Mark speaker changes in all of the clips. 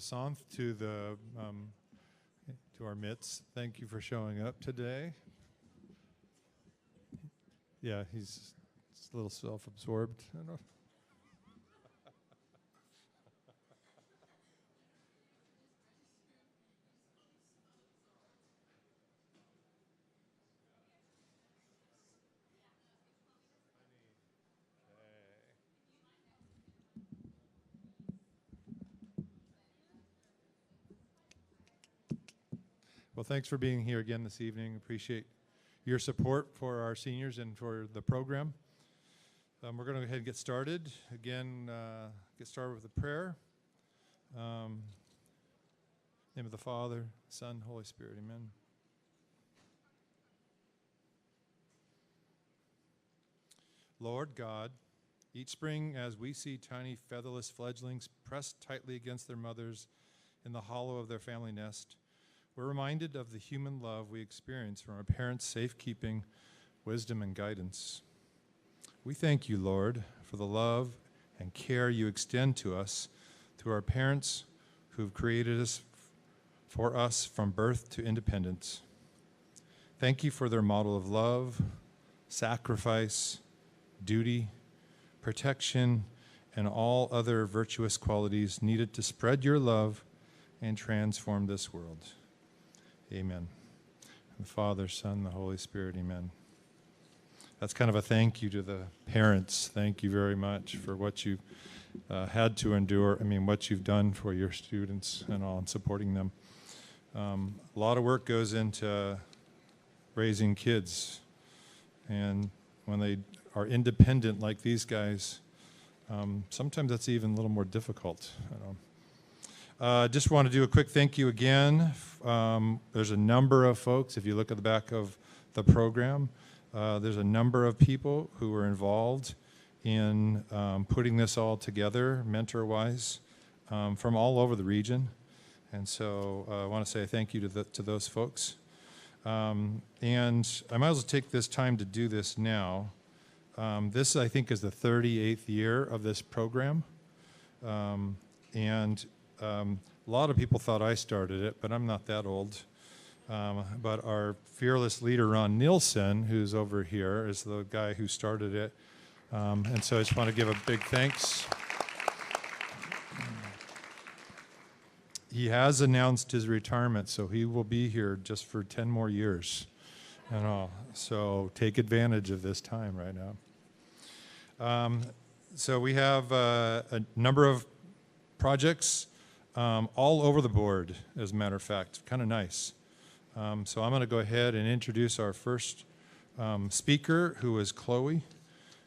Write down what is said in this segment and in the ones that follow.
Speaker 1: Vasanth to our midst. Thank you for showing up today. Yeah, he's a little self-absorbed. I don't know. Well, thanks for being here again this evening. Appreciate your support for our seniors and for the program. We're going to go ahead and get started. Again, get started with a prayer. Name of the Father, Son, Holy Spirit, amen. Lord God, each spring as we see tiny featherless fledglings pressed tightly against their mothers in the hollow of their family nest, we're reminded of the human love we experience from our parents' safekeeping, wisdom, and guidance. We thank you, Lord, for the love and care you extend to us through our parents who've created us for us from birth to independence. Thank you for their model of love, sacrifice, duty, protection, and all other virtuous qualities needed to spread your love and transform this world. Amen. The Father, Son, the Holy Spirit, amen. That's kind of a thank you to the parents. Thank you very much for what you've had to endure. What you've done for your students and all, and supporting them. A lot of work goes into raising kids. And when they are independent like these guys, sometimes that's even a little more difficult. Just want to do a quick thank you again. There's a number of folks, if you look at the back of the program, there's a number of people who were involved in putting this all together, mentor-wise, from all over the region. And so I want to say thank you to those folks. And I might as well take this time to do this now. This, I think, is the 38th year of this program. A lot of people thought I started it, but I'm not that old. But our fearless leader, Ron Nielsen, who's over here, is the guy who started it. And so I just want to give a big thanks. He has announced his retirement, so he will be here just for 10 more years and all. So take advantage of this time right now. So we have a number of projects all over the board, as a matter of fact. Kind of nice. So I'm going to go ahead and introduce our first speaker, who is Chloe.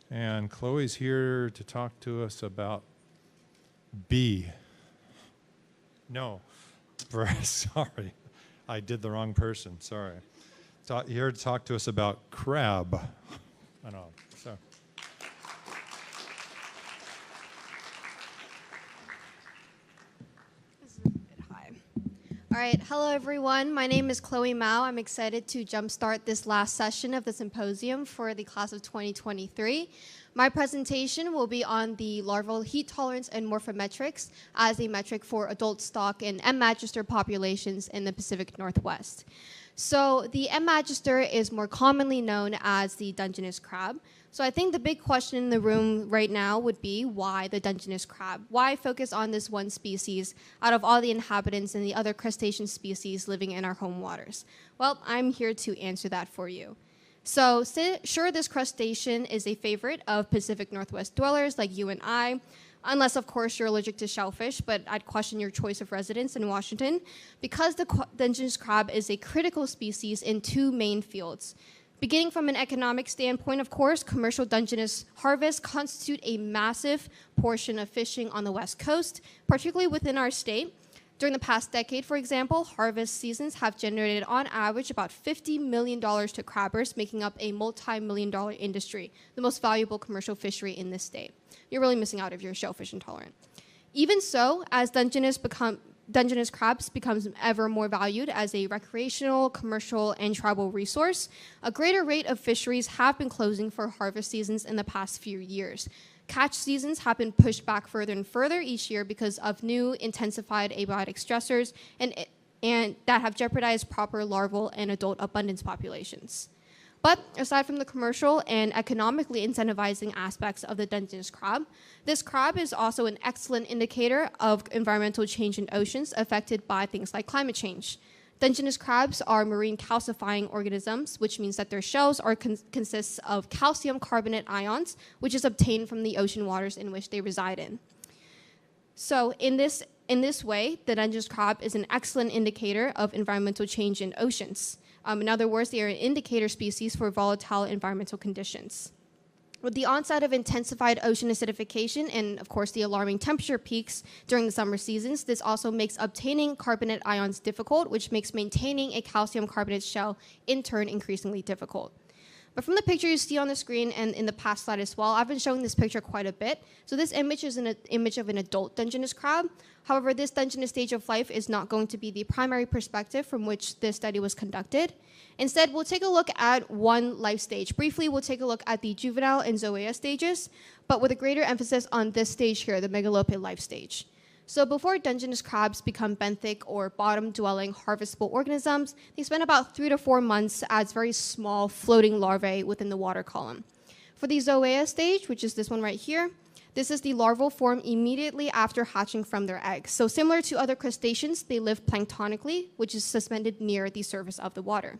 Speaker 1: And Chloe's here to talk to us about sorry, I did the wrong person, sorry. Here to talk to us about crab. I know, so.
Speaker 2: All right, hello everyone. My name is Chloe Mao. I'm excited to jumpstart this last session of the symposium for the class of 2023. My presentation will be on the larval heat tolerance and morphometrics as a metric for adult stock and M. magister populations in the Pacific Northwest. So the M. magister is more commonly known as the Dungeness crab. So I think the big question in the room right now would be, why the Dungeness crab? Why focus on this one species out of all the inhabitants and the other crustacean species living in our home waters? Well, I'm here to answer that for you. So sure, this crustacean is a favorite of Pacific Northwest dwellers like you and I, unless, of course, you're allergic to shellfish, but I'd question your choice of residence in Washington, because the Dungeness crab is a critical species in two main fields. Beginning from an economic standpoint, of course, commercial Dungeness harvests constitute a massive portion of fishing on the West Coast, particularly within our state. During the past decade, for example, harvest seasons have generated on average about $50 million to crabbers, making up a multi-million-dollar industry, the most valuable commercial fishery in this state. You're really missing out if you're shellfish intolerant. Even so, as Dungeness crabs becomes ever more valued as a recreational, commercial, and tribal resource, a greater rate of fisheries have been closing for harvest seasons in the past few years. Catch seasons have been pushed back further and further each year because of new intensified abiotic stressors and that have jeopardized proper larval and adult abundance populations. But aside from the commercial and economically incentivizing aspects of the Dungeness crab, this crab is also an excellent indicator of environmental change in oceans affected by things like climate change. Dungeness crabs are marine calcifying organisms, which means that their shells consists of calcium carbonate ions, which is obtained from the ocean waters in which they reside in. So in this way, the Dungeness crab is an excellent indicator of environmental change in oceans. In other words, they are an indicator species for volatile environmental conditions. With the onset of intensified ocean acidification and, of course, the alarming temperature peaks during the summer seasons, this also makes obtaining carbonate ions difficult, which makes maintaining a calcium carbonate shell in turn increasingly difficult. But from the picture you see on the screen and in the past slide as well, I've been showing this picture quite a bit. So this image is an image of an adult Dungeness crab. However, this Dungeness stage of life is not going to be the primary perspective from which this study was conducted. Instead, we'll take a look at one life stage. Briefly, we'll take a look at the juvenile and zoea stages, but with a greater emphasis on this stage here, the megalope life stage. So before Dungeness crabs become benthic or bottom-dwelling harvestable organisms, they spend about 3 to 4 months as very small floating larvae within the water column. For the zoea stage, which is this one right here, this is the larval form immediately after hatching from their eggs. So similar to other crustaceans, they live planktonically, which is suspended near the surface of the water.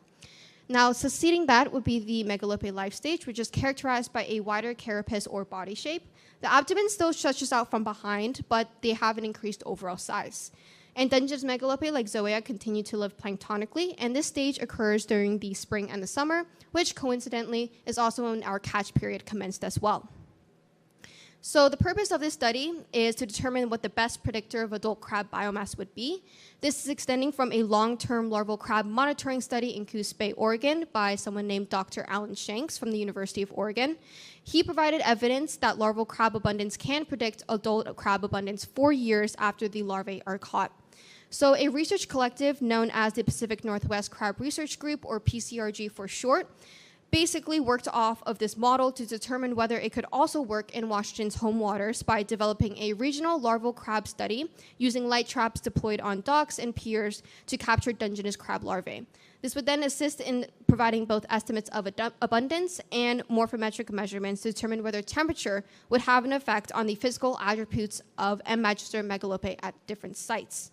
Speaker 2: Now, succeeding that would be the megalope life stage, which is characterized by a wider carapace or body shape. The abdomen still stretches out from behind, but they have an increased overall size. And Dungeness megalope, like zoea, continue to live planktonically, and this stage occurs during the spring and the summer, which coincidentally is also when our catch period commenced as well. So the purpose of this study is to determine what the best predictor of adult crab biomass would be. This is extending from a long-term larval crab monitoring study in Coos Bay, Oregon by someone named Dr. Alan Shanks from the University of Oregon. He provided evidence that larval crab abundance can predict adult crab abundance 4 years after the larvae are caught. So a research collective known as the Pacific Northwest Crab Research Group, or PCRG for short, basically worked off of this model to determine whether it could also work in Washington's home waters by developing a regional larval crab study using light traps deployed on docks and piers to capture Dungeness crab larvae. This would then assist in providing both estimates of abundance and morphometric measurements to determine whether temperature would have an effect on the physical attributes of M. magister megalope at different sites.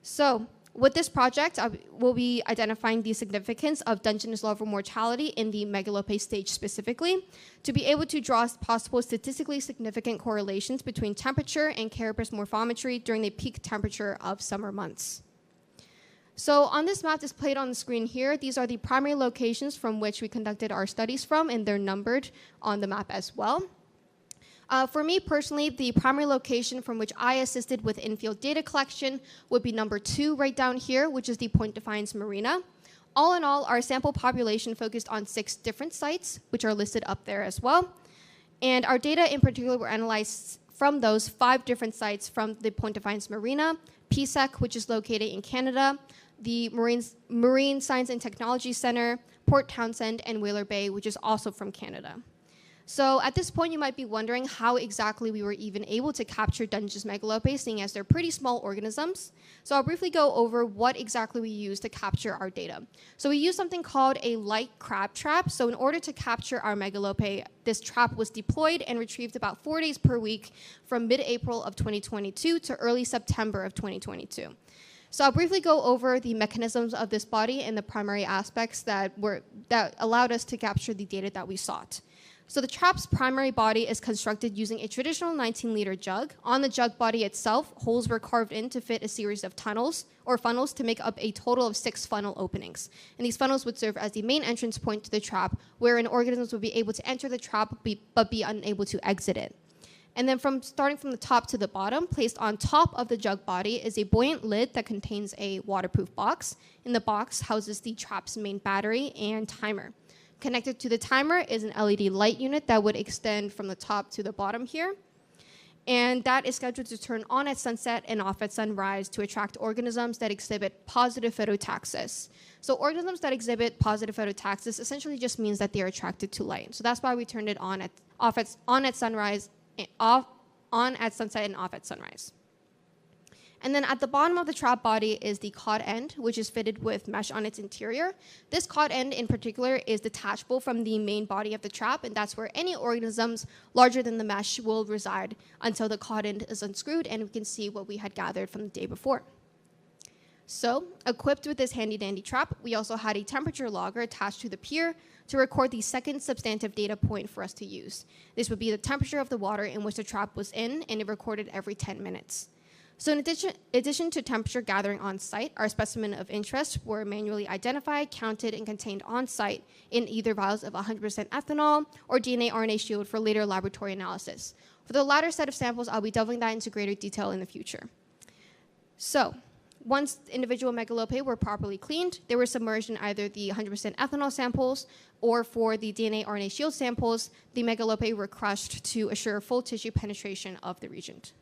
Speaker 2: So, with this project, we'll be identifying the significance of Dungeness larval mortality in the megalope stage specifically, to be able to draw possible statistically significant correlations between temperature and carapace morphometry during the peak temperature of summer months. So on this map displayed on the screen here, these are the primary locations from which we conducted our studies from, and they're numbered on the map as well. For me personally, the primary location from which I assisted with in-field data collection would be number 2 right down here, which is the Point Defiance Marina. All in all, our sample population focused on 6 different sites, which are listed up there as well. And our data in particular were analyzed from those 5 different sites from the Point Defiance Marina, PSEC, which is located in Canada, the Marine Science and Technology Center, Port Townsend, and Whaler Bay, which is also from Canada. So at this point, you might be wondering how exactly we were even able to capture Dungeness megalope, seeing as they're pretty small organisms. So I'll briefly go over what exactly we used to capture our data. So we used something called a light crab trap. So in order to capture our megalope, this trap was deployed and retrieved about 4 days per week from mid-April of 2022 to early September of 2022. So I'll briefly go over the mechanisms of this body and the primary aspects that allowed us to capture the data that we sought. So the trap's primary body is constructed using a traditional 19-liter jug. On the jug body itself, holes were carved in to fit a series of tunnels or funnels to make up a total of 6 funnel openings. And these funnels would serve as the main entrance point to the trap, wherein organisms would be able to enter the trap but be unable to exit it. And then starting from the top to the bottom, placed on top of the jug body is a buoyant lid that contains a waterproof box. And the box houses the trap's main battery and timer. Connected to the timer is an LED light unit that would extend from the top to the bottom here. And that is scheduled to turn on at sunset and off at sunrise to attract organisms that exhibit positive phototaxis. So organisms that exhibit positive phototaxis essentially just means that they are attracted to light. So that's why we turned it on at sunrise on at sunset and off at sunrise. And then at the bottom of the trap body is the cod end, which is fitted with mesh on its interior. This cod end in particular is detachable from the main body of the trap, and that's where any organisms larger than the mesh will reside until the cod end is unscrewed and we can see what we had gathered from the day before. So, equipped with this handy-dandy trap, we also had a temperature logger attached to the pier to record the second substantive data point for us to use. This would be the temperature of the water in which the trap was in, and it recorded every 10 minutes. So in addition to temperature gathering on site, our specimen of interest were manually identified, counted, and contained on site in either vials of 100% ethanol or DNA RNA shield for later laboratory analysis. For the latter set of samples, I'll be delving that into greater detail in the future. So, once individual megalopae were properly cleaned, they were submerged in either the 100% ethanol samples or for the DNA RNA shield samples, the megalopae were crushed to assure full tissue penetration of the reagent.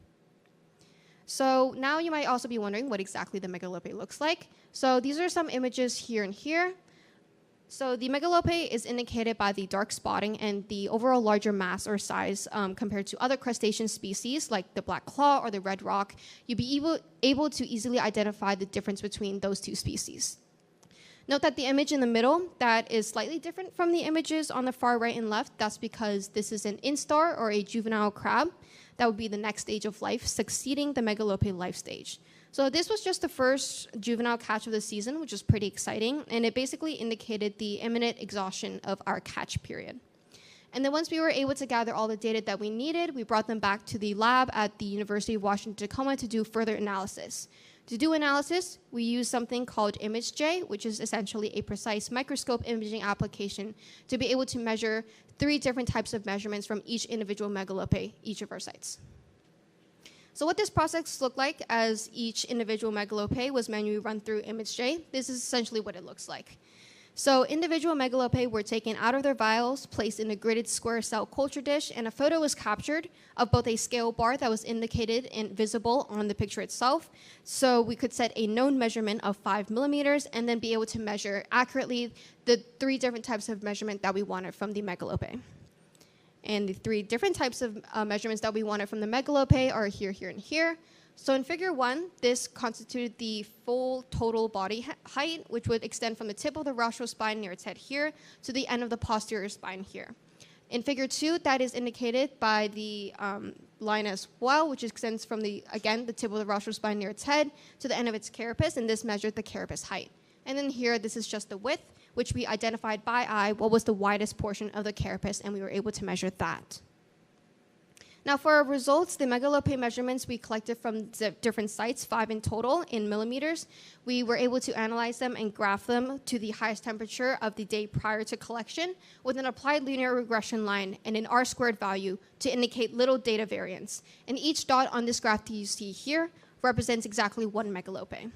Speaker 2: So now you might also be wondering what exactly the megalopae looks like. So these are some images here and here. So the megalopae is indicated by the dark spotting and the overall larger mass or size compared to other crustacean species like the black claw or the red rock. You'd be able to easily identify the difference between those two species. Note that the image in the middle that is slightly different from the images on the far right and left. That's because this is an instar or a juvenile crab. That would be the next stage of life, succeeding the megalopae life stage. So this was just the first juvenile catch of the season, which is pretty exciting, and it basically indicated the imminent exhaustion of our catch period. And then once we were able to gather all the data that we needed, we brought them back to the lab at the University of Washington, Tacoma to do further analysis. To do analysis, we use something called ImageJ, which is essentially a precise microscope imaging application to be able to measure 3 different types of measurements from each individual megalopae, each of our sites. So what this process looked like as each individual megalopae was manually run through ImageJ, this is essentially what it looks like. So individual megalopae were taken out of their vials, placed in a gridded square cell culture dish, and a photo was captured of both a scale bar that was indicated and visible on the picture itself. So we could set a known measurement of 5 millimeters and then be able to measure accurately the 3 different types of measurement that we wanted from the megalopae. And the 3 different types of measurements that we wanted from the megalopae are here, here, and here. So in figure 1, this constituted the full total body height, which would extend from the tip of the rostral spine near its head here to the end of the posterior spine here. In figure 2, that is indicated by the line as well, which extends from the tip of the rostral spine near its head to the end of its carapace, and this measured the carapace height. And then here, this is just the width, which we identified by eye what was the widest portion of the carapace, and we were able to measure that. Now for our results, the megalopae measurements we collected from the different sites, 5 in total in millimeters, we were able to analyze them and graph them to the highest temperature of the day prior to collection with an applied linear regression line and an R-squared value to indicate little data variance. And each dot on this graph that you see here represents exactly 1 megalopae.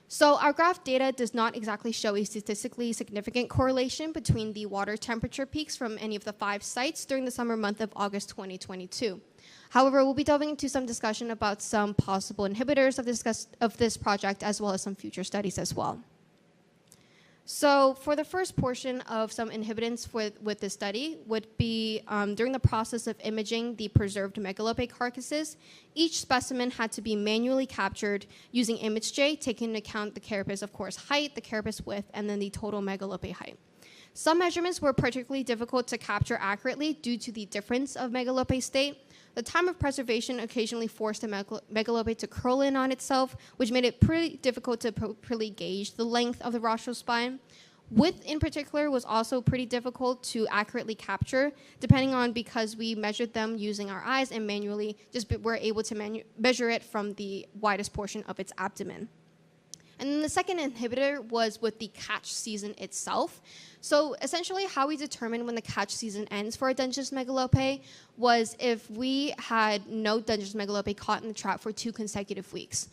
Speaker 2: So our graph data does not exactly show a statistically significant correlation between the water temperature peaks from any of the 5 sites during the summer month of August 2022. However, we'll be delving into some discussion about some possible inhibitors of this project, as well as some future studies as well. So for the first portion of some inhibitants with this study would be during the process of imaging the preserved megalopae carcasses, each specimen had to be manually captured using ImageJ, taking into account the carapace, of course, height, the carapace width, and then the total megalopae height. Some measurements were particularly difficult to capture accurately due to the difference of megalopae state. The time of preservation occasionally forced the megalopae to curl in on itself, which made it pretty difficult to properly gauge the length of the rostral spine. Width in particular was also pretty difficult to accurately capture, depending on because we measured them using our eyes and manually just were able to measure it from the widest portion of its abdomen. And then the second inhibitor was with the catch season itself. So essentially how we determined when the catch season ends for a Dungeness megalopae was if we had no Dungeness megalopae caught in the trap for 2 consecutive weeks.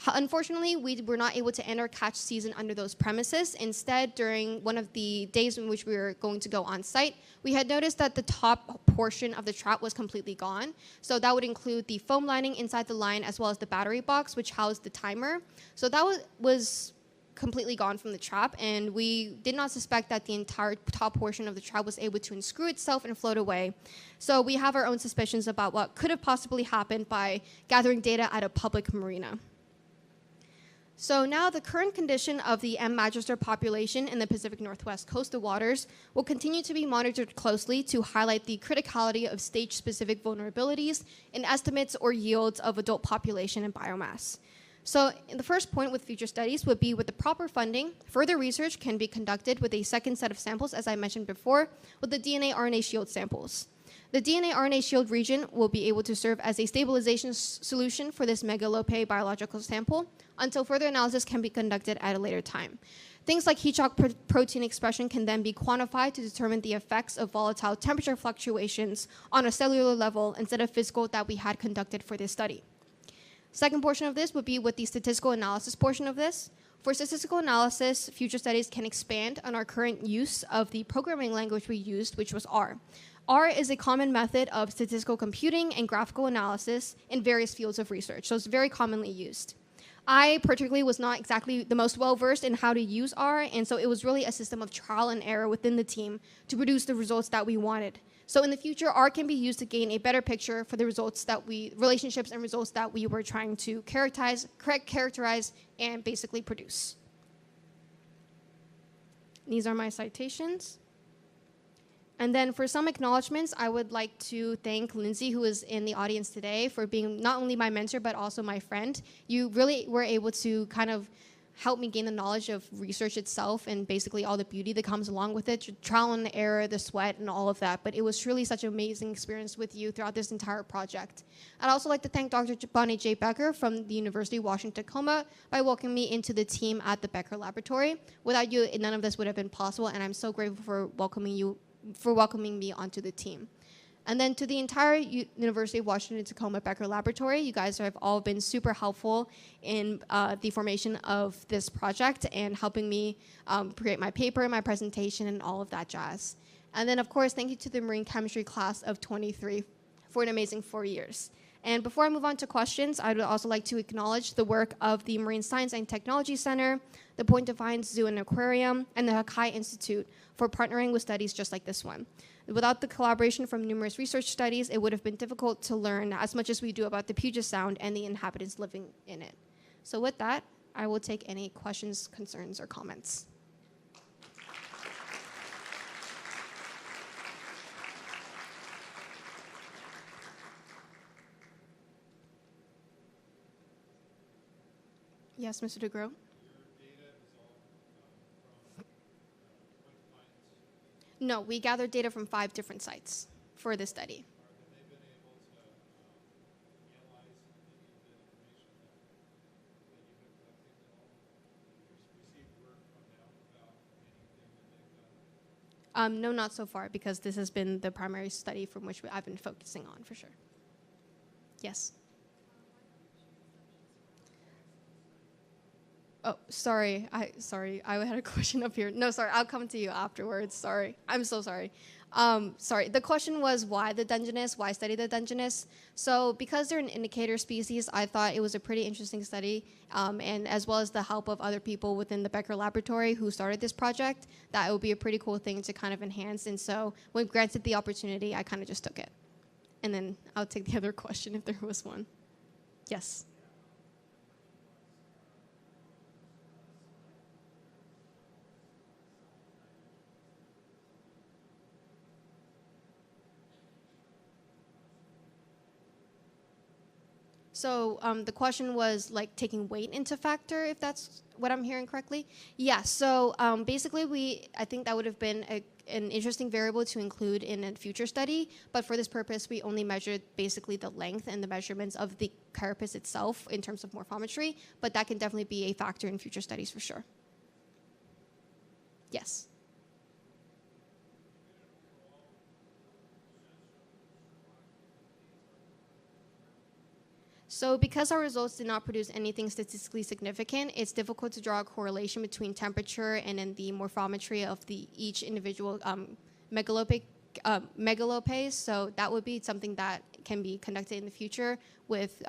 Speaker 2: Unfortunately, we were not able to end our catch season under those premises. Instead, during one of the days in which we were going to go on site, we had noticed that the top portion of the trap was completely gone. So that would include the foam lining inside the line as well as the battery box, which housed the timer. So that was completely gone from the trap, and we did not suspect that the entire top portion of the trap was able to unscrew itself and float away. So we have our own suspicions about what could have possibly happened by gathering data at a public marina. So now the current condition of the M. magister population in the Pacific Northwest coastal waters will continue to be monitored closely to highlight the criticality of stage-specific vulnerabilities in estimates or yields of adult population and biomass. So the first point with future studies would be with the proper funding, further research can be conducted with a second set of samples, as I mentioned before, with the DNA-RNA shield samples. The DNA-RNA shield region will be able to serve as a stabilization solution for this megalope biological sample until further analysis can be conducted at a later time. Things like heat shock protein expression can then be quantified to determine the effects of volatile temperature fluctuations on a cellular level instead of physical that we had conducted for this study. Second portion of this would be with the statistical analysis portion of this. For statistical analysis, future studies can expand on our current use of the programming language we used, which was R. R is a common method of statistical computing and graphical analysis in various fields of research, so it's very commonly used. I particularly was not exactly the most well-versed in how to use R, and so it was really a system of trial and error within the team to produce the results that we wanted. So in the future, R can be used to gain a better picture for the relationships and results that we were trying to characterize, and basically produce. These are my citations. And then for some acknowledgements, I would like to thank Lindsay, who is in the audience today, for being not only my mentor, but also my friend. You really were able to kind of help me gain the knowledge of research itself and basically all the beauty that comes along with it, trial and error, the sweat, and all of that. But it was truly such an amazing experience with you throughout this entire project. I'd also like to thank Dr. Bonnie J. Becker from the University of Washington-Tacoma by welcoming me into the team at the Becker Laboratory. Without you, none of this would have been possible, and I'm so grateful for welcoming me onto the team. And then to the entire University of Washington-Tacoma Becker Laboratory, you guys have all been super helpful in the formation of this project and helping me create my paper, my presentation, and all of that jazz. And then, of course, thank you to the Marine Chemistry class of 23 for an amazing 4 years. And before I move on to questions, I would also like to acknowledge the work of the Marine Science and Technology Center, the Point Defiance Zoo and Aquarium, and the Hakai Institute for partnering with studies just like this one. Without the collaboration from numerous research studies, it would have been difficult to learn as much as we do about the Puget Sound and the inhabitants living in it. So with that, I will take any questions, concerns, or comments. Yes, Mr. DeGroat? No, we gathered data from 5 different sites for this study.
Speaker 1: Have they been able to analyze any of the information that you've been collecting at all? Have you received word from them about anything that they've done?
Speaker 2: No, not so far, because this has been the primary study from which I've been focusing on, for sure. Yes? Oh, sorry. I had a question up here. No, sorry. I'll come to you afterwards. Sorry. I'm so sorry. Sorry. The question was why the Dungeness? Why study the Dungeness? So because they're an indicator species, I thought it was a pretty interesting study, and as well as the help of other people within the Becker Laboratory who started this project, that it would be a pretty cool thing to kind of enhance. And so when granted the opportunity, I kind of just took it. And then I'll take the other question if there was one. Yes. So the question was like taking weight into factor, if that's what I'm hearing correctly. Yeah, so basically I think that would have been an interesting variable to include in a future study, but for this purpose, we only measured basically the length and the measurements of the carapace itself in terms of morphometry, but that can definitely be a factor in future studies for sure. Yes. So because our results did not produce anything statistically significant, it's difficult to draw a correlation between temperature and then the morphometry of each individual megalopes. So that would be something that can be conducted in the future with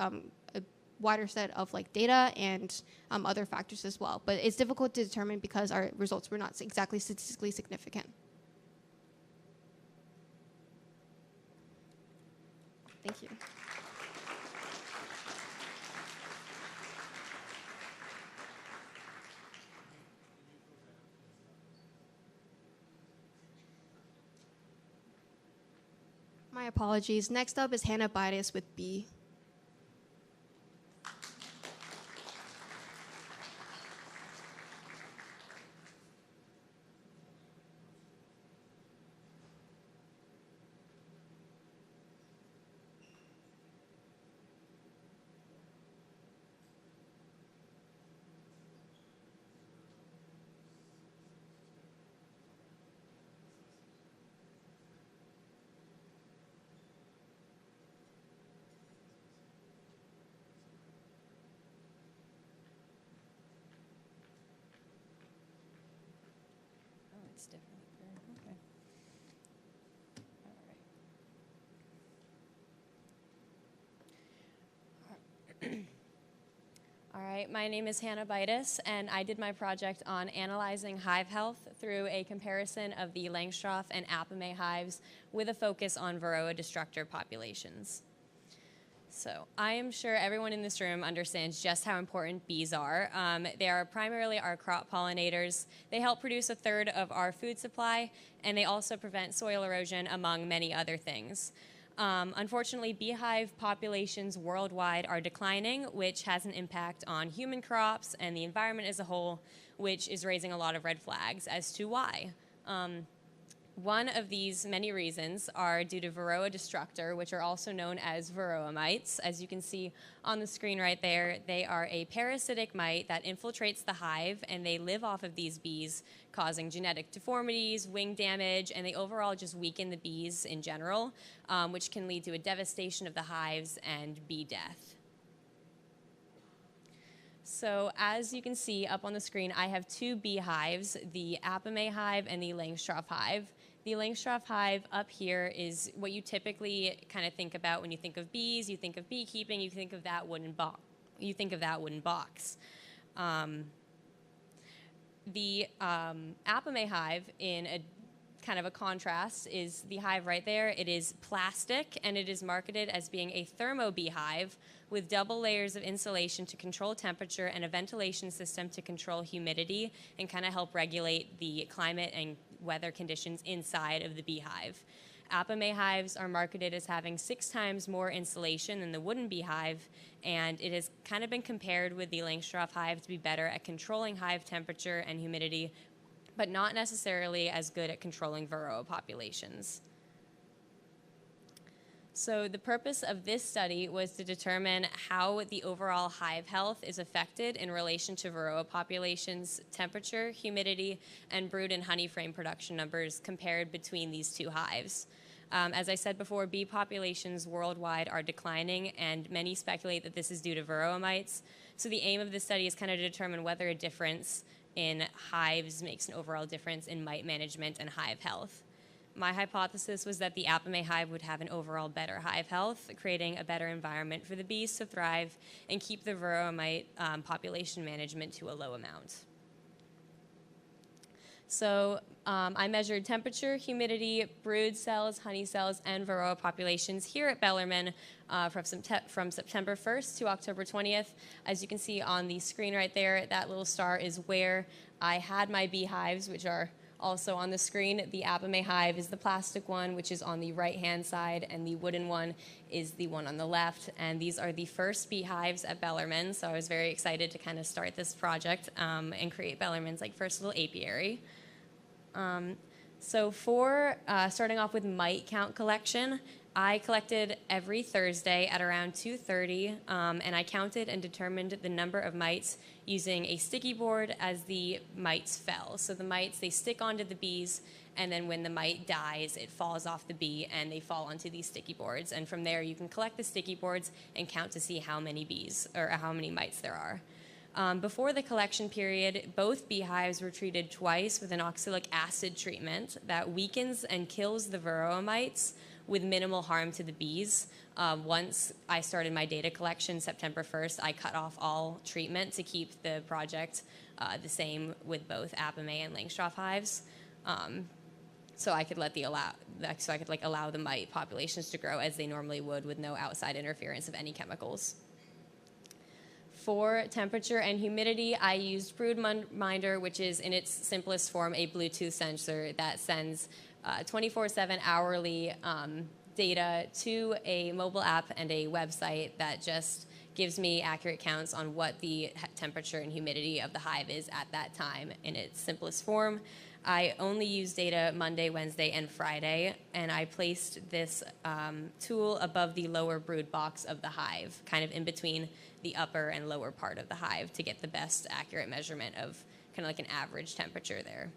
Speaker 2: wider set of like data and other factors as well. But it's difficult to determine because our results were not exactly statistically significant. Thank you. My apologies. Next up is Hannah Bidas with B.
Speaker 3: It's different. Okay. All right. All right, my name is Hannah Bidas, and I did my project on analyzing hive health through a comparison of the Langstroth and Apame hives with a focus on Varroa destructor populations. So I am sure everyone in this room understands just how important bees are. They are primarily our crop pollinators. They help produce a third of our food supply, and they also prevent soil erosion, among many other things. Unfortunately, beehive populations worldwide are declining, which has an impact on human crops and the environment as a whole, which is raising a lot of red flags as to why. One of these many reasons are due to Varroa destructor, which are also known as Varroa mites. As you can see on the screen right there, they are a parasitic mite that infiltrates the hive, and they live off of these bees, causing genetic deformities, wing damage, and they overall just weaken the bees in general, which can lead to a devastation of the hives and bee death. So as you can see up on the screen, I have two beehives, the Apame hive and the Langstroth hive. The Langstroth hive up here is what you typically kind of think about when you think of bees, you think of beekeeping, you think of that wooden box. The Apame hive, in a kind of a contrast, is the hive right there. It is plastic, and it is marketed as being a thermo beehive with double layers of insulation to control temperature and a ventilation system to control humidity and kind of help regulate the climate and weather conditions inside of the beehive. Apame hives are marketed as having 6 times more insulation than the wooden beehive, and it has kind of been compared with the Langstroth hive to be better at controlling hive temperature and humidity, but not necessarily as good at controlling Varroa populations. So the purpose of this study was to determine how the overall hive health is affected in relation to Varroa populations, temperature, humidity, and brood and honey frame production numbers compared between these two hives. As I said before, bee populations worldwide are declining, and many speculate that this is due to Varroa mites. So the aim of this study is kind of to determine whether a difference in hives makes an overall difference in mite management and hive health. My hypothesis was that the Apame hive would have an overall better hive health, creating a better environment for the bees to thrive and keep the Varroa mite population management to a low amount. So I measured temperature, humidity, brood cells, honey cells, and Varroa populations here at Bellarmine from September 1st to October 20th. As you can see on the screen right there, that little star is where I had my beehives, which are also on the screen. The Apame hive is the plastic one, which is on the right-hand side, and the wooden one is the one on the left. And these are the first beehives at Bellarmine, so I was very excited to kind of start this project and create Bellarmine's first little apiary. So for starting off with mite count collection, I collected every Thursday at around 2:30, and I counted and determined the number of mites using a sticky board as the mites fell. So the mites, they stick onto the bees, and then when the mite dies, it falls off the bee, and they fall onto these sticky boards. And from there, you can collect the sticky boards and count to see how many bees or how many mites there are. Before the collection period, both beehives were treated twice with an oxalic acid treatment that weakens and kills the Varroa mites with minimal harm to the bees. Once I started my data collection September 1st, I cut off all treatment to keep the project the same with both Apamea and Langstroth hives. So I could allow the mite populations to grow as they normally would with no outside interference of any chemicals. For temperature and humidity, I used BroodMinder, which is in its simplest form a Bluetooth sensor that sends 24/7 hourly data to a mobile app and a website that just gives me accurate counts on what the temperature and humidity of the hive is at that time in its simplest form. I only use data Monday, Wednesday, and Friday, and I placed this tool above the lower brood box of the hive, kind of in between the upper and lower part of the hive to get the best accurate measurement of kind of like an average temperature there.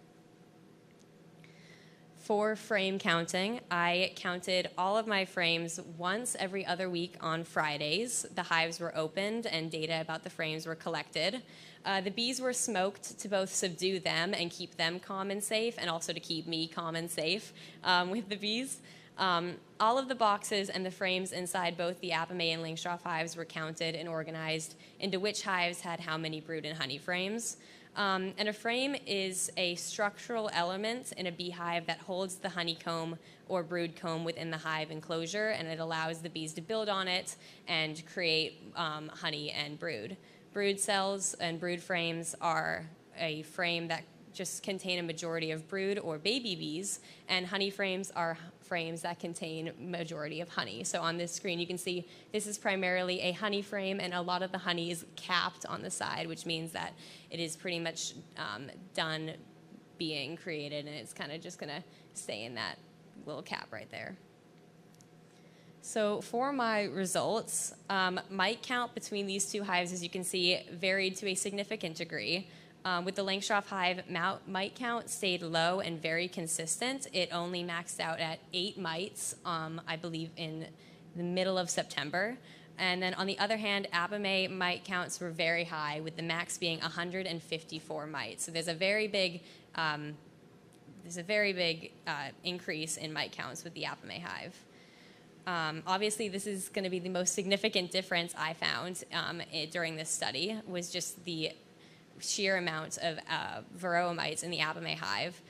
Speaker 3: For frame counting, I counted all of my frames once every other week on Fridays. The hives were opened and data about the frames were collected. The bees were smoked to both subdue them and keep them calm and safe, and also to keep me calm and safe with the bees. All of the boxes and the frames inside both the Apamea and Langstroth hives were counted and organized into which hives had how many brood and honey frames. And a frame is a structural element in a beehive that holds the honeycomb or brood comb within the hive enclosure, and it allows the bees to build on it and create honey and brood. Brood cells and brood frames are a frame that just contain a majority of brood or baby bees, and honey frames are frames that contain majority of honey. So on this screen you can see this is primarily a honey frame, and a lot of the honey is capped on the side, which means that it is pretty much done being created, and it's kind of just going to stay in that little cap right there. So for my results, mite count between these two hives, as you can see, varied to a significant degree. With the Langstroth hive, mite count stayed low and very consistent. It only maxed out at 8 mites, I believe, in the middle of September. And then on the other hand, Apamea mite counts were very high, with the max being 154 mites. So there's a very big increase in mite counts with the Apamea hive. Obviously, this is going to be the most significant difference I found during this study, was just the sheer amount of varroa mites in the Apamea hive.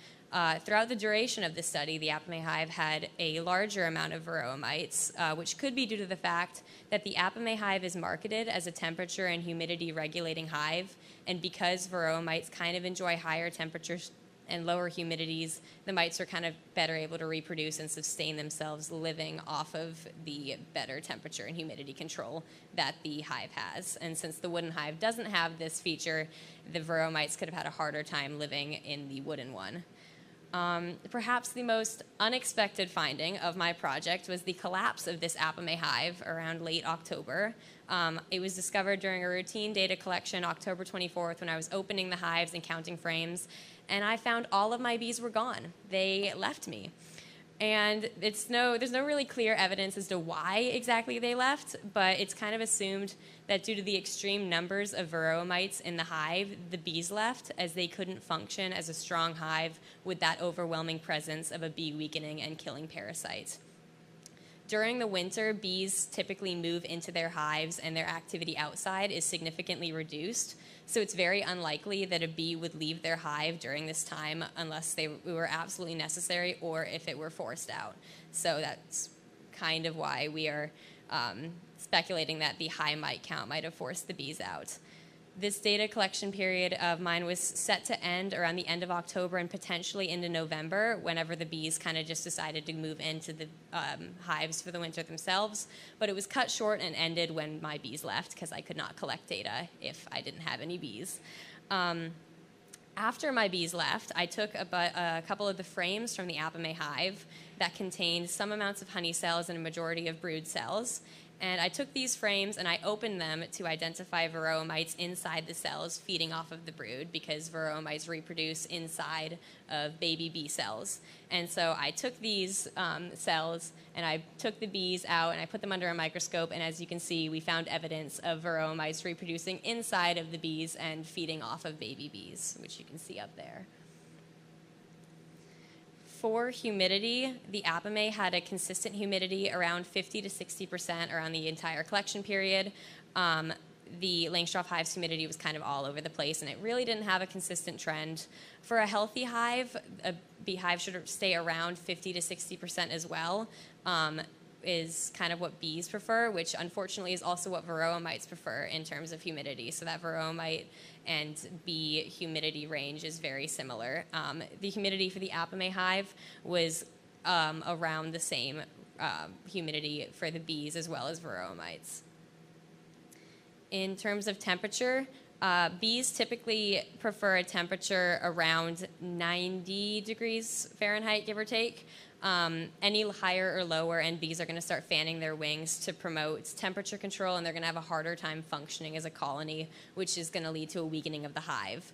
Speaker 3: Throughout the duration of the study, the Apamea hive had a larger amount of varroa mites, which could be due to the fact that the Apamea hive is marketed as a temperature and humidity regulating hive, and because varroa mites kind of enjoy higher temperatures and lower humidities, the mites are kind of better able to reproduce and sustain themselves living off of the better temperature and humidity control that the hive has. And since the wooden hive doesn't have this feature, the varroa mites could have had a harder time living in the wooden one. Perhaps the most unexpected finding of my project was the collapse of this Apamea hive around late October. It was discovered during a routine data collection October 24th when I was opening the hives and counting frames, and I found all of my bees were gone. They left me. And there's no really clear evidence as to why exactly they left, but it's kind of assumed that due to the extreme numbers of varroa mites in the hive, the bees left, as they couldn't function as a strong hive with that overwhelming presence of a bee weakening and killing parasite. During the winter, bees typically move into their hives and their activity outside is significantly reduced. So it's very unlikely that a bee would leave their hive during this time unless they were absolutely necessary or if it were forced out. So that's kind of why we are speculating that the high mite count might have forced the bees out. This data collection period of mine was set to end around the end of October and potentially into November, whenever the bees kind of just decided to move into the hives for the winter themselves. But it was cut short and ended when my bees left, because I could not collect data if I didn't have any bees. After my bees left, I took a couple of the frames from the Apamea hive that contained some amounts of honey cells and a majority of brood cells. And I took these frames and I opened them to identify varroa mites inside the cells feeding off of the brood, because varroa mites reproduce inside of baby bee cells. And so I took these cells and I took the bees out and I put them under a microscope, and as you can see, we found evidence of varroa mites reproducing inside of the bees and feeding off of baby bees, which you can see up there. For humidity, the Apame had a consistent humidity around 50 to 60% around the entire collection period. The Langstroth hive's humidity was kind of all over the place, and it really didn't have a consistent trend. For a healthy hive, a beehive should stay around 50 to 60% as well, is kind of what bees prefer, which unfortunately is also what varroa mites prefer in terms of humidity. So that varroa mite and bee humidity range is very similar. The humidity for the Apame hive was around the same humidity for the bees as well as varroa mites. In terms of temperature, bees typically prefer a temperature around 90 degrees Fahrenheit, give or take. Any higher or lower, and bees are going to start fanning their wings to promote temperature control, and they're going to have a harder time functioning as a colony, which is going to lead to a weakening of the hive.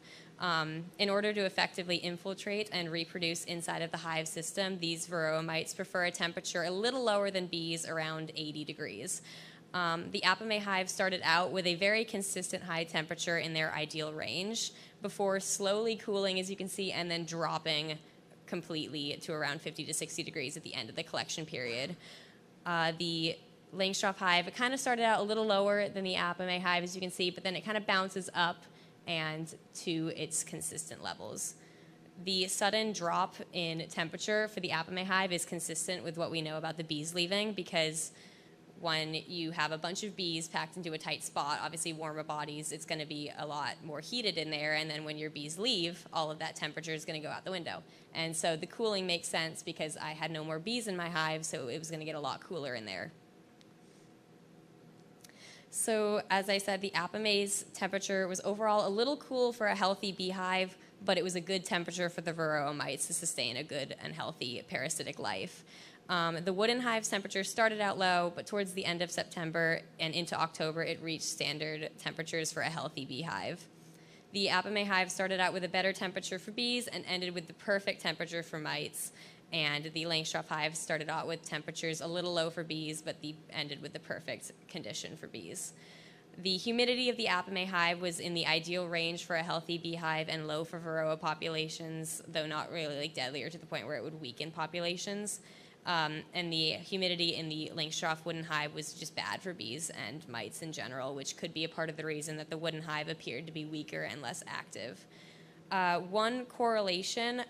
Speaker 3: In order to effectively infiltrate and reproduce inside of the hive system, these varroa mites prefer a temperature a little lower than bees, around 80 degrees. The Apame hive started out with a very consistent high temperature in their ideal range before slowly cooling, as you can see, and then dropping completely to around 50 to 60 degrees at the end of the collection period. The Langstroth hive, it kind of started out a little lower than the Apame hive, as you can see, but then it kind of bounces up and to its consistent levels. The sudden drop in temperature for the Apame hive is consistent with what we know about the bees leaving, because when you have a bunch of bees packed into a tight spot, obviously warmer bodies, it's going to be a lot more heated in there, and then when your bees leave, all of that temperature is going to go out the window. And so the cooling makes sense because I had no more bees in my hive, so it was going to get a lot cooler in there. So as I said, the Apame's temperature was overall a little cool for a healthy beehive, but it was a good temperature for the varroa mites to sustain a good and healthy parasitic life. The wooden hive's temperature started out low, but towards the end of September and into October, it reached standard temperatures for a healthy beehive. The Apame hive started out with a better temperature for bees and ended with the perfect temperature for mites. And the Langstroth hive started out with temperatures a little low for bees, but ended with the perfect condition for bees. The humidity of the Apame hive was in the ideal range for a healthy beehive and low for varroa populations, though not really deadly or to the point where it would weaken populations. And the humidity in the Langstroth wooden hive was just bad for bees and mites in general, which could be a part of the reason that the wooden hive appeared to be weaker and less active. One correlation,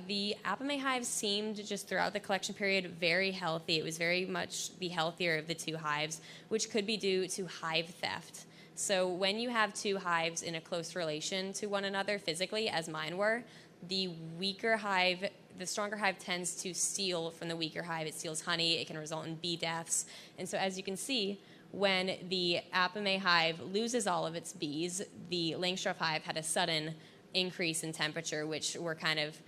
Speaker 3: the Apame hive seemed just throughout the collection period very healthy. It was very much the healthier of the two hives, which could be due to hive theft. So when you have two hives in a close relation to one another physically, as mine were, the weaker hive, the stronger hive tends to steal from the weaker hive. It steals honey. It can result in bee deaths. And so as you can see, when the Apame hive loses all of its bees, the Langstroth hive had a sudden increase in temperature, which we're kind of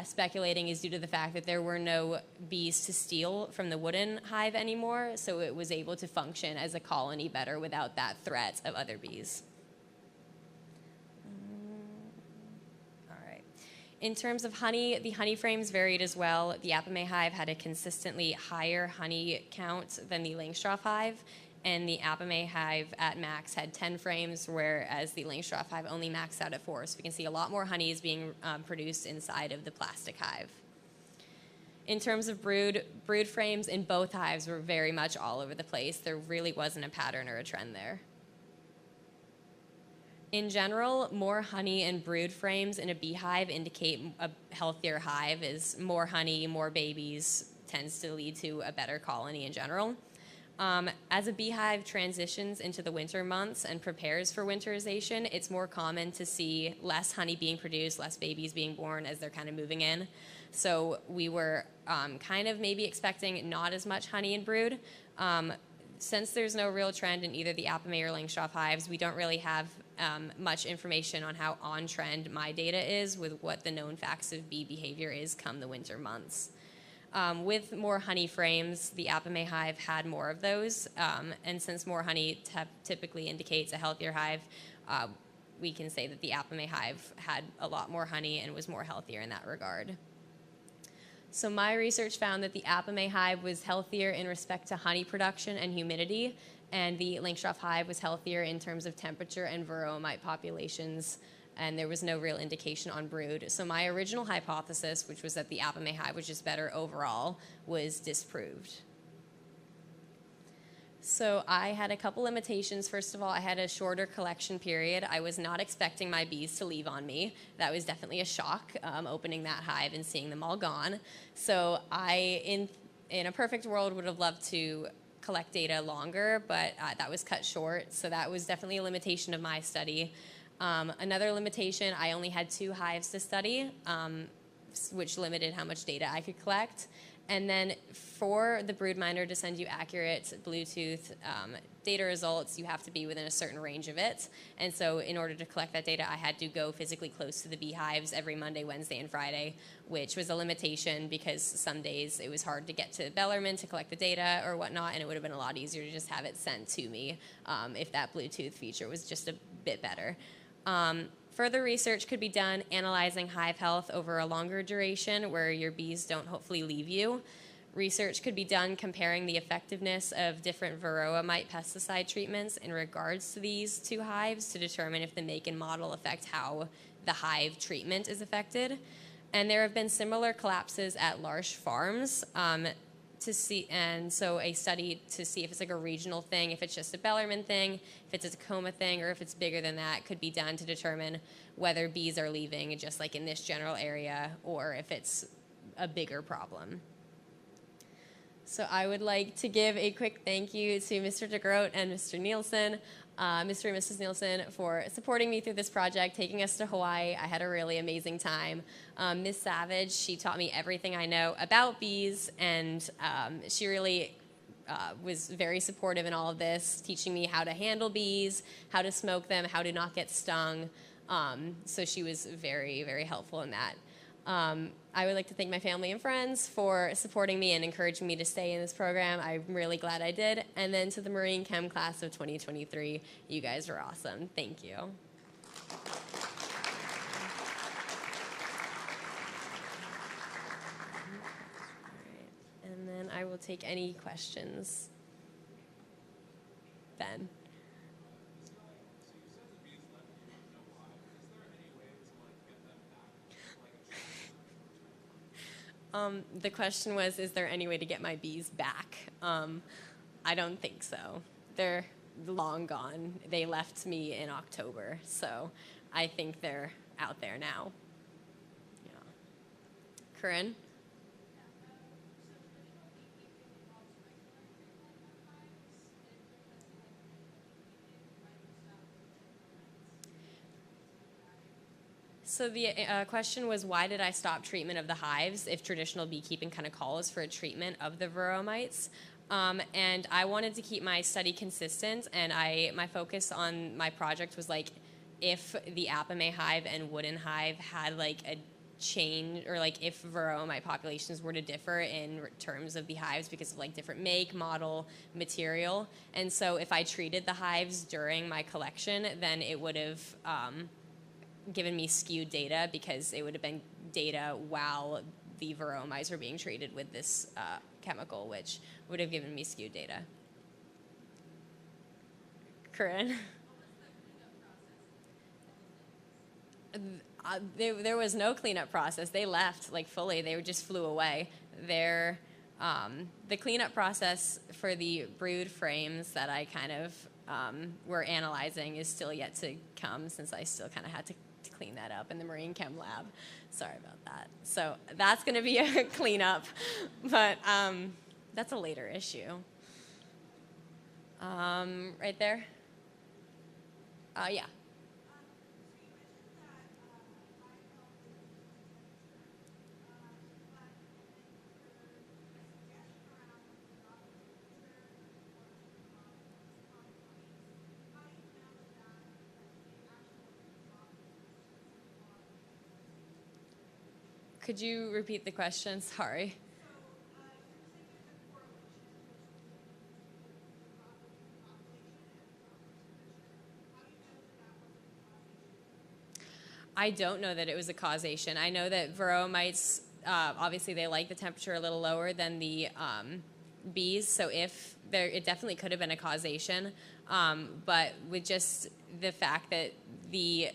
Speaker 3: speculating is due to the fact that there were no bees to steal from the wooden hive anymore, so it was able to function as a colony better without that threat of other bees. In terms of honey, the honey frames varied as well. The Apame hive had a consistently higher honey count than the Langstroth hive, and the Apame hive at max had 10 frames, whereas the Langstroth hive only maxed out at 4. So we can see a lot more honey is being produced inside of the plastic hive. In terms of brood frames in both hives were very much all over the place. There really wasn't a pattern or a trend there. In general, more honey and brood frames in a beehive indicate a healthier hive, as more honey, more babies tends to lead to a better colony in general. As a beehive transitions into the winter months and prepares for winterization, it's more common to see less honey being produced, less babies being born as they're kind of moving in. So we were kind of maybe expecting not as much honey in brood. Since there's no real trend in either the Apame or Langstroth hives, we don't really have much information on how on-trend my data is with what the known facts of bee behavior is come the winter months. With more honey frames, the Apame hive had more of those, and since more honey typically indicates a healthier hive, we can say that the Apame hive had a lot more honey and was more healthier in that regard. So my research found that the Apame hive was healthier in respect to honey production and humidity, and the Langstroth hive was healthier in terms of temperature and varroa mite populations and there was no real indication on brood. So my original hypothesis, which was that the Apame hive was just better overall, was disproved. So I had a couple limitations. First of all, I had a shorter collection period. I was not expecting my bees to leave on me. That was definitely a shock, opening that hive and seeing them all gone. So I, in a perfect world, would have loved to collect data longer, but that was cut short. So that was definitely a limitation of my study. Another limitation, I only had 2 hives to study, which limited how much data I could collect. And then for the broodminder to send you accurate Bluetooth data results, you have to be within a certain range of it. And so in order to collect that data, I had to go physically close to the beehives every Monday, Wednesday, and Friday, which was a limitation because some days it was hard to get to Bellarmine to collect the data or whatnot, and it would have been a lot easier to just have it sent to me if that Bluetooth feature was just a bit better. Further research could be done analyzing hive health over a longer duration where your bees don't hopefully leave you. Research could be done comparing the effectiveness of different varroa mite pesticide treatments in regards to these 2 hives to determine if the make and model affect how the hive treatment is affected. And there have been similar collapses at large farms to see, and so a study to see if it's like a regional thing, if it's just a Bellarmine thing, if it's a Tacoma thing, or if it's bigger than that, could be done to determine whether bees are leaving just like in this general area or if it's a bigger problem. So I would like to give a quick thank you to Mr. DeGroat and Mr. Nielsen, Mr. and Mrs. Nielsen, for supporting me through this project, taking us to Hawaii. I had a really amazing time. Ms. Savage, she taught me everything I know about bees, and she really was very supportive in all of this, teaching me how to handle bees, how to smoke them, how to not get stung. So she was very, very helpful in that. I would like to thank my family and friends for supporting me and encouraging me to stay in this program. I'm really glad I did. And then to the Marine Chem class of 2023, you guys were awesome. Thank you. And then I will take any questions. Ben. The question was, is there any way to get my bees back? I don't think so. They're long gone. They left me in October, so I think they're out there now. Yeah. Corinne? So the question was, why did I stop treatment of the hives if traditional beekeeping kind of calls for a treatment of the varroa mites? And I wanted to keep my study consistent, and my focus on my project was like, if the Apame hive and wooden hive had like a change, or like if varroa mite populations were to differ in terms of the hives because of like different make, model, material. And so if I treated the hives during my collection, then it would have given me skewed data because it would have been data while the varroa mites were being treated with this chemical, which would have given me skewed data. Corinne? There was no cleanup process. They left like fully. They just flew away. The cleanup process for the brood frames that I kind of were analyzing is still yet to come, since I still kind of had to clean that up in the Marine Chem lab. Sorry about that. So that's going to be a cleanup, but that's a later issue. Right there? Yeah. Could you repeat the question? Sorry. I don't know that it was a causation. I know that varroa mites, obviously they like the temperature a little lower than the bees, so it definitely could have been a causation, but with just the fact that the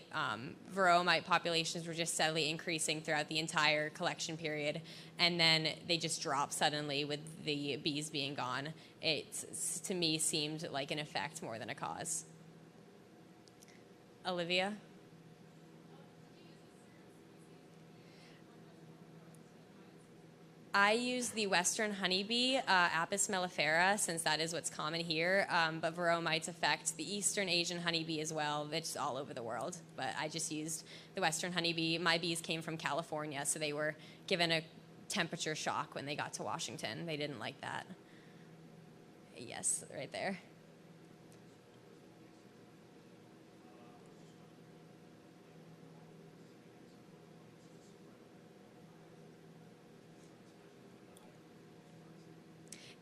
Speaker 3: varroamite populations were just steadily increasing throughout the entire collection period, and then they just dropped suddenly with the bees being gone, it, to me, seemed like an effect more than a cause. Olivia? I use the western honeybee, Apis mellifera, since that is what's common here, but varroamites affect the eastern Asian honeybee as well. It's all over the world, but I just used the western honeybee. My bees came from California, so they were given a temperature shock when they got to Washington. They didn't like that. Yes, right there.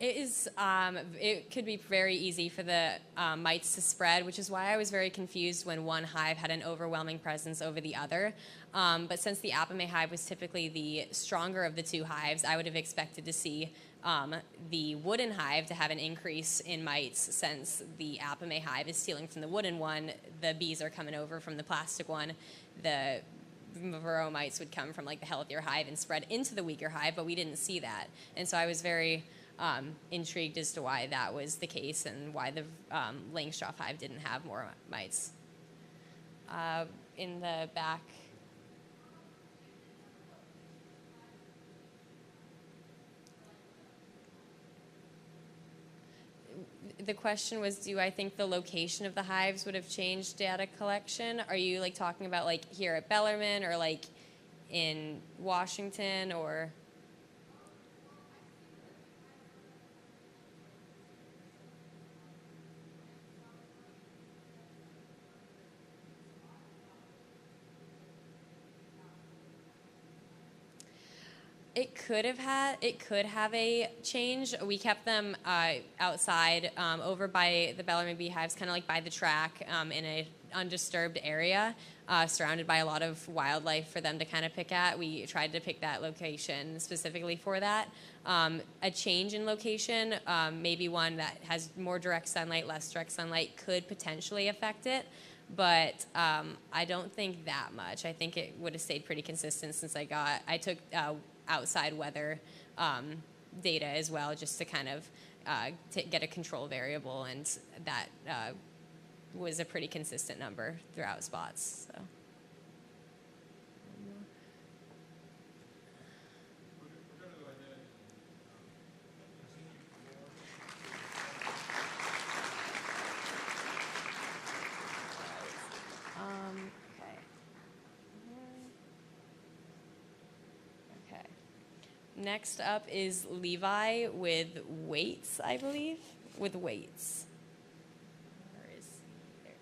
Speaker 3: It could be very easy for the mites to spread, which is why I was very confused when one hive had an overwhelming presence over the other. But since the Apame hive was typically the stronger of the two hives, I would have expected to see the wooden hive to have an increase in mites. Since the Apame hive is stealing from the wooden one, the bees are coming over from the plastic one. The varroamites would come from like the healthier hive and spread into the weaker hive, but we didn't see that. And so I was very intrigued as to why that was the case and why the Langstroth hive didn't have more mites. In the back. The question was, do I think the location of the hives would have changed data collection? Are you like talking about like here at Bellarmine or like in Washington or? It could have a change. We kept them outside over by the Bellarmine beehives, kind of like by the track in an undisturbed area, surrounded by a lot of wildlife for them to kind of pick at. We tried to pick that location specifically for that. A change in location, maybe one that has more direct sunlight, less direct sunlight, could potentially affect it. But I don't think that much. I think it would have stayed pretty consistent since I took outside weather data as well, just to kind of get a control variable, and that was a pretty consistent number throughout spots. So. Next up is Levi with weights, I believe, with weights. Where is there?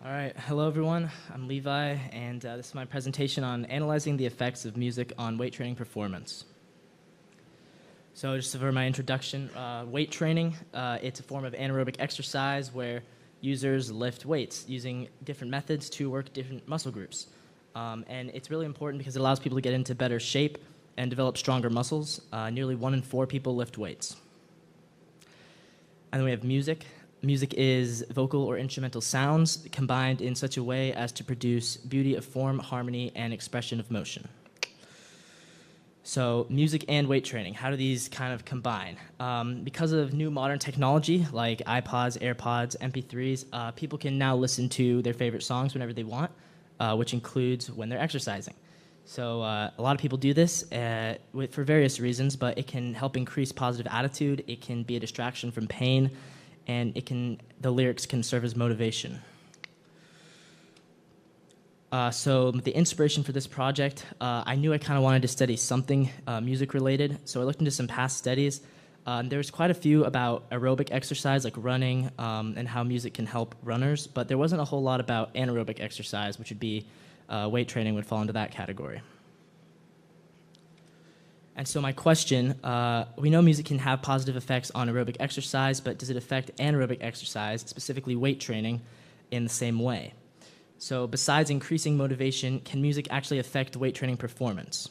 Speaker 4: All right, hello everyone. I'm Levi, and this is my presentation on analyzing the effects of music on weight training performance. So just for my introduction, weight training, it's a form of anaerobic exercise where users lift weights using different methods to work different muscle groups. And it's really important because it allows people to get into better shape and develop stronger muscles. Nearly 1 in 4 people lift weights. And then we have music. Music is vocal or instrumental sounds combined in such a way as to produce beauty of form, harmony, and expression of motion. So music and weight training, how do these kind of combine? Because of new modern technology like iPods, AirPods, MP3s, people can now listen to their favorite songs whenever they want, which includes when they're exercising. So a lot of people do this for various reasons, but it can help increase positive attitude, it can be a distraction from pain, and the lyrics can serve as motivation. So the inspiration for this project, I knew I kind of wanted to study something music-related, so I looked into some past studies. There was quite a few about aerobic exercise, like running, and how music can help runners, but there wasn't a whole lot about anaerobic exercise, which would be weight training would fall into that category. And so my question, we know music can have positive effects on aerobic exercise, but does it affect anaerobic exercise, specifically weight training, in the same way? So besides increasing motivation, can music actually affect weight training performance?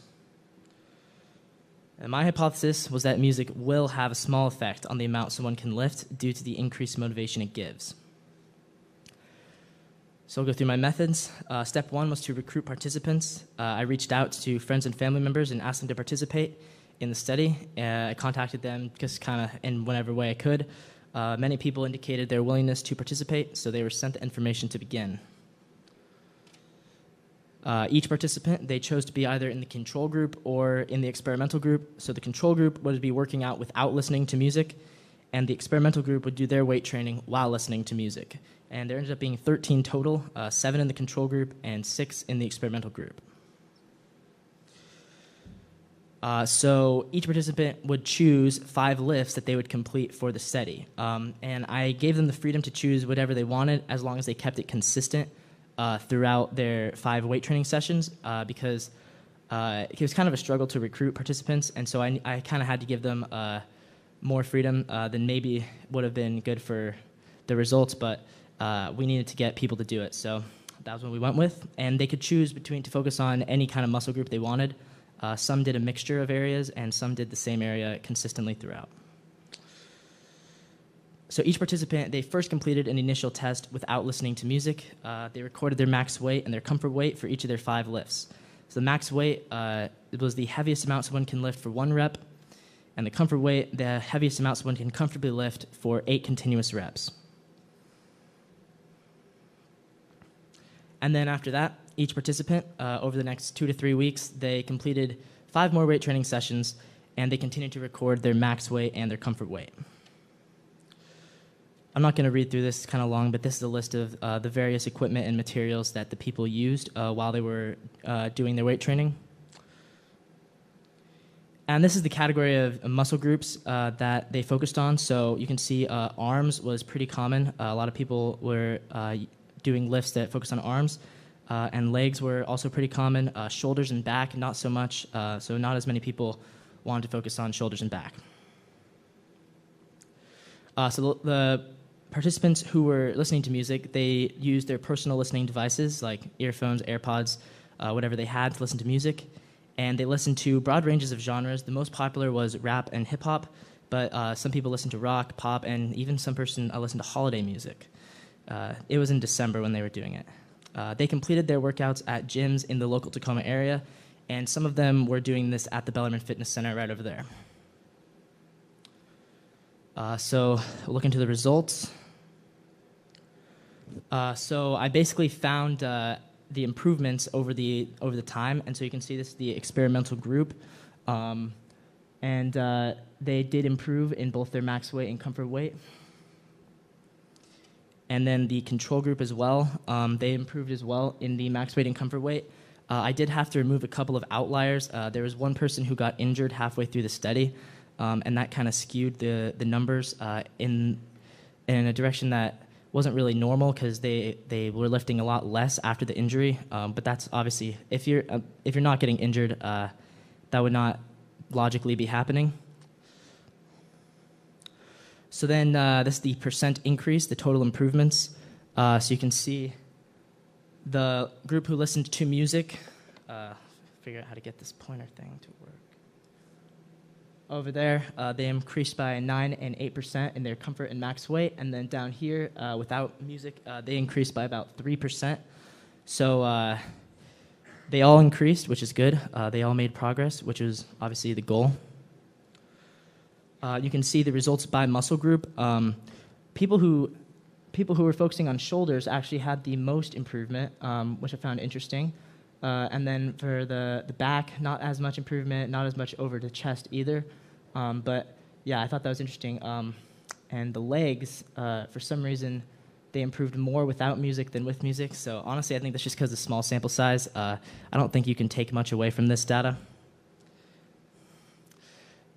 Speaker 4: And my hypothesis was that music will have a small effect on the amount someone can lift due to the increased motivation it gives. So I'll go through my methods. Step one was to recruit participants. I reached out to friends and family members and asked them to participate in the study. I contacted them just kind of in whatever way I could. Many people indicated their willingness to participate, so they were sent the information to begin. Each participant, they chose to be either in the control group or in the experimental group. So the control group would be working out without listening to music, and the experimental group would do their weight training while listening to music. And there ended up being 13 total, 7 in the control group and 6 in the experimental group. So each participant would choose 5 lifts that they would complete for the study. And I gave them the freedom to choose whatever they wanted as long as they kept it consistent throughout their 5 weight training sessions, because it was kind of a struggle to recruit participants, and so I kind of had to give them more freedom than maybe would have been good for the results, but we needed to get people to do it, so that was what we went with. And they could choose to focus on any kind of muscle group they wanted. Some did a mixture of areas, and some did the same area consistently throughout. So each participant, they first completed an initial test without listening to music. They recorded their max weight and their comfort weight for each of their 5 lifts. So the max weight it was the heaviest amount someone can lift for 1 rep, and the comfort weight, the heaviest amount someone can comfortably lift for 8 continuous reps. And then after that, each participant, over the next 2 to 3 weeks, they completed 5 more weight training sessions, and they continued to record their max weight and their comfort weight. I'm not going to read through this, it's kind of long, but this is a list of the various equipment and materials that the people used while they were doing their weight training. And this is the category of muscle groups that they focused on. So you can see arms was pretty common. A lot of people were doing lifts that focused on arms. And legs were also pretty common. Shoulders and back, not so much. So not as many people wanted to focus on shoulders and back. So the participants who were listening to music, they used their personal listening devices like earphones, AirPods, whatever they had to listen to music. And they listened to broad ranges of genres. The most popular was rap and hip-hop, but some people listened to rock, pop, and even some person listened to holiday music. It was in December when they were doing it. They completed their workouts at gyms in the local Tacoma area, and some of them were doing this at the Bellarmine Fitness Center right over there. So we'll look into the results. So I basically found the improvements over the time, and so you can see this is the experimental group, and they did improve in both their max weight and comfort weight. And then the control group as well, they improved as well in the max weight and comfort weight. I did have to remove a couple of outliers. There was one person who got injured halfway through the study, and that kind of skewed the numbers in a direction that wasn't really normal because they were lifting a lot less after the injury. But that's obviously, if you're not getting injured, that would not logically be happening. So then this is the percent increase, the total improvements. So you can see the group who listened to music, figure out how to get this pointer thing to work. Over there, they increased by 9 and 8% in their comfort and max weight. And then down here, without music, they increased by about 3%. So They all increased, which is good. They all made progress, which is obviously the goal. You can see the results by muscle group. People who were focusing on shoulders actually had the most improvement, which I found interesting. And then for the back, not as much improvement, not as much over the chest either. But yeah, I thought that was interesting. And the legs, for some reason, they improved more without music than with music. So honestly, I think that's just because of small sample size. I don't think you can take much away from this data.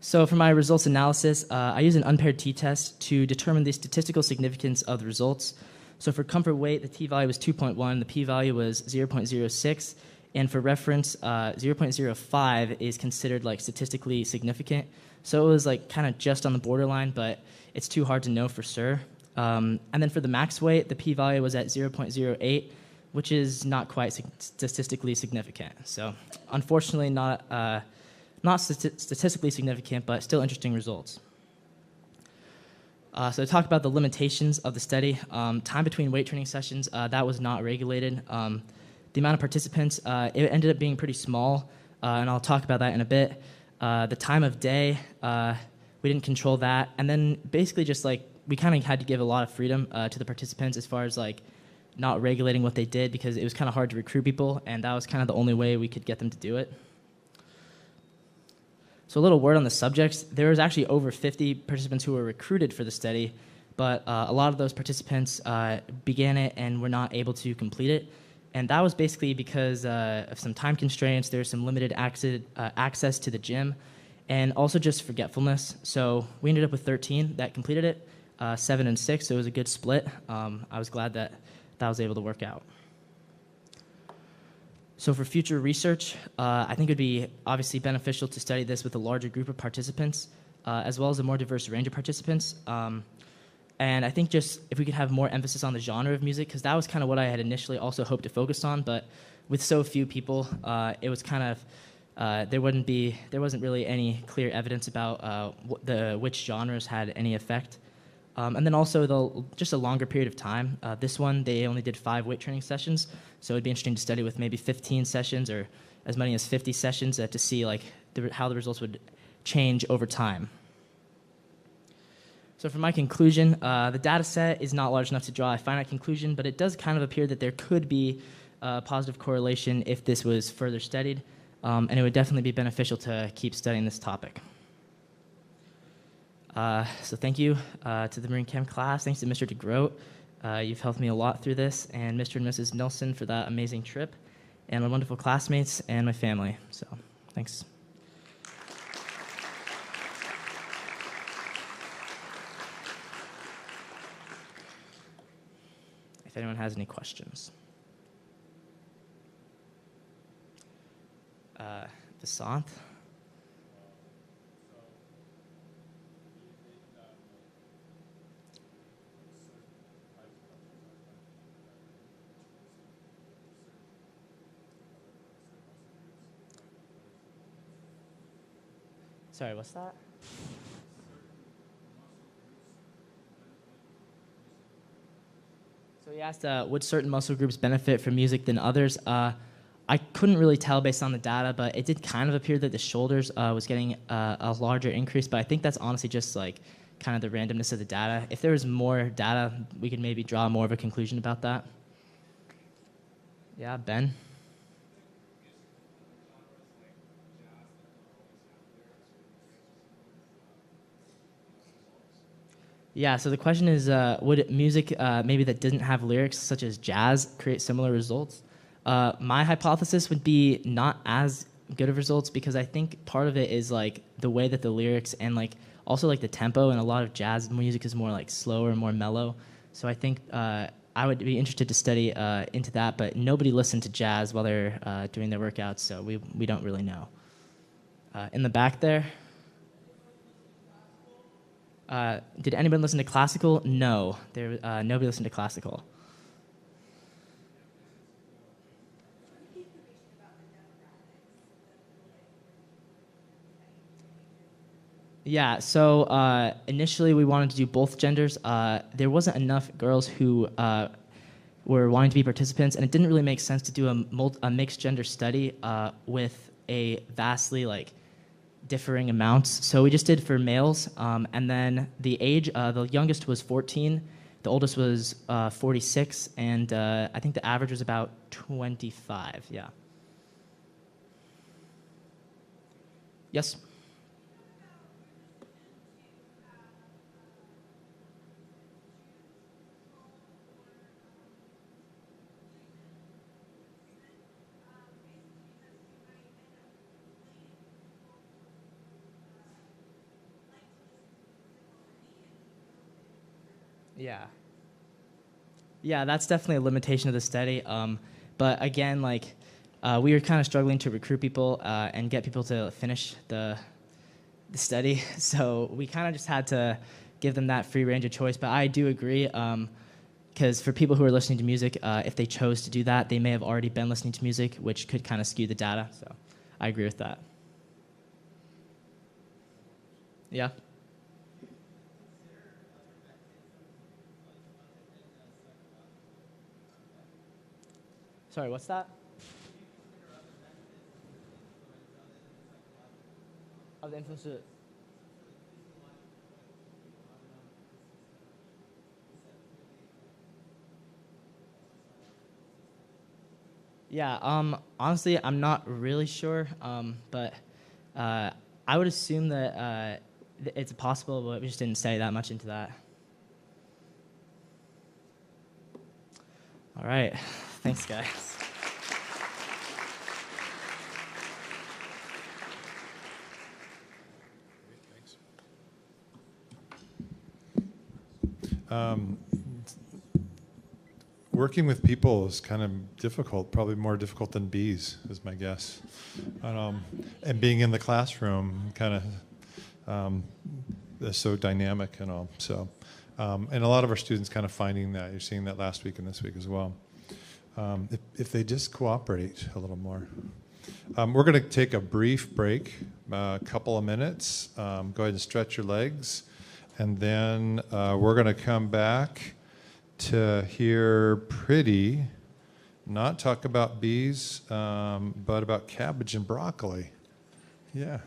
Speaker 4: So for my results analysis, I use an unpaired t-test to determine the statistical significance of the results. So for comfort weight, the t-value was 2.1, the p-value was 0.06, and for reference, 0.05 is considered like statistically significant. So it was like kind of just on the borderline, but it's too hard to know for sure. And then for the max weight, the p-value was at 0.08, which is not quite statistically significant. So unfortunately, not statistically significant, but still interesting results. So to talk about the limitations of the study, time between weight training sessions, that was not regulated. The amount of participants, it ended up being pretty small, and I'll talk about that in a bit. The time of day, we didn't control that. And then basically just like, we kind of had to give a lot of freedom to the participants as far as like not regulating what they did because it was kind of hard to recruit people, and that was kind of the only way we could get them to do it. So a little word on the subjects. There was actually over 50 participants who were recruited for the study, but a lot of those participants began it and were not able to complete it. And that was basically because of some time constraints. There was some limited access to the gym, and also just forgetfulness. So we ended up with 13 that completed it, 7 and 6, so it was a good split. I was glad that that was able to work out. So for future research, I think it would be obviously beneficial to study this with a larger group of participants, as well as a more diverse range of participants. And I think just if we could have more emphasis on the genre of music, because that was kind of what I had initially also hoped to focus on, but with so few people, it was kind of, there wasn't really any clear evidence about which genres had any effect. And then also just a longer period of time. This one, they only did 5 weight training sessions, so it'd be interesting to study with maybe 15 sessions or as many as 50 sessions to see like how the results would change over time. So for my conclusion, the data set is not large enough to draw a finite conclusion, but it does kind of appear that there could be a positive correlation if this was further studied, and it would definitely be beneficial to keep studying this topic. So thank you to the Marine Chem class. Thanks to Mr. DeGroat. You've helped me a lot through this, and Mr. and Mrs. Nelson for that amazing trip, and my wonderful classmates and my family. So thanks. If anyone has any questions. Vasant? Sorry, what's that? So he asked, would certain muscle groups benefit from music than others? I couldn't really tell based on the data, but it did kind of appear that the shoulders was getting a larger increase, but I think that's honestly just like kind of the randomness of the data. If there was more data, we could maybe draw more of a conclusion about that. Yeah, Ben? Yeah, so the question is, would music maybe that didn't have lyrics, such as jazz, create similar results? My hypothesis would be not as good of results because I think part of it is like the way that the lyrics and like also like the tempo, and a lot of jazz music is more like slower and more mellow. So I think I would be interested to study into that, but nobody listened to jazz while they're doing their workouts, so we don't really know. In the back there. Did anybody listen to classical? No, nobody listened to classical. Yeah, so initially we wanted to do both genders. There wasn't enough girls who were wanting to be participants, and it didn't really make sense to do a mixed gender study with a vastly differing amounts. So we just did for males, and then the age, the youngest was 14, the oldest was 46, and I think the average was about 25, yeah. Yes? Yeah. Yeah, that's definitely a limitation of the study. But again, we were kind of struggling to recruit people and get people to finish the study. So we kind of just had to give them that free range of choice. But I do agree, because for people who are listening to music, if they chose to do that, they may have already been listening to music, which could kind of skew the data. So I agree with that. Yeah. Sorry, what's that? Of the influence of... Yeah, honestly, I'm not really sure, but I would assume that it's possible, but we just didn't study that much into that. All right, thanks, guys.
Speaker 1: Working with people is kind of difficult, probably more difficult than bees, is my guess. And being in the classroom kind of is so dynamic and all. So, and a lot of our students kind of finding that. You're seeing that last week and this week as well. If they just cooperate a little more. We're going to take a brief break, a couple of minutes. Go ahead and stretch your legs. And then we're going to come back to hear Pretty not talk about bees, but about cabbage and broccoli. Yeah.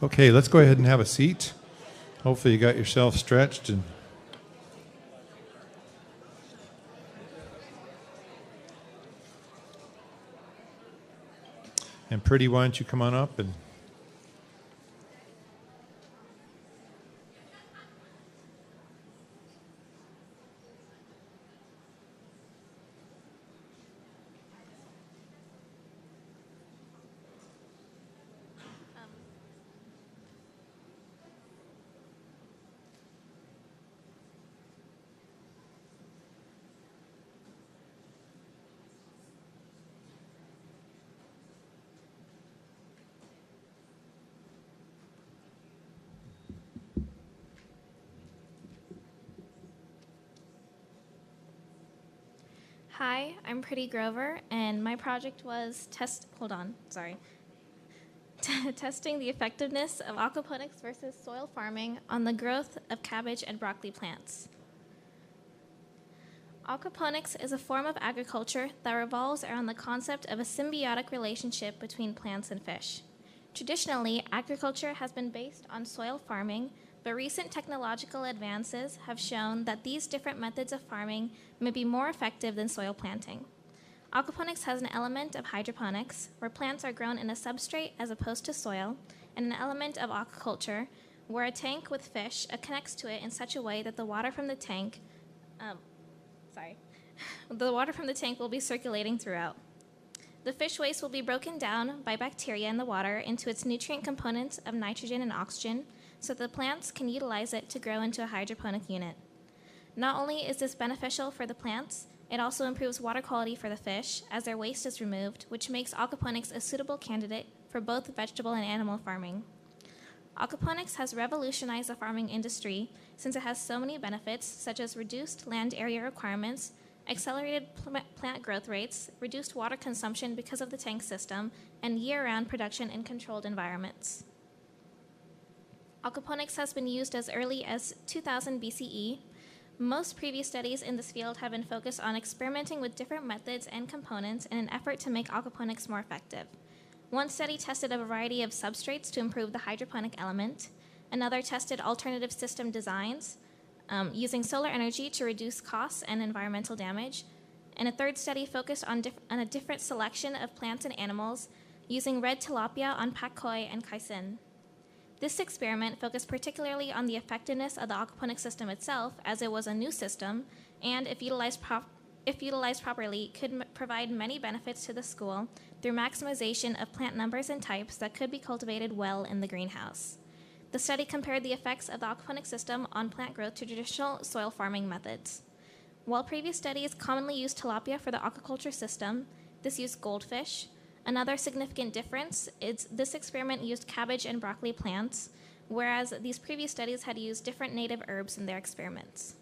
Speaker 1: Okay, let's go ahead and have a seat. Hopefully you got yourself stretched and Pretty, why don't you come on up and
Speaker 5: Hi, I'm Pretty Grover, and my project was testing the effectiveness of aquaponics versus soil farming on the growth of cabbage and broccoli plants. Aquaponics is a form of agriculture that revolves around the concept of a symbiotic relationship between plants and fish. Traditionally, agriculture has been based on soil farming, but recent technological advances have shown that these different methods of farming may be more effective than soil planting. Aquaponics has an element of hydroponics, where plants are grown in a substrate as opposed to soil, and an element of aquaculture, where a tank with fish connects to it in such a way that the water from the tank will be circulating throughout. The fish waste will be broken down by bacteria in the water into its nutrient components of nitrogen and oxygen, so the plants can utilize it to grow into a hydroponic unit. Not only is this beneficial for the plants, it also improves water quality for the fish as their waste is removed, which makes aquaponics a suitable candidate for both vegetable and animal farming. Aquaponics has revolutionized the farming industry since it has so many benefits, such as reduced land area requirements, accelerated plant growth rates, reduced water consumption because of the tank system, and year-round production in controlled environments. Aquaponics has been used as early as 2000 BCE. Most previous studies in this field have been focused on experimenting with different methods and components in an effort to make aquaponics more effective. One study tested a variety of substrates to improve the hydroponic element. Another tested alternative system designs, using solar energy to reduce costs and environmental damage. And a third study focused on a different selection of plants and animals, using red tilapia on pak koi and kaizen. This experiment focused particularly on the effectiveness of the aquaponic system itself, as it was a new system, and if utilized properly, could provide many benefits to the school through maximization of plant numbers and types that could be cultivated well in the greenhouse. The study compared the effects of the aquaponic system on plant growth to traditional soil farming methods. While previous studies commonly used tilapia for the aquaculture system, this used goldfish. Another significant difference is this experiment used cabbage and broccoli plants, whereas these previous studies had used different native herbs in their experiments.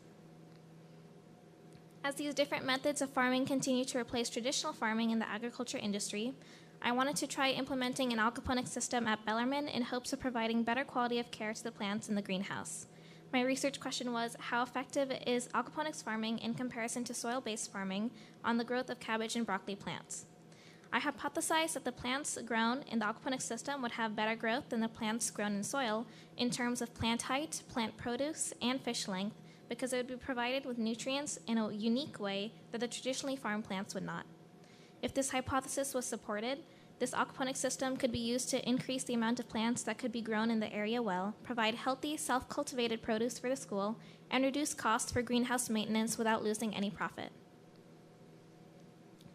Speaker 5: As these different methods of farming continue to replace traditional farming in the agriculture industry, I wanted to try implementing an aquaponic system at Bellarmine in hopes of providing better quality of care to the plants in the greenhouse. My research question was, how effective is aquaponics farming in comparison to soil-based farming on the growth of cabbage and broccoli plants? I hypothesized that the plants grown in the aquaponic system would have better growth than the plants grown in soil in terms of plant height, plant produce, and fish length, because it would be provided with nutrients in a unique way that the traditionally farmed plants would not. If this hypothesis was supported, this aquaponic system could be used to increase the amount of plants that could be grown in the area well, provide healthy, self-cultivated produce for the school, and reduce costs for greenhouse maintenance without losing any profit.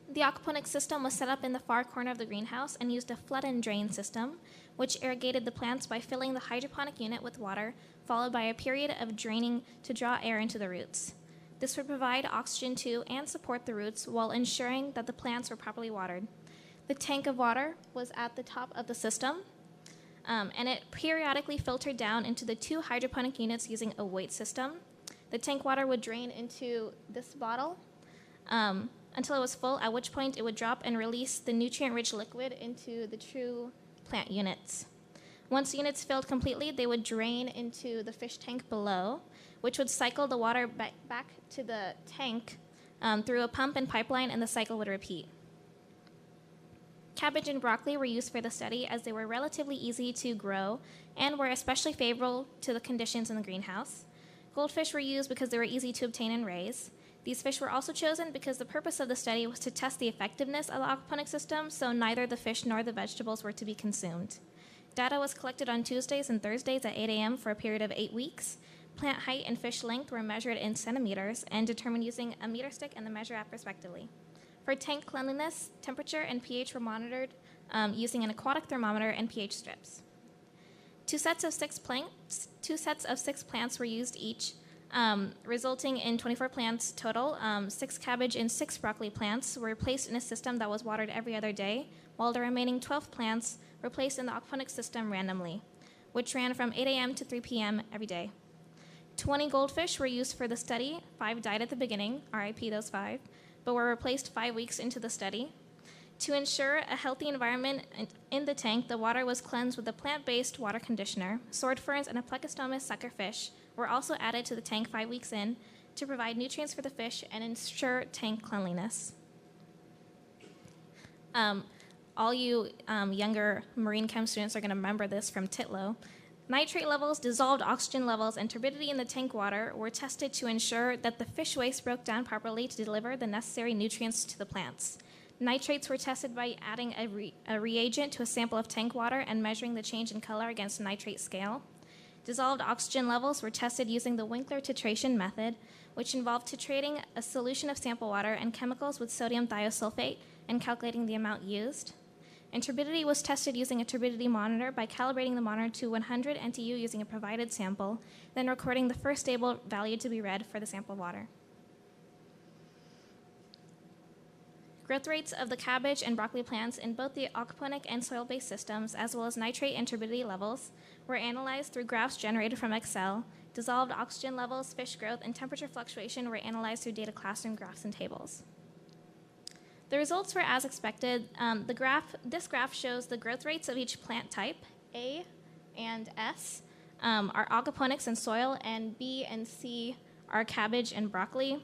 Speaker 5: The aquaponic system was set up in the far corner of the greenhouse and used a flood and drain system, which irrigated the plants by filling the hydroponic unit with water, followed by a period of draining to draw air into the roots. This would provide oxygen to and support the roots while ensuring that the plants were properly watered. The tank of water was at the top of the system, and it periodically filtered down into the two hydroponic units using a weight system. The tank water would drain into this bottle until it was full, at which point it would drop and release the nutrient-rich liquid into the true plant units. Once units filled completely, they would drain into the fish tank below, which would cycle the water back to the tank through a pump and pipeline, and the cycle would repeat. Cabbage and broccoli were used for the study as they were relatively easy to grow and were especially favorable to the conditions in the greenhouse. Goldfish were used because they were easy to obtain and raise. These fish were also chosen because the purpose of the study was to test the effectiveness of the aquaponic system, so neither the fish nor the vegetables were to be consumed. Data was collected on Tuesdays and Thursdays at 8 a.m. for a period of 8 weeks. Plant height and fish length were measured in centimeters and determined using a meter stick and the measure app respectively. For tank cleanliness, temperature and pH were monitored using an aquatic thermometer and pH strips. Two sets of six plants were used each, resulting in 24 plants total. 6 cabbage and 6 broccoli plants were placed in a system that was watered every other day, while the remaining 12 plants were placed in the aquaponics system randomly, which ran from 8 a.m. to 3 p.m. every day. 20 goldfish were used for the study. 5 died at the beginning, RIP those 5, but were replaced 5 weeks into the study. To ensure a healthy environment in the tank, the water was cleansed with a plant-based water conditioner. Sword ferns and a plecostomus suckerfish were also added to the tank 5 weeks in to provide nutrients for the fish and ensure tank cleanliness. All you younger marine chem students are going to remember this from Titlow. Nitrate levels, dissolved oxygen levels, and turbidity in the tank water were tested to ensure that the fish waste broke down properly to deliver the necessary nutrients to the plants. Nitrates were tested by adding a reagent to a sample of tank water and measuring the change in color against a nitrate scale. Dissolved oxygen levels were tested using the Winkler titration method, which involved titrating a solution of sample water and chemicals with sodium thiosulfate and calculating the amount used. And turbidity was tested using a turbidity monitor by calibrating the monitor to 100 NTU using a provided sample, then recording the first stable value to be read for the sample water. Growth rates of the cabbage and broccoli plants in both the aquaponic and soil-based systems, as well as nitrate and turbidity levels, were analyzed through graphs generated from Excel. Dissolved oxygen levels, fish growth, and temperature fluctuation were analyzed through data classroom graphs and tables. The results were as expected. This graph shows the growth rates of each plant type. A and S are aquaponics and soil, and B and C are cabbage and broccoli.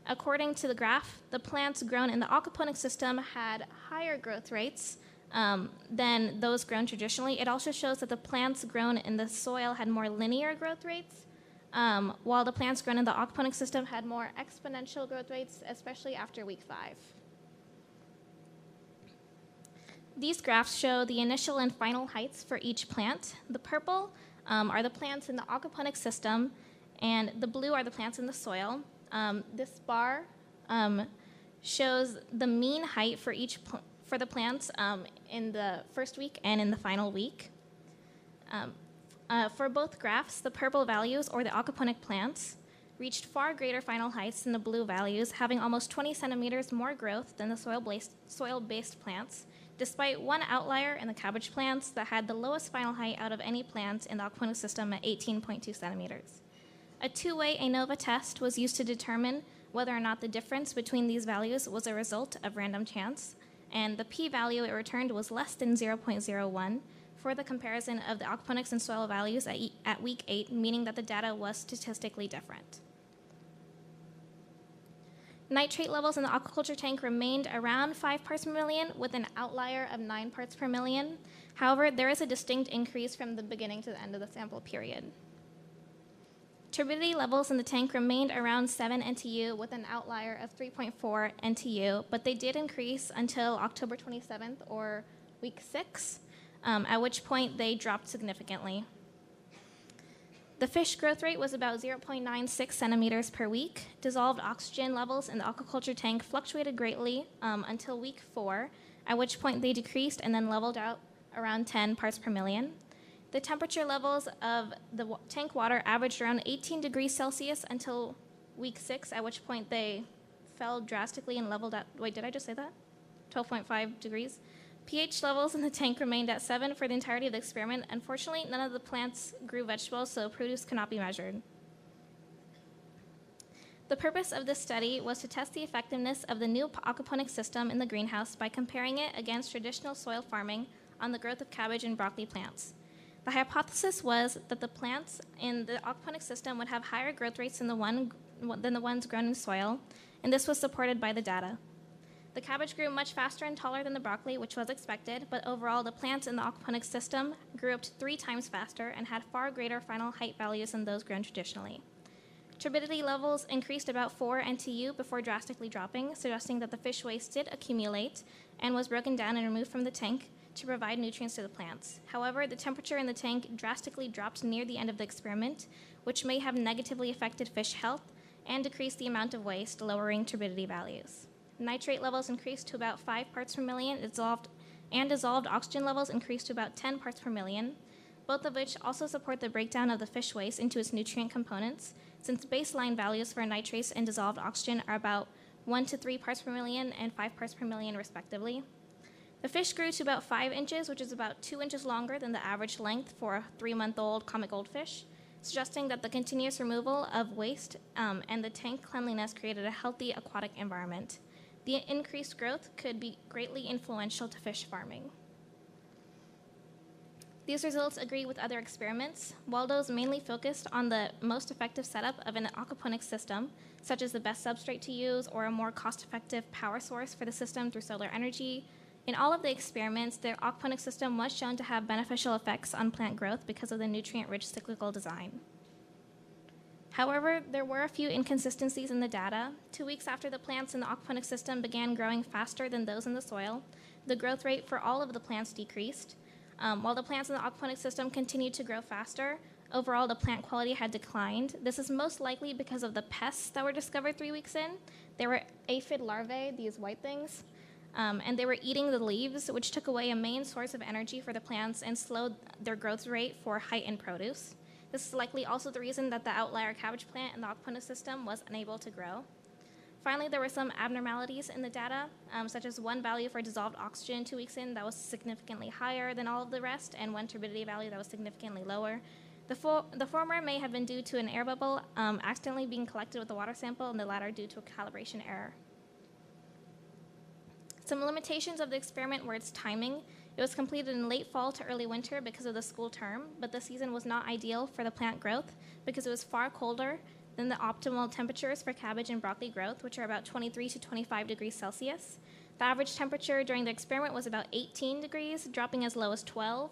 Speaker 5: According to the graph, the plants grown in the aquaponic system had higher growth rates than those grown traditionally. It also shows that the plants grown in the soil had more linear growth rates, while the plants grown in the aquaponic system had more exponential growth rates, especially after week 5. These graphs show the initial and final heights for each plant. The purple are the plants in the aquaponic system, and the blue are the plants in the soil. This bar shows the mean height for for the plants in the first week and in the final week. For both graphs, the purple values, or the aquaponic plants, reached far greater final heights than the blue values, having almost 20 centimeters more growth than the soil-based plants, despite one outlier in the cabbage plants that had the lowest final height out of any plants in the aquaponic system at 18.2 centimeters. A two-way ANOVA test was used to determine whether or not the difference between these values was a result of random chance, and the p-value it returned was less than 0.01 for the comparison of the aquaponics and soil values at week 8, meaning that the data was statistically different. Nitrate levels in the aquaculture tank remained around 5 parts per million with an outlier of 9 parts per million. However, there is a distinct increase from the beginning to the end of the sample period. Turbidity levels in the tank remained around 7 NTU with an outlier of 3.4 NTU, but they did increase until October 27th or week 6, at which point they dropped significantly. The fish growth rate was about 0.96 centimeters per week. Dissolved oxygen levels in the aquaculture tank fluctuated greatly until week 4, at which point they decreased and then leveled out around 10 parts per million. The temperature levels of the tank water averaged around 18 degrees Celsius until week 6, at which point they fell drastically and leveled out. Wait, did I just say that? 12.5 degrees. pH levels in the tank remained at 7 for the entirety of the experiment. Unfortunately, none of the plants grew vegetables, so produce cannot be measured. The purpose of this study was to test the effectiveness of the new aquaponic system in the greenhouse by comparing it against traditional soil farming on the growth of cabbage and broccoli plants. The hypothesis was that the plants in the aquaponic system would have higher growth rates than the ones grown in soil, and this was supported by the data. The cabbage grew much faster and taller than the broccoli, which was expected, but overall the plants in the aquaponics system grew up to 3 times faster and had far greater final height values than those grown traditionally. Turbidity levels increased about 4 NTU before drastically dropping, suggesting that the fish waste did accumulate and was broken down and removed from the tank to provide nutrients to the plants. However, the temperature in the tank drastically dropped near the end of the experiment, which may have negatively affected fish health and decreased the amount of waste, lowering turbidity values. Nitrate levels increased to about 5 parts per million, dissolved oxygen levels increased to about 10 parts per million, both of which also support the breakdown of the fish waste into its nutrient components, since baseline values for nitrates and dissolved oxygen are about 1 to 3 parts per million and 5 parts per million, respectively. The fish grew to about 5 inches, which is about 2 inches longer than the average length for a 3-month-old comic goldfish, suggesting that the continuous removal of waste and the tank cleanliness created a healthy aquatic environment. The increased growth could be greatly influential to fish farming. These results agree with other experiments. While those mainly focused on the most effective setup of an aquaponics system, such as the best substrate to use or a more cost-effective power source for the system through solar energy, in all of the experiments, the aquaponics system was shown to have beneficial effects on plant growth because of the nutrient-rich cyclical design. However, there were a few inconsistencies in the data. 2 weeks after the plants in the aquaponics system began growing faster than those in the soil, the growth rate for all of the plants decreased. While the plants in the aquaponics system continued to grow faster, overall the plant quality had declined. This is most likely because of the pests that were discovered 3 weeks in. They were aphid larvae, these white things, and they were eating the leaves, which took away a main source of energy for the plants and slowed their growth rate for height-end produce. This is likely also the reason that the outlier cabbage plant in the aquaponics system was unable to grow. Finally, there were some abnormalities in the data, such as one value for dissolved oxygen 2 weeks in that was significantly higher than all of the rest, and one turbidity value that was significantly lower. The former may have been due to an air bubble accidentally being collected with a water sample, and the latter due to a calibration error. Some limitations of the experiment were its timing. It was completed in late fall to early winter because of the school term, but the season was not ideal for the plant growth because it was far colder than the optimal temperatures for cabbage and broccoli growth, which are about 23 to 25 degrees Celsius. The average temperature during the experiment was about 18 degrees, dropping as low as 12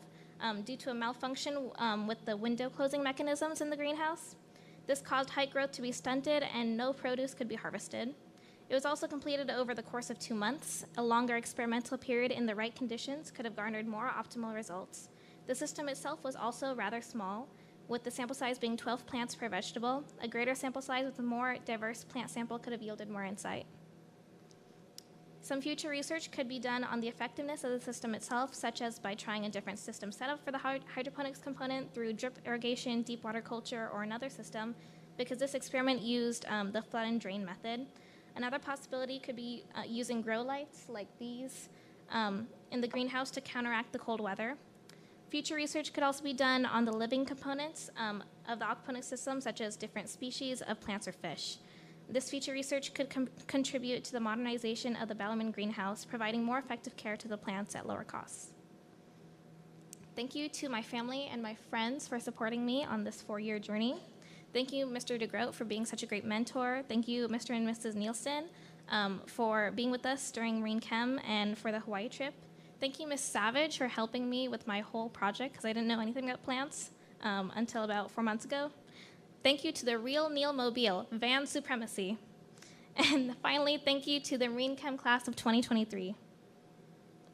Speaker 5: due to a malfunction with the window closing mechanisms in the greenhouse. This caused height growth to be stunted and no produce could be harvested. It was also completed over the course of 2 months. A longer experimental period in the right conditions could have garnered more optimal results. The system itself was also rather small, with the sample size being 12 plants per vegetable. A greater sample size with a more diverse plant sample could have yielded more insight. Some future research could be done on the effectiveness of the system itself, such as by trying a different system setup for the hydroponics component through drip irrigation, deep water culture, or another system, because this experiment used the flood and drain method. Another possibility could be using grow lights like these in the greenhouse to counteract the cold weather. Future research could also be done on the living components of the aquaponics system, such as different species of plants or fish. This future research could contribute to the modernization of the Bellarmine greenhouse, providing more effective care to the plants at lower costs. Thank you to my family and my friends for supporting me on this 4-year journey. Thank you, Mr. DeGroat, for being such a great mentor. Thank you, Mr. and Mrs. Nielsen, for being with us during Marine Chem and for the Hawaii trip. Thank you, Ms. Savage, for helping me with my whole project, because I didn't know anything about plants until about 4 months ago. Thank you to the real Neil Mobile, Van Supremacy. And finally, thank you to the Marine Chem class of 2023.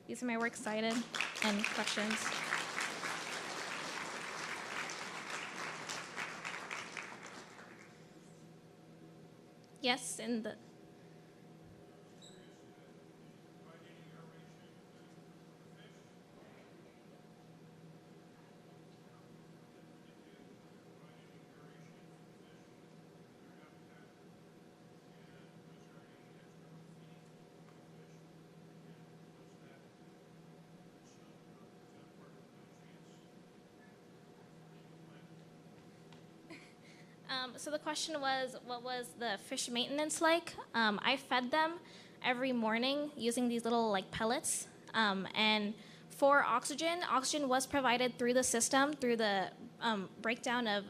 Speaker 5: These are my works cited and questions. Yes, in the... So the question was, what was the fish maintenance like? I fed them every morning using these little pellets. And for oxygen was provided through the system, through the breakdown of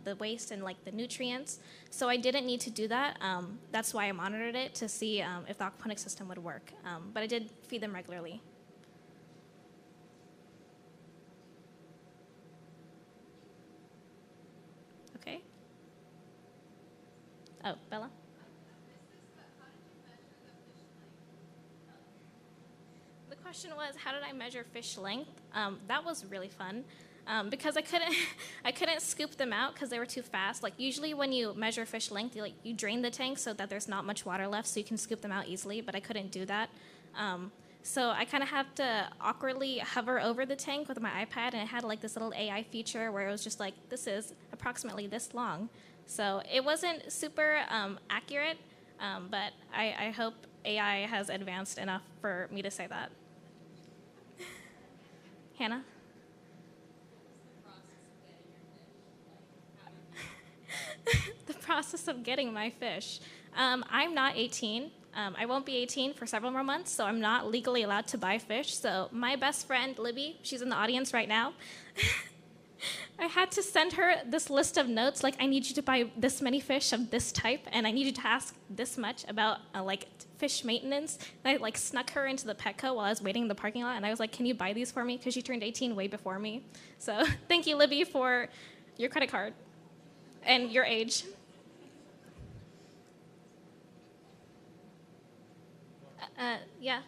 Speaker 5: the waste and like the nutrients. So I didn't need to do that. That's why I monitored it to see if the aquaponics system would work. But I did feed them regularly. Okay. Oh, Bella? The question was, how did I measure fish length? That was really fun. Because I couldn't scoop them out because they were too fast. Like usually when you measure fish length, you drain the tank so that there's not much water left, so you can scoop them out easily. But I couldn't do that, so I kind of have to awkwardly hover over the tank with my iPad, and it had like this little AI feature where it was just like, this is approximately this long. So it wasn't super accurate, but I hope AI has advanced enough for me to say that. Hannah? The process of getting my fish. I'm not 18. I won't be 18 for several more months, so I'm not legally allowed to buy fish. So my best friend, Libby, she's in the audience right now. I had to send her this list of notes, like, I need you to buy this many fish of this type, and I need you to ask this much about, like, fish maintenance. And I, like, snuck her into the Petco while I was waiting in the parking lot, and I was like, can you buy these for me? Because she turned 18 way before me. So thank you, Libby, for your credit card and your age. Yeah.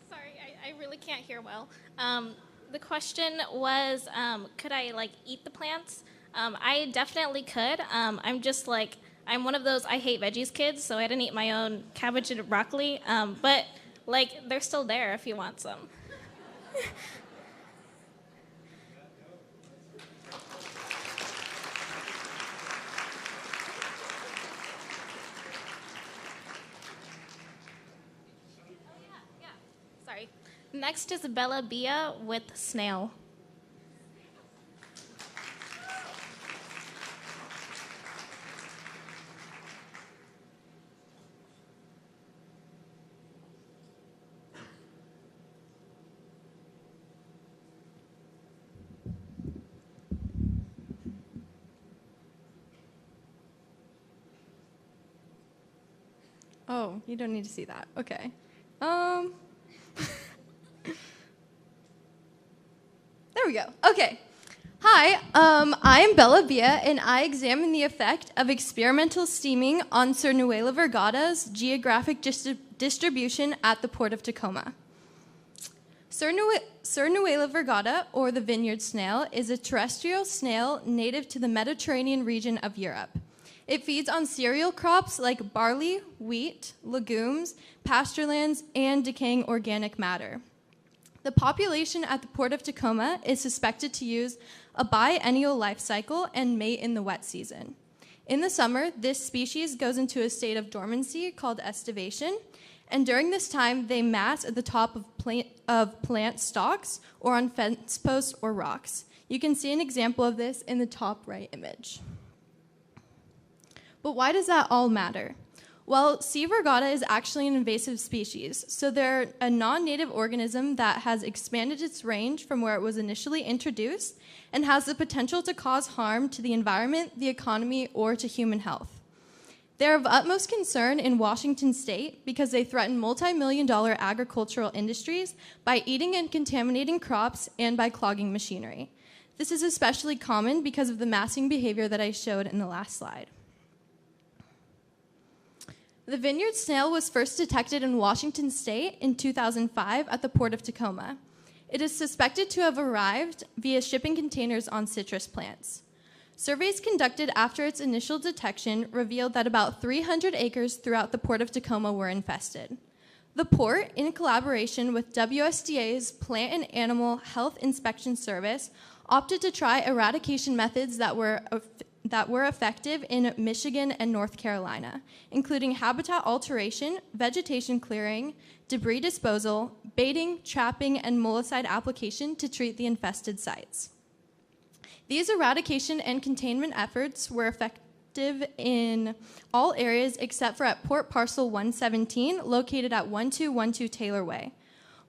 Speaker 5: Sorry, I really can't hear well. The question was, could I like eat the plants? I definitely could. I'm just like, I'm one of those I hate veggies kids, so I didn't eat my own cabbage and broccoli. But like, they're still there if you want some. Sorry. Next is Bella Bia with Snail.
Speaker 2: Oh, you don't need to see that. Okay. There we go. Okay. Hi, I am Bella Bia, and I examine the effect of experimental steaming on Cernuela virgata's geographic distribution at the Port of Tacoma. Cernuela virgata, or the vineyard snail, is a terrestrial snail native to the Mediterranean region of Europe. It feeds on cereal crops like barley, wheat, legumes, pasturelands, and decaying organic matter. The population at the Port of Tacoma is suspected to use a biennial life cycle and mate in the wet season. In the summer, this species goes into a state of dormancy called estivation, and during this time, they mass at the top of plant stalks or on fence posts or rocks. You can see an example of this in the top right image. But why does that all matter? Well, C. virgata is actually an invasive species, so they're a non-native organism that has expanded its range from where it was initially introduced and has the potential to cause harm to the environment, the economy, or to human health. They're of utmost concern in Washington state because they threaten multi-million-dollar agricultural industries by eating and contaminating crops and by clogging machinery. This is especially common because of the massing behavior that I showed in the last slide. The vineyard snail was first detected in Washington state in 2005 at the Port of Tacoma. It is suspected to have arrived via shipping containers on citrus plants. Surveys conducted after its initial detection revealed that about 300 acres throughout the Port of Tacoma were infested. The port, in collaboration with WSDA's Plant and Animal Health Inspection Service, opted to try eradication methods that were effective in Michigan and North Carolina, including habitat alteration, vegetation clearing, debris disposal, baiting, trapping, and molicide application to treat the infested sites. These eradication and containment efforts were
Speaker 6: in all areas except for at Port Parcel 117, located at 1212 Taylor Way.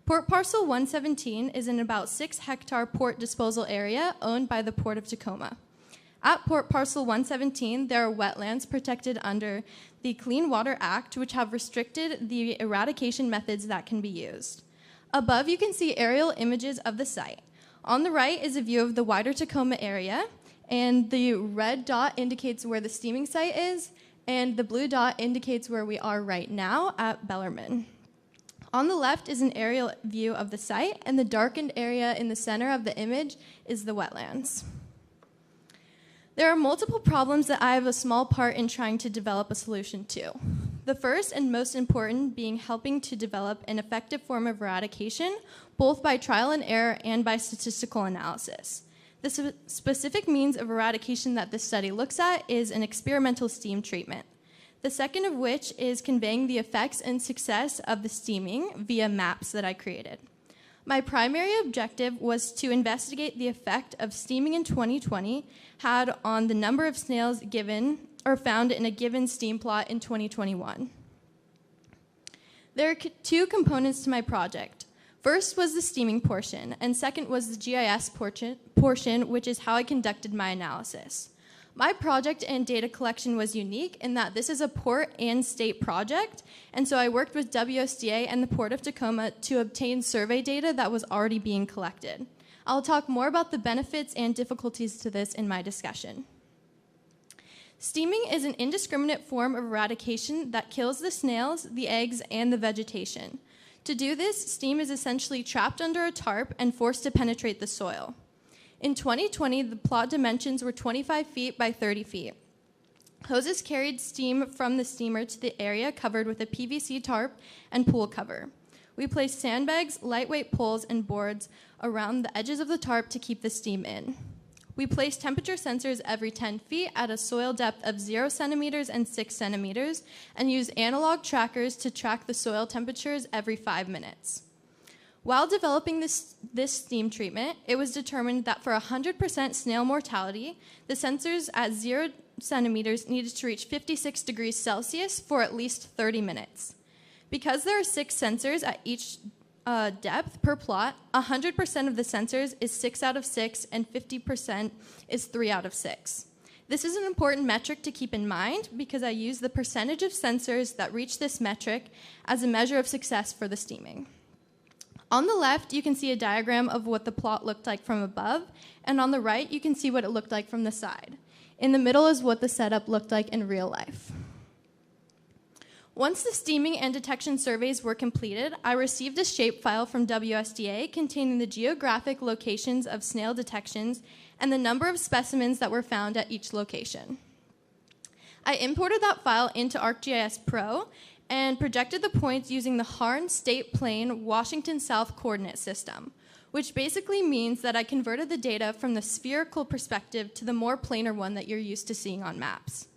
Speaker 6: Port Parcel 117 is an about 6-hectare port disposal area owned by the Port of Tacoma. At Port Parcel 117, there are wetlands protected under the Clean Water Act, which have restricted the eradication methods that can be used. Above, you can see aerial images of the site. On the right is a view of the wider Tacoma area, and the red dot indicates where the steaming site is, and the blue dot indicates where we are right now at Bellarmine. On the left is an aerial view of the site, and the darkened area in the center of the image is the wetlands. There are multiple problems that I have a small part in trying to develop a solution to. The first and most important being helping to develop an effective form of eradication, both by trial and error and by statistical analysis. The specific means of eradication that this study looks at is an experimental steam treatment. The second of which is conveying the effects and success of the steaming via maps that I created. My primary objective was to investigate the effect of steaming in 2020 had on the number of snails given or found in a given steam plot in 2021. There are two components to my project. First was the steaming portion, and second was the GIS portion, which is how I conducted my analysis. My project and data collection was unique in that this is a port and state project, and so I worked with WSDA and the Port of Tacoma to obtain survey data that was already being collected. I'll talk more about the benefits and difficulties to this in my discussion. Steaming is an indiscriminate form of eradication that kills the snails, the eggs, and the vegetation. To do this, steam is essentially trapped under a tarp and forced to penetrate the soil. In 2020, the plot dimensions were 25 feet by 30 feet. Hoses carried steam from the steamer to the area covered with a PVC tarp and pool cover. We placed sandbags, lightweight poles, and boards around the edges of the tarp to keep the steam in. We placed temperature sensors every 10 feet at a soil depth of 0 centimeters and 6 centimeters, and used analog trackers to track the soil temperatures every 5 minutes. While developing this steam treatment, it was determined that for 100% snail mortality, the sensors at 0 centimeters needed to reach 56 degrees Celsius for at least 30 minutes. Because there are 6 sensors at each depth per plot, 100% of the sensors is 6 out of 6 and 50% is 3 out of 6. This is an important metric to keep in mind because I use the percentage of sensors that reach this metric as a measure of success for the steaming. On the left, you can see a diagram of what the plot looked like from above, and on the right, you can see what it looked like from the side. In the middle is what the setup looked like in real life. Once the steaming and detection surveys were completed, I received a shapefile from WSDA containing the geographic locations of snail detections and the number of specimens that were found at each location. I imported that file into ArcGIS Pro and projected the points using the Harn State Plane Washington South coordinate system, which basically means that I converted the data from the spherical perspective to the more planar one that you're used to seeing on maps.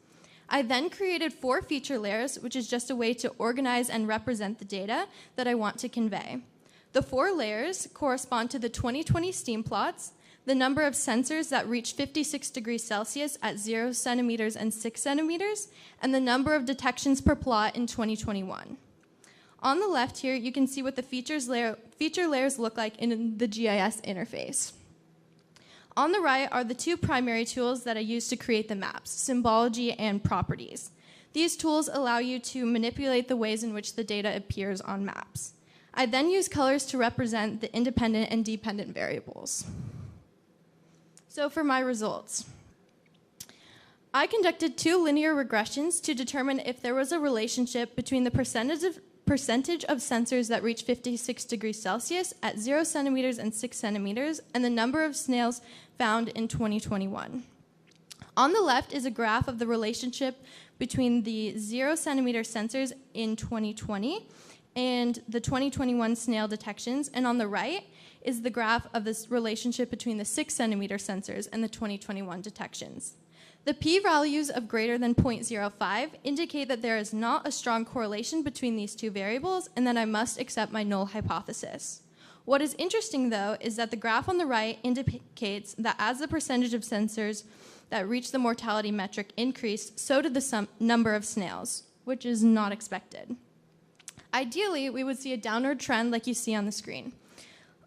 Speaker 6: I then created 4 feature layers, which is just a way to organize and represent the data that I want to convey. The 4 layers correspond to the 2020 steam plots, the number of sensors that reach 56 degrees Celsius at 0 centimeters and 6 centimeters, and the number of detections per plot in 2021. On the left here, you can see what the feature layers look like in the GIS interface. On the right are the 2 primary tools that I use to create the maps, symbology and properties. These tools allow you to manipulate the ways in which the data appears on maps. I then use colors to represent the independent and dependent variables. So for my results, I conducted 2 linear regressions to determine if there was a relationship between the percentage of sensors that reach 56 degrees Celsius at 0 centimeters and 6 centimeters and the number of snails found in 2021. On the left is a graph of the relationship between the 0 centimeter sensors in 2020 and the 2021 snail detections, and on the right is the graph of this relationship between the 6 centimeter sensors and the 2021 detections. The p-values of greater than 0.05 indicate that there is not a strong correlation between these 2 variables and that I must accept my null hypothesis. What is interesting, though, is that the graph on the right indicates that as the percentage of sensors that reach the mortality metric increased, so did the number of snails, which is not expected. Ideally, we would see a downward trend like you see on the screen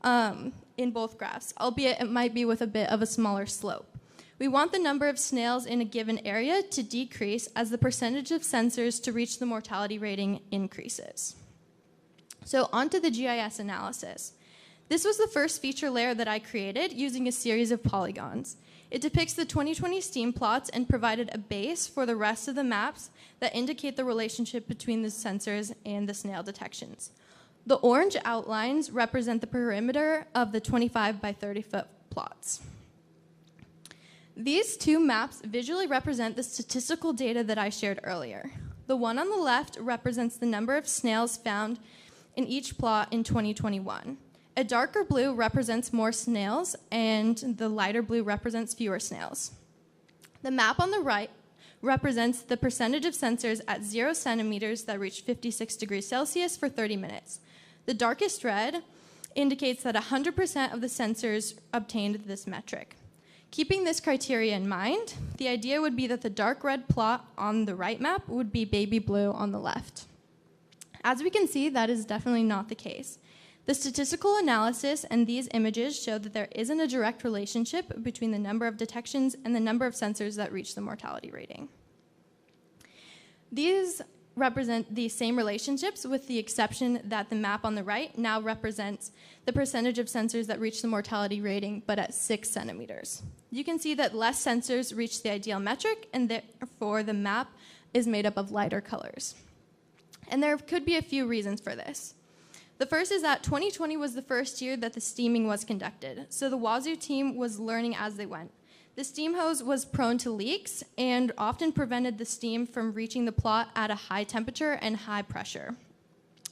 Speaker 6: in both graphs, albeit it might be with a bit of a smaller slope. We want the number of snails in a given area to decrease as the percentage of sensors to reach the mortality rating increases. So onto the GIS analysis. This was the first feature layer that I created using a series of polygons. It depicts the 2020 STEAM plots and provided a base for the rest of the maps that indicate the relationship between the sensors and the snail detections. The orange outlines represent the perimeter of the 25 by 30 foot plots. These two maps visually represent the statistical data that I shared earlier. The one on the left represents the number of snails found in each plot in 2021. A darker blue represents more snails, and the lighter blue represents fewer snails. The map on the right represents the percentage of sensors at 0 centimeters that reach 56 degrees Celsius for 30 minutes. The darkest red indicates that 100% of the sensors obtained this metric. Keeping this criteria in mind, the idea would be that the dark red plot on the right map would be baby blue on the left. As we can see, that is definitely not the case. The statistical analysis and these images show that there isn't a direct relationship between the number of detections and the number of sensors that reach the mortality rating. These represent the same relationships, with the exception that the map on the right now represents the percentage of sensors that reach the mortality rating, but at 6 centimeters. You can see that less sensors reach the ideal metric, and therefore the map is made up of lighter colors. And there could be a few reasons for this. The first is that 2020 was the first year that the steaming was conducted, so the Wazoo team was learning as they went. The steam hose was prone to leaks and often prevented the steam from reaching the plot at a high temperature and high pressure.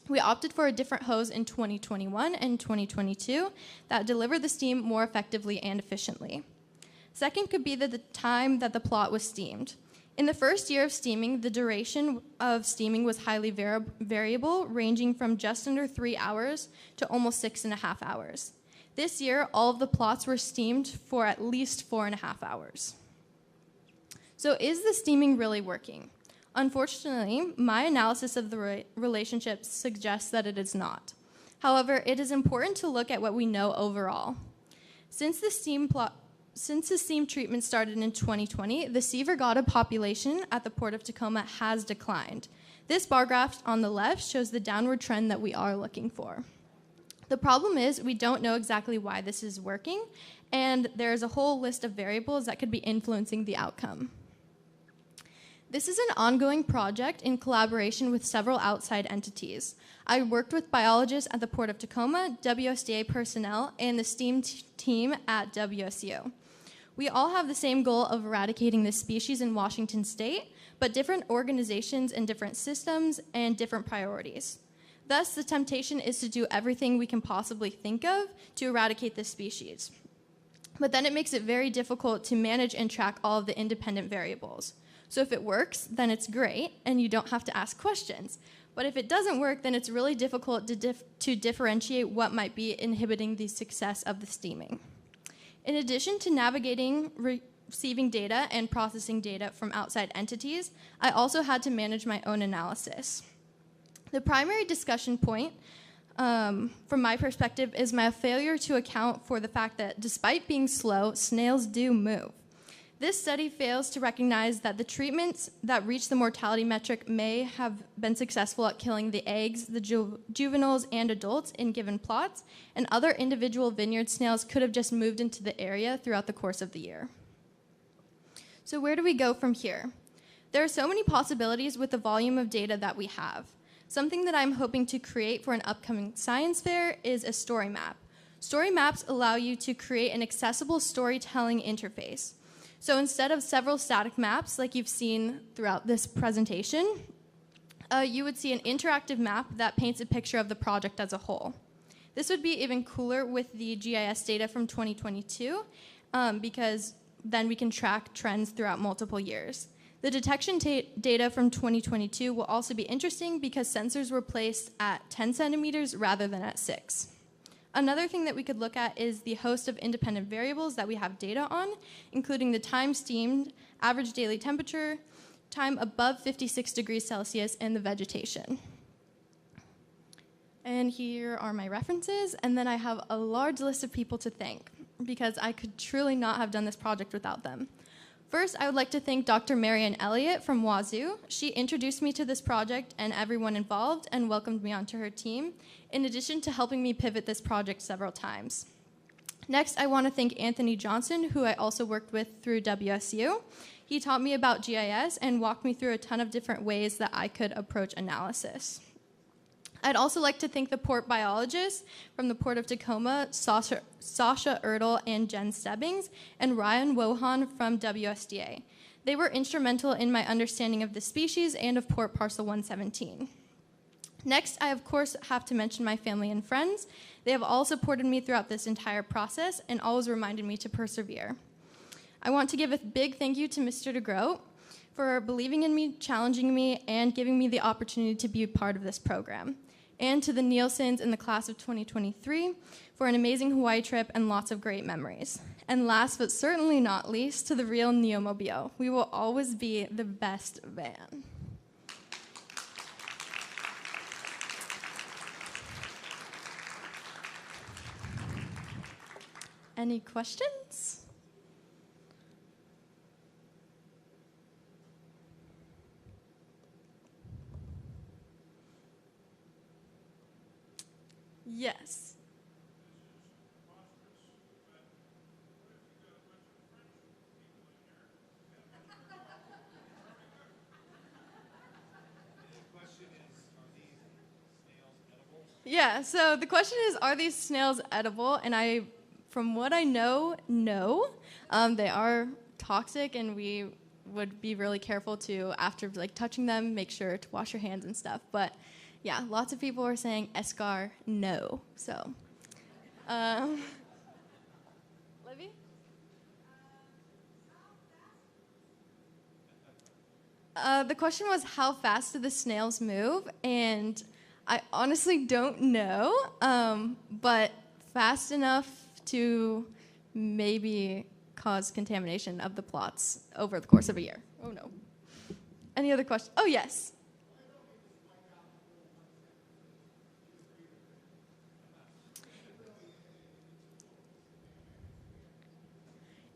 Speaker 6: We opted for a different hose in 2021 and 2022 that delivered the steam more effectively and efficiently. Second could be the time that the plot was steamed. In the first year of steaming, the duration of steaming was highly variable, ranging from just under 3 hours to almost 6.5 hours. This year, all of the plots were steamed for at least 4.5 hours. So is the steaming really working? Unfortunately, my analysis of the relationship suggests that it is not. However, it is important to look at what we know overall. Since the steam treatment started in 2020, the sea vergata population at the Port of Tacoma has declined. This bar graph on the left shows the downward trend that we are looking for. The problem is we don't know exactly why this is working, and there's a whole list of variables that could be influencing the outcome. This is an ongoing project in collaboration with several outside entities. I worked with biologists at the Port of Tacoma, WSDA personnel, and the STEAM team at WSU. We all have the same goal of eradicating this species in Washington state, but different organizations and different systems and different priorities. Thus, the temptation is to do everything we can possibly think of to eradicate this species. But then it makes it very difficult to manage and track all of the independent variables. So if it works, then it's great, and you don't have to ask questions. But if it doesn't work, then it's really difficult to differentiate what might be inhibiting the success of the steaming. In addition to navigating, receiving data, and processing data from outside entities, I also had to manage my own analysis. The primary discussion point, from my perspective, is my failure to account for the fact that despite being slow, snails do move. This study fails to recognize that the treatments that reach the mortality metric may have been successful at killing the eggs, the juveniles, and adults in given plots, and other individual vineyard snails could have just moved into the area throughout the course of the year. So where do we go from here? There are so many possibilities with the volume of data that we have. Something that I'm hoping to create for an upcoming science fair is a story map. Story maps allow you to create an accessible storytelling interface. So instead of several static maps like you've seen throughout this presentation, you would see an interactive map that paints a picture of the project as a whole. This would be even cooler with the GIS data from 2022 because then we can track trends throughout multiple years. The detection data from 2022 will also be interesting because sensors were placed at 10 centimeters rather than at 6. Another thing that we could look at is the host of independent variables that we have data on, including the time steamed, average daily temperature, time above 56 degrees Celsius, and the vegetation. And here are my references, and then I have a large list of people to thank, because I could truly not have done this project without them. First, I would like to thank Dr. Marianne Elliott from Wazoo. She introduced me to this project and everyone involved and welcomed me onto her team, in addition to helping me pivot this project several times. Next, I want to thank Anthony Johnson, who I also worked with through WSU. He taught me about GIS and walked me through a ton of different ways that I could approach analysis. I'd also like to thank the port biologists from the Port of Tacoma, Sasha Ertl and Jen Stebbings, and Ryan Wohan from WSDA. They were instrumental in my understanding of the species and of Port Parcel 117. Next, I of course have to mention my family and friends. They have all supported me throughout this entire process and always reminded me to persevere. I want to give a big thank you to Mr. DeGroat for believing in me, challenging me, and giving me the opportunity to be a part of this program. And to the Nielsen's in the class of 2023 for an amazing Hawaii trip and lots of great memories. And last but certainly not least, to the real Neomobile. We will always be the best van. Any questions? Yes. Yeah, so the question is, are these snails edible? And from what I know, no. They are toxic, and we would be really careful to, after touching them, make sure to wash your hands and stuff. But yeah, lots of people are saying escar, no. So, Livy? The question was, how fast do the snails move? And I honestly don't know, but fast enough to maybe cause contamination of the plots over the course of a year. Oh no. Any other questions? Oh yes.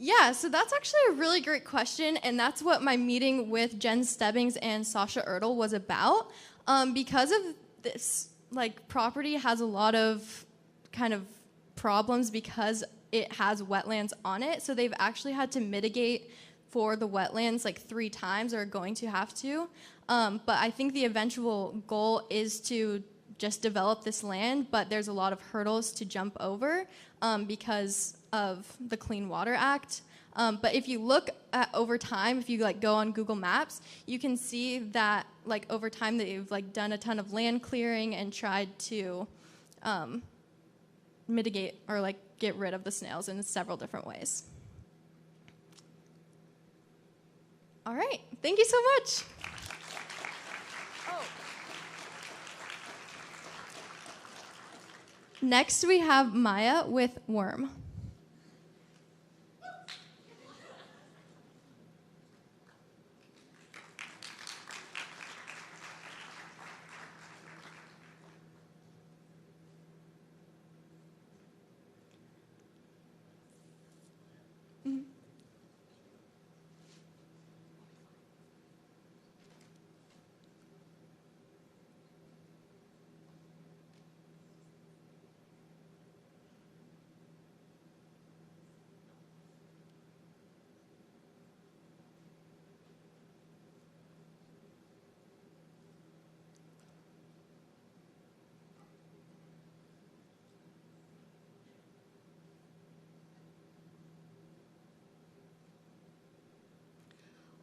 Speaker 6: Yeah, so that's actually a really great question, and that's what my meeting with Jen Stebbings and Sasha Ertl was about. Because of this, property has a lot of kind of problems because it has wetlands on it, so they've actually had to mitigate for the wetlands 3 times, or are going to have to. But I think the eventual goal is to just develop this land, but there's a lot of hurdles to jump over because of the Clean Water Act. But if you look at over time, if you go on Google Maps, you can see that over time they've done a ton of land clearing and tried to mitigate or get rid of the snails in several different ways. All right, thank you so much. Next, we have Maya with Worm.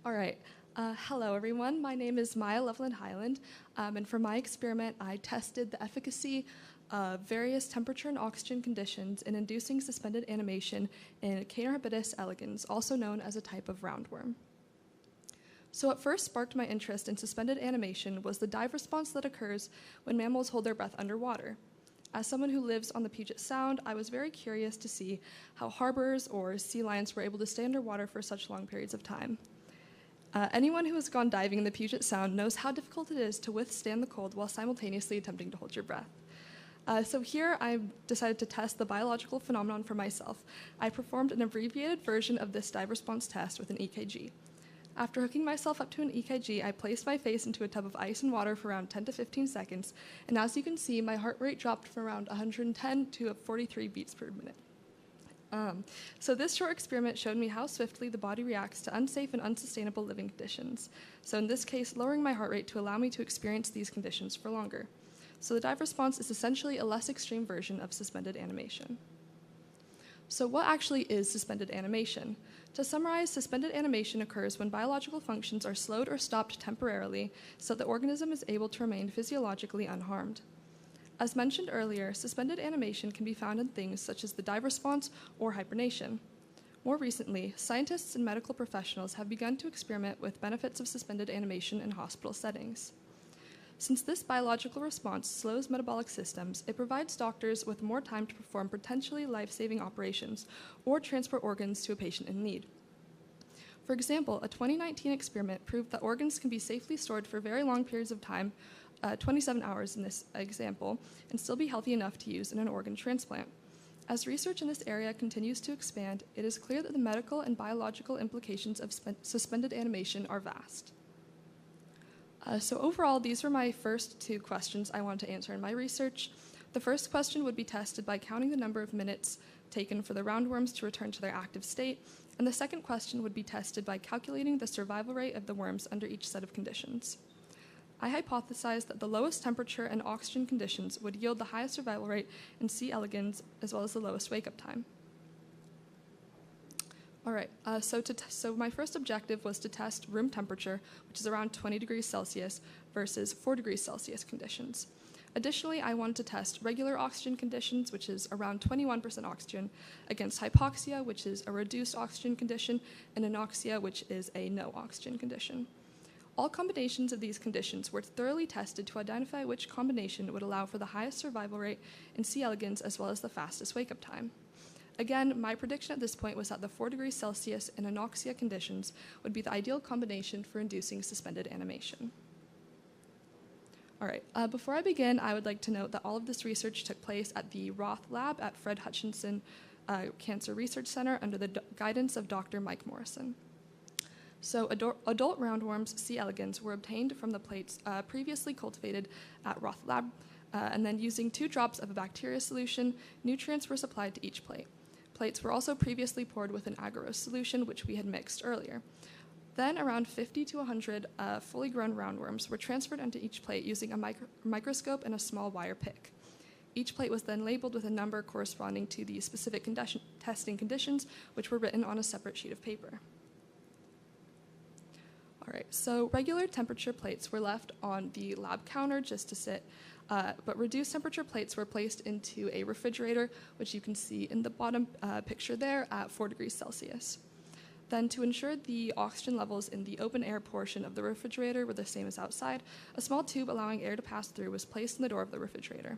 Speaker 7: All right. Hello, everyone. My name is Maya Loveland Highland, and for my experiment, I tested the efficacy of various temperature and oxygen conditions in inducing suspended animation in Caenorhabditis elegans, also known as a type of roundworm. So what first sparked my interest in suspended animation was the dive response that occurs when mammals hold their breath underwater. As someone who lives on the Puget Sound, I was very curious to see how harbors or sea lions were able to stay underwater for such long periods of time. Anyone who has gone diving in the Puget Sound knows how difficult it is to withstand the cold while simultaneously attempting to hold your breath. So here I decided to test the biological phenomenon for myself. I performed an abbreviated version of this dive response test with an EKG. After hooking myself up to an EKG, I placed my face into a tub of ice and water for around 10 to 15 seconds, and as you can see, my heart rate dropped from around 110 to 43 beats per minute. So this short experiment showed me how swiftly the body reacts to unsafe and unsustainable living conditions. So in this case, lowering my heart rate to allow me to experience these conditions for longer. So the dive response is essentially a less extreme version of suspended animation. So what actually is suspended animation? To summarize, suspended animation occurs when biological functions are slowed or stopped temporarily so the organism is able to remain physiologically unharmed. As mentioned earlier, suspended animation can be found in things such as the dive response or hibernation. More recently, scientists and medical professionals have begun to experiment with benefits of suspended animation in hospital settings. Since this biological response slows metabolic systems, it provides doctors with more time to perform potentially life-saving operations or transport organs to a patient in need. For example, a 2019 experiment proved that organs can be safely stored for very long periods of time, 27 hours in this example, and still be healthy enough to use in an organ transplant. As research in this area continues to expand, it is clear that the medical and biological implications of suspended animation are vast. So overall, these were my first two questions I wanted to answer in my research. The first question would be tested by counting the number of minutes taken for the roundworms to return to their active state, and the second question would be tested by calculating the survival rate of the worms under each set of conditions. I hypothesized that the lowest temperature and oxygen conditions would yield the highest survival rate in C. elegans, as well as the lowest wake-up time. All right, so my first objective was to test room temperature, which is around 20 degrees Celsius, versus 4 degrees Celsius conditions. Additionally, I wanted to test regular oxygen conditions, which is around 21% oxygen, against hypoxia, which is a reduced oxygen condition, and anoxia, which is a no oxygen condition. All combinations of these conditions were thoroughly tested to identify which combination would allow for the highest survival rate in C. elegans, as well as the fastest wake-up time. Again, my prediction at this point was that the 4 degrees Celsius and anoxia conditions would be the ideal combination for inducing suspended animation. All right, before I begin, I would like to note that all of this research took place at the Roth Lab at Fred Hutchinson Cancer Research Center under the guidance of Dr. Mike Morrison. So adult roundworms, C. elegans, were obtained from the plates previously cultivated at Roth Lab, and then using 2 drops of a bacteria solution, nutrients were supplied to each plate. Plates were also previously poured with an agarose solution, which we had mixed earlier. Then around 50 to 100 fully grown roundworms were transferred into each plate using a microscope and a small wire pick. Each plate was then labeled with a number corresponding to the specific testing conditions, which were written on a separate sheet of paper. All right, so regular temperature plates were left on the lab counter just to sit, but reduced temperature plates were placed into a refrigerator, which you can see in the bottom picture there at 4 degrees Celsius. Then, to ensure the oxygen levels in the open air portion of the refrigerator were the same as outside, a small tube allowing air to pass through was placed in the door of the refrigerator.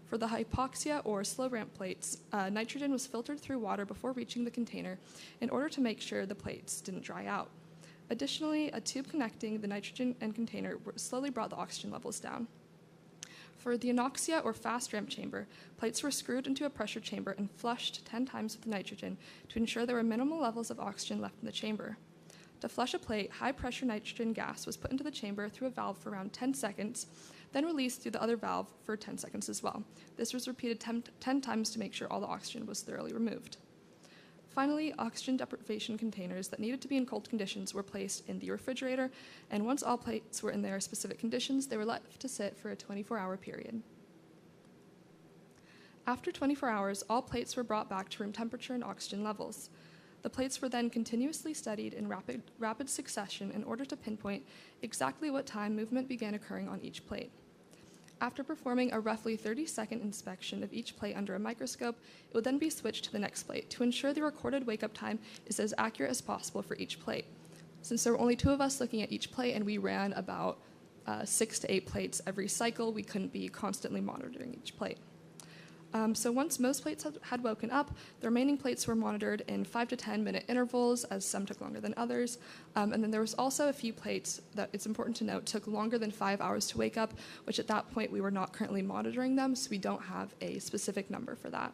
Speaker 7: For the hypoxia or slow ramp plates, nitrogen was filtered through water before reaching the container in order to make sure the plates didn't dry out. Additionally, a tube connecting the nitrogen and container slowly brought the oxygen levels down. For the anoxia or fast ramp chamber, plates were screwed into a pressure chamber and flushed 10 times with nitrogen to ensure there were minimal levels of oxygen left in the chamber. To flush a plate, high-pressure nitrogen gas was put into the chamber through a valve for around 10 seconds, then released through the other valve for 10 seconds as well. This was repeated 10 times to make sure all the oxygen was thoroughly removed. Finally, oxygen deprivation containers that needed to be in cold conditions were placed in the refrigerator, and once all plates were in their specific conditions, they were left to sit for a 24-hour period. After 24 hours, all plates were brought back to room temperature and oxygen levels. The plates were then continuously studied in rapid succession in order to pinpoint exactly what time movement began occurring on each plate. After performing a roughly 30-second inspection of each plate under a microscope, it would then be switched to the next plate to ensure the recorded wake-up time is as accurate as possible for each plate. Since there were only 2 of us looking at each plate and we ran about 6 to 8 plates every cycle, we couldn't be constantly monitoring each plate. So once most plates had woken up, the remaining plates were monitored in 5 to 10 minute intervals, as some took longer than others. And then there was also a few plates that, it's important to note, took longer than 5 hours to wake up, which at that point we were not currently monitoring them, so we don't have a specific number for that.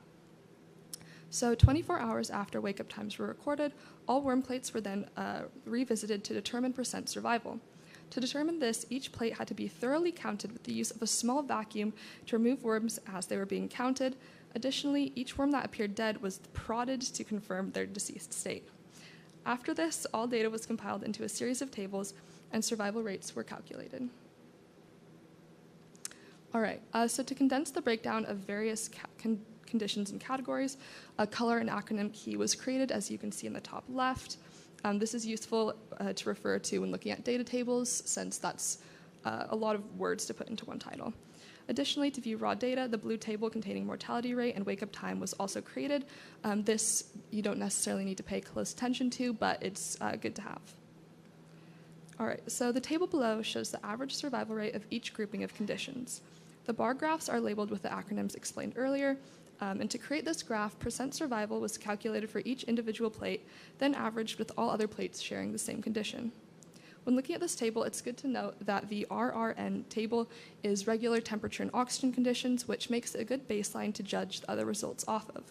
Speaker 7: So 24 hours after wake-up times were recorded, all worm plates were then revisited to determine percent survival. To determine this, each plate had to be thoroughly counted with the use of a small vacuum to remove worms as they were being counted. Additionally, each worm that appeared dead was prodded to confirm their deceased state. After this, all data was compiled into a series of tables, and survival rates were calculated. All right, so to condense the breakdown of various conditions and categories, a color and acronym key was created, as you can see in the top left. This is useful to refer to when looking at data tables, since that's a lot of words to put into one title. Additionally, to view raw data, the blue table containing mortality rate and wake-up time was also created. This you don't necessarily need to pay close attention to, but it's good to have. All right, so the table below shows the average survival rate of each grouping of conditions. The bar graphs are labeled with the acronyms explained earlier, and to create this graph, percent survival was calculated for each individual plate, then averaged with all other plates sharing the same condition. When looking at this table, it's good to note that the RRN table is regular temperature and oxygen conditions, which makes it a good baseline to judge the other results off of.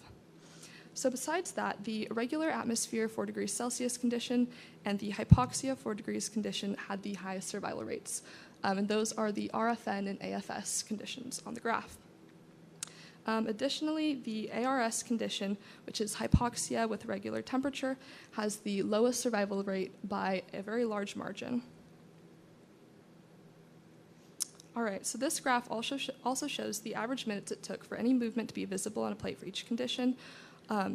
Speaker 7: So besides that, the regular atmosphere 4 degrees Celsius condition and the hypoxia 4 degrees condition had the highest survival rates, and those are the RFN and AFS conditions on the graph. Additionally, the ARS condition, which is hypoxia with regular temperature, has the lowest survival rate by a very large margin. All right, so this graph also shows the average minutes it took for any movement to be visible on a plate for each condition.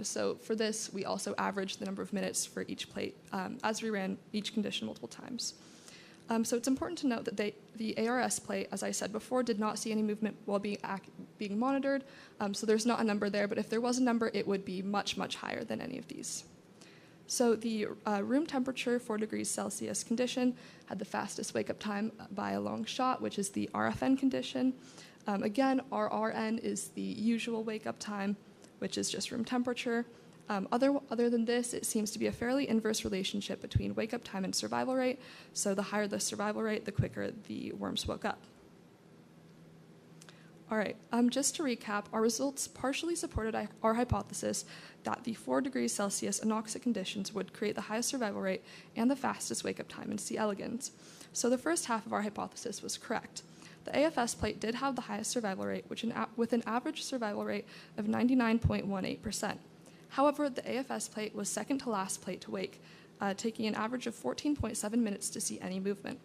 Speaker 7: So for this, we also averaged the number of minutes for each plate as we ran each condition multiple times. So it's important to note that the ARS plate, as I said before, did not see any movement while being monitored. So there's not a number there, but if there was a number, it would be much, much higher than any of these. So the room temperature 4 degrees Celsius condition had the fastest wake-up time by a long shot, which is the RFN condition. Again, RRN is the usual wake-up time, which is just room temperature. Other than this, it seems to be a fairly inverse relationship between wake-up time and survival rate. So the higher the survival rate, the quicker the worms woke up. All right, just to recap, our results partially supported our hypothesis that the 4 degrees Celsius anoxic conditions would create the highest survival rate and the fastest wake-up time in C. elegans. So the first half of our hypothesis was correct. The AFS plate did have the highest survival rate, with an average survival rate of 99.18%. However, the AFS plate was second to last plate to wake, taking an average of 14.7 minutes to see any movement.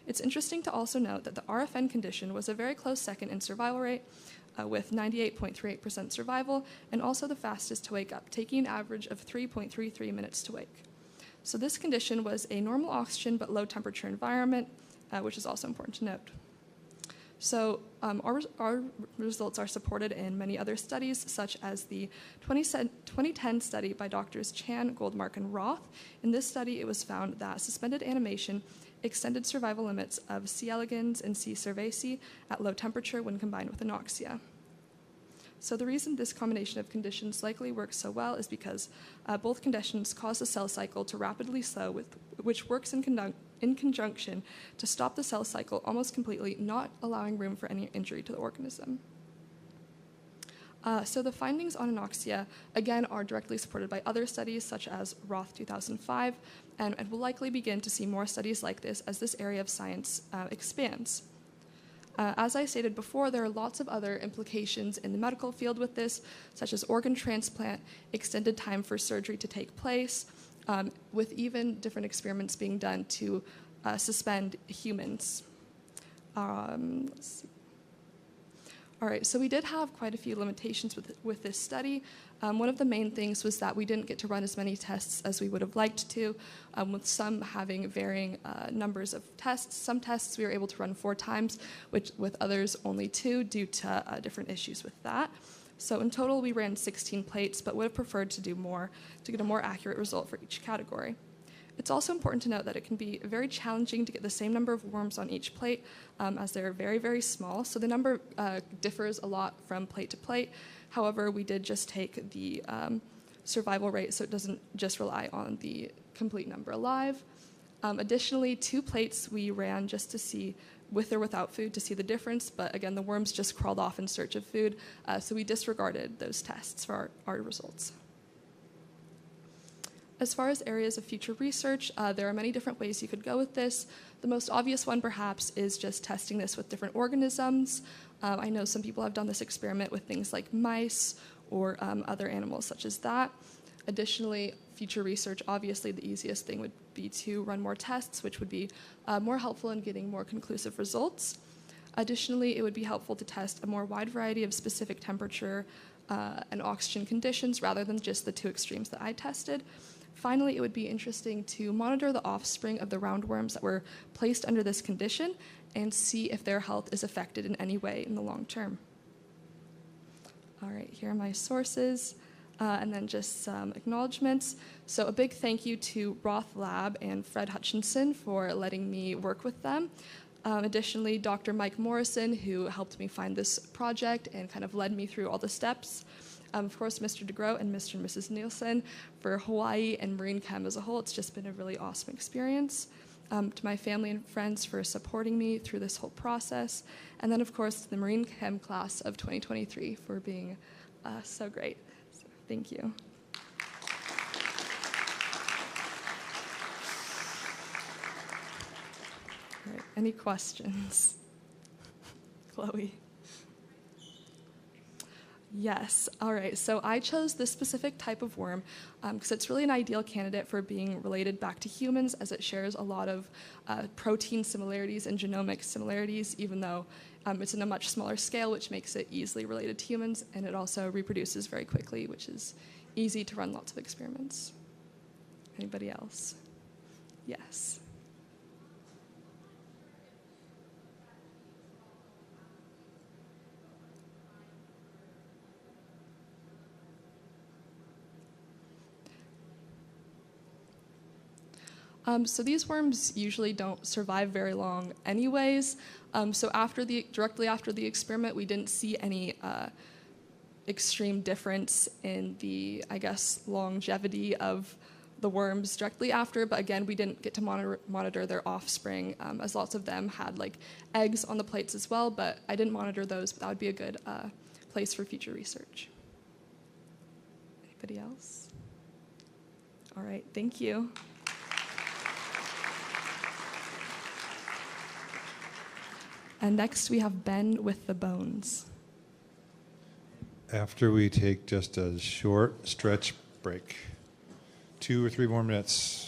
Speaker 7: It's interesting to also note that the RFN condition was a very close second in survival rate, with 98.38% survival, and also the fastest to wake up, taking an average of 3.33 minutes to wake. So this condition was a normal oxygen but low temperature environment, which is also important to note. So our results are supported in many other studies, such as the 2010 study by Drs. Chan, Goldmark, and Roth. In this study, it was found that suspended animation extended survival limits of C. elegans and C. cerevisiae at low temperature when combined with anoxia. So the reason this combination of conditions likely works so well is because both conditions cause the cell cycle to rapidly slow, which works in conjunction to stop the cell cycle almost completely, not allowing room for any injury to the organism. So the findings on anoxia, again, are directly supported by other studies, such as Roth 2005, and we'll likely begin to see more studies like this as this area of science expands. As I stated before, there are lots of other implications in the medical field with this, such as organ transplant, extended time for surgery to take place, with even different experiments being done to suspend humans. Let's see. All right, so we did have quite a few limitations with this study. One of the main things was that we didn't get to run as many tests as we would have liked to, with some having varying numbers of tests. Some tests we were able to run 4 times, with others only 2 due to different issues with that. So in total, we ran 16 plates, but would have preferred to do more to get a more accurate result for each category. It's also important to note that it can be very challenging to get the same number of worms on each plate, as they're very, very small. So the number differs a lot from plate to plate. However, we did just take the survival rate, so it doesn't just rely on the complete number alive. Additionally, 2 plates we ran just to see, with or without food, to see the difference, but again, the worms just crawled off in search of food, so we disregarded those tests for our results. As far as areas of future research, there are many different ways you could go with this. The most obvious one, perhaps, is just testing this with different organisms. I know some people have done this experiment with things like mice or other animals such as that. Additionally, future research, obviously the easiest thing would be to run more tests, which would be more helpful in getting more conclusive results. Additionally, it would be helpful to test a more wide variety of specific temperature and oxygen conditions rather than just the 2 extremes that I tested. Finally, it would be interesting to monitor the offspring of the roundworms that were placed under this condition and see if their health is affected in any way in the long term. All right, here are my sources, and then just some acknowledgements. So a big thank you to Roth Lab and Fred Hutchinson for letting me work with them. Additionally, Dr. Mike Morrison, who helped me find this project and kind of led me through all the steps. Of course, Mr. DeGroat and Mr. and Mrs. Nielsen for Hawaii and Marine Chem as a whole. It's just been a really awesome experience. To my family and friends for supporting me through this whole process. And then, of course, to the Marine Chem class of 2023 for being so great. So, thank you. All right, any questions? Chloe? Yes. All right. So I chose this specific type of worm because it's really an ideal candidate for being related back to humans, as it shares a lot of protein similarities and genomic similarities, even though it's in a much smaller scale, which makes it easily related to humans, and it also reproduces very quickly, which is easy to run lots of experiments. Anybody else? Yes. So these worms usually don't survive very long anyways. So directly after the experiment, we didn't see any extreme difference in the, I guess, longevity of the worms directly after. But again, we didn't get to monitor their offspring, as lots of them had like eggs on the plates as well. But I didn't monitor those, but that would be a good place for future research. Anybody else? All right, thank you. And next we have Ben with the bones.
Speaker 1: After we take just a short stretch break, 2 or 3 more minutes.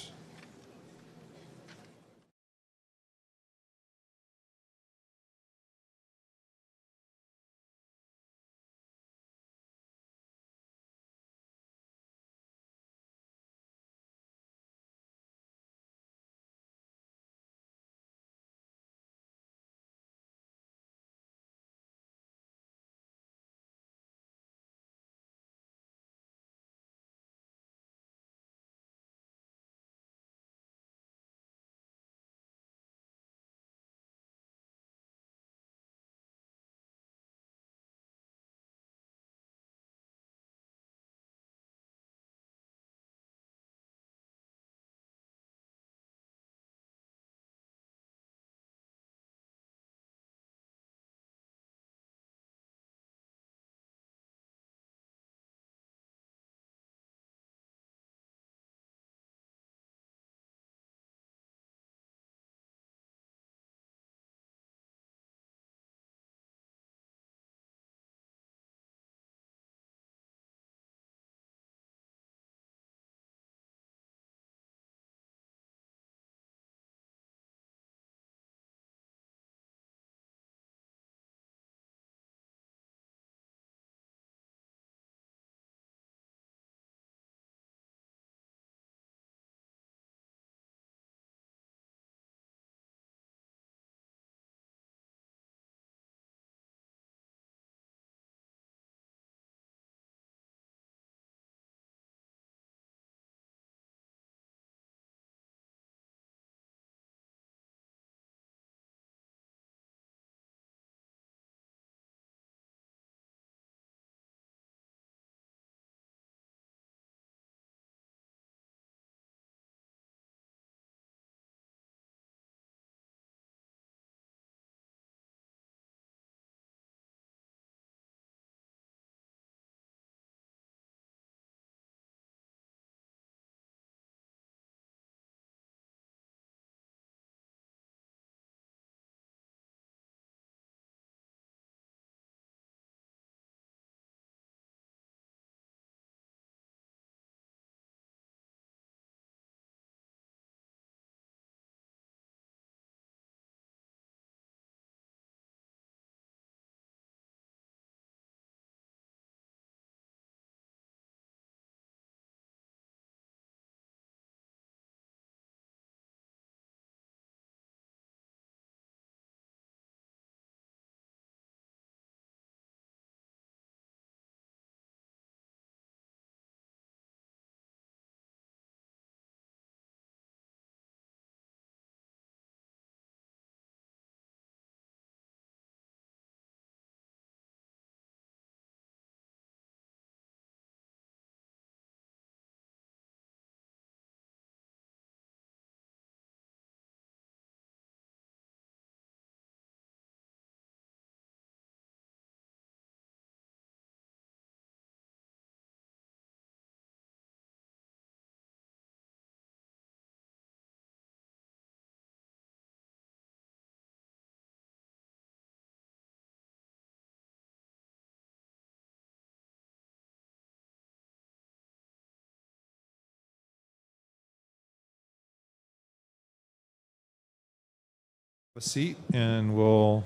Speaker 1: A seat, and we'll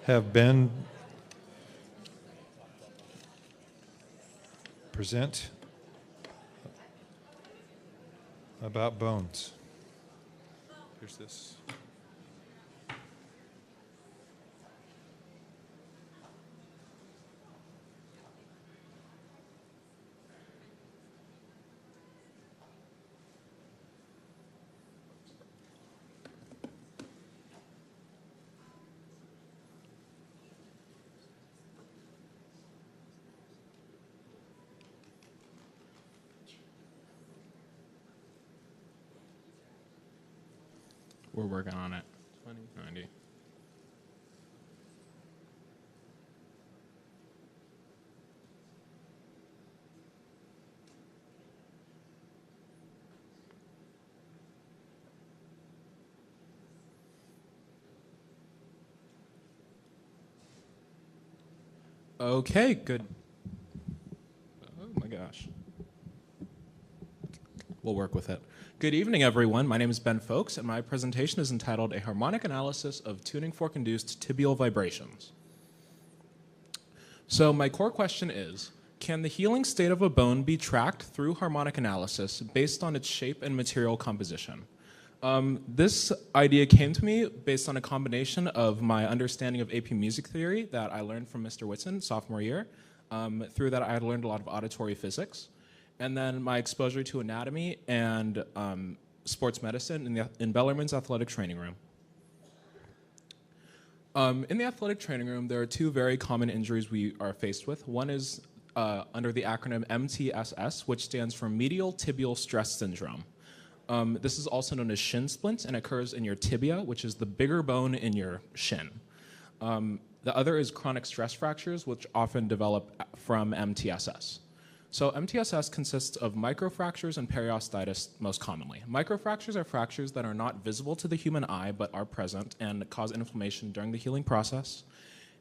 Speaker 1: have Ben present about bones. Here's this.
Speaker 8: We're working on it. 2090. Okay, good. Oh my gosh. We'll work with it. Good evening, everyone. My name is Ben Folks, and my presentation is entitled A Harmonic Analysis of Tuning Fork-Induced Tibial Vibrations. So my core question is, can the healing state of a bone be tracked through harmonic analysis based on its shape and material composition? This idea came to me based on a combination of my understanding of AP music theory that I learned from Mr. Whitson sophomore year. Through that, I had learned a lot of auditory physics. And then my exposure to anatomy and sports medicine in Bellarmine's athletic training room. In the athletic training room, there are two very common injuries we are faced with. One is under the acronym MTSS, which stands for medial tibial stress syndrome. This is also known as shin splints and occurs in your tibia, which is the bigger bone in your shin. The other is chronic stress fractures, which often develop from MTSS. So MTSS consists of microfractures and periostitis most commonly. Microfractures are fractures that are not visible to the human eye but are present and cause inflammation during the healing process.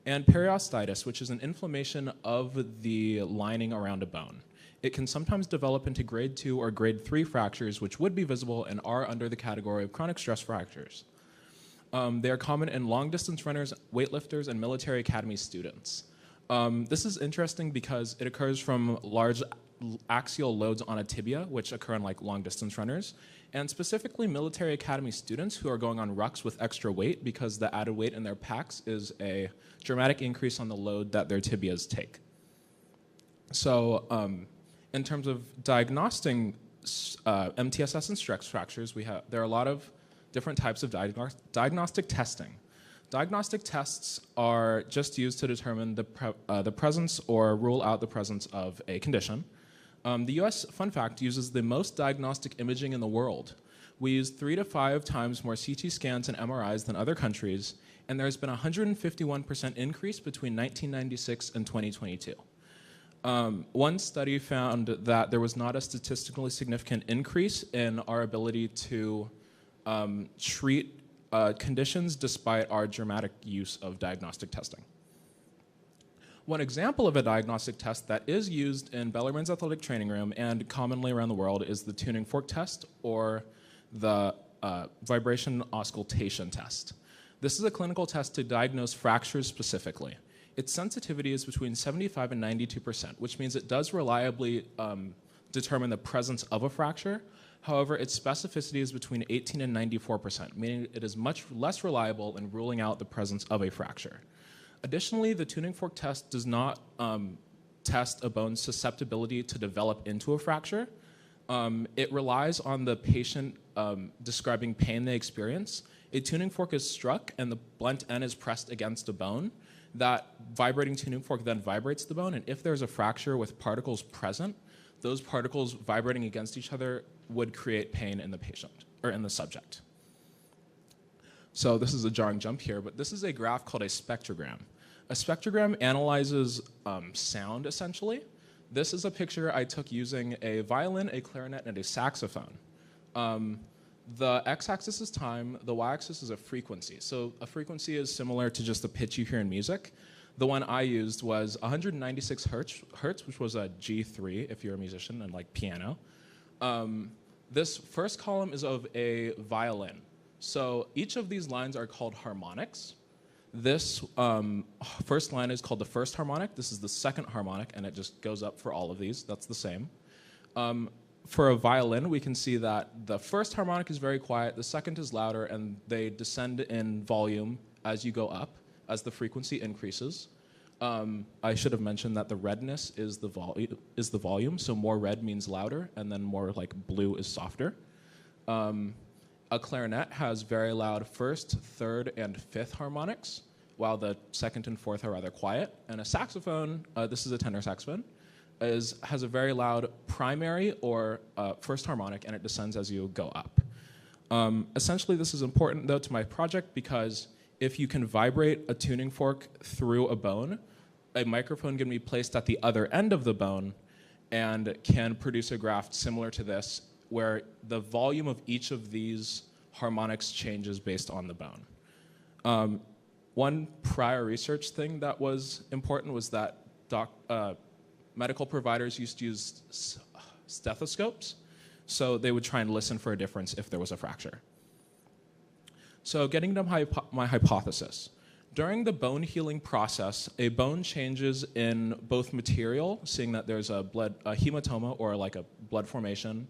Speaker 8: And periostitis, which is an inflammation of the lining around a bone. It can sometimes develop into grade 2 or grade 3 fractures, which would be visible and are under the category of chronic stress fractures. They are common in long-distance runners, weightlifters, and military academy students. This is interesting because it occurs from large axial loads on a tibia, which occur in like long-distance runners, and specifically military academy students who are going on rucks with extra weight because the added weight in their packs is a dramatic increase on the load that their tibias take. So in terms of diagnosing MTSS and stress fractures, there are a lot of different types of diagnostic testing. Diagnostic tests are just used to determine the presence or rule out the presence of a condition. The US, fun fact, uses the most diagnostic imaging in the world. We use 3 to 5 times more CT scans and MRIs than other countries, and there's been a 151% increase between 1996 and 2022. One study found that there was not a statistically significant increase in our ability to treat conditions despite our dramatic use of diagnostic testing. One example of a diagnostic test that is used in Bellarmine's athletic training room and commonly around the world is the tuning fork test or the vibration auscultation test. This is a clinical test to diagnose fractures specifically. Its sensitivity is between 75 and 92%, which means it does reliably determine the presence of a fracture. However, its specificity is between 18 and 94%, meaning it is much less reliable in ruling out the presence of a fracture. Additionally, the tuning fork test does not test a bone's susceptibility to develop into a fracture. It relies on the patient describing pain they experience. A tuning fork is struck and the blunt end is pressed against a bone. That vibrating tuning fork then vibrates the bone, and if there's a fracture with particles present, those particles vibrating against each other would create pain in the patient, or in the subject. So this is a jarring jump here, but this is a graph called a spectrogram. A spectrogram analyzes sound, essentially. This is a picture I took using a violin, a clarinet, and a saxophone. The x-axis is time, the y-axis is a frequency. So a frequency is similar to just the pitch you hear in music. The one I used was 196 hertz, which was a G3 if you're a musician and like piano. This first column is of a violin. So each of these lines are called harmonics. This first line is called the first harmonic. This is the second harmonic, and it just goes up for all of these. That's the same. For a violin, we can see that the first harmonic is very quiet, the second is louder, and they descend in volume as you go up, as the frequency increases. I should have mentioned that the redness is the volume, so more red means louder, and then more like blue is softer. A clarinet has very loud first, third, and fifth harmonics, while the second and fourth are rather quiet. And a saxophone, this is a tenor saxophone, has a very loud primary or first harmonic, and it descends as you go up. Essentially, this is important, though, to my project because if you can vibrate a tuning fork through a bone, a microphone can be placed at the other end of the bone and can produce a graph similar to this, where the volume of each of these harmonics changes based on the bone. One prior research thing that was important was that medical providers used to use stethoscopes, so they would try and listen for a difference if there was a fracture. So getting to my hypothesis. During the bone healing process, a bone changes in both material, seeing that there's a hematoma or like a blood formation.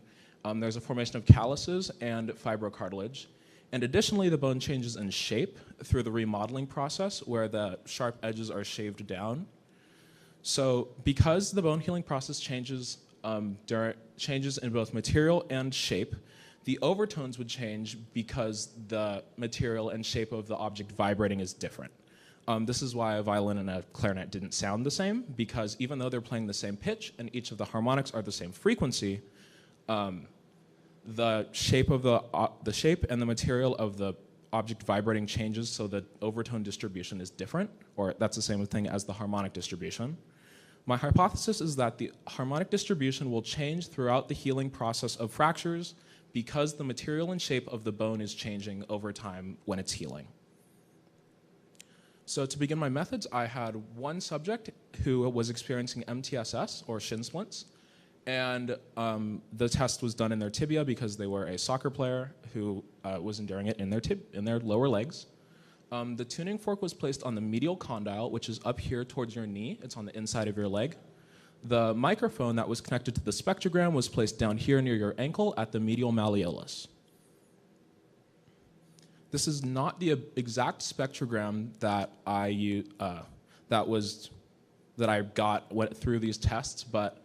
Speaker 8: There's a formation of calluses and fibrocartilage. And additionally, the bone changes in shape through the remodeling process where the sharp edges are shaved down. So because the bone healing process changes in both material and shape, the overtones would change because the material and shape of the object vibrating is different. This is why a violin and a clarinet didn't sound the same, because even though they're playing the same pitch and each of the harmonics are the same frequency, the shape of the shape and the material of the object vibrating changes, so the overtone distribution is different, or that's the same thing as the harmonic distribution. My hypothesis is that the harmonic distribution will change throughout the healing process of fractures because the material and shape of the bone is changing over time when it's healing. So to begin my methods, I had one subject who was experiencing MTSS, or shin splints, and the test was done in their tibia because they were a soccer player who was enduring it in their lower legs. The tuning fork was placed on the medial condyle, which is up here towards your knee. It's on the inside of your leg. The microphone that was connected to the spectrogram was placed down here near your ankle at the medial malleolus. This is not the exact spectrogram that I went through these tests, but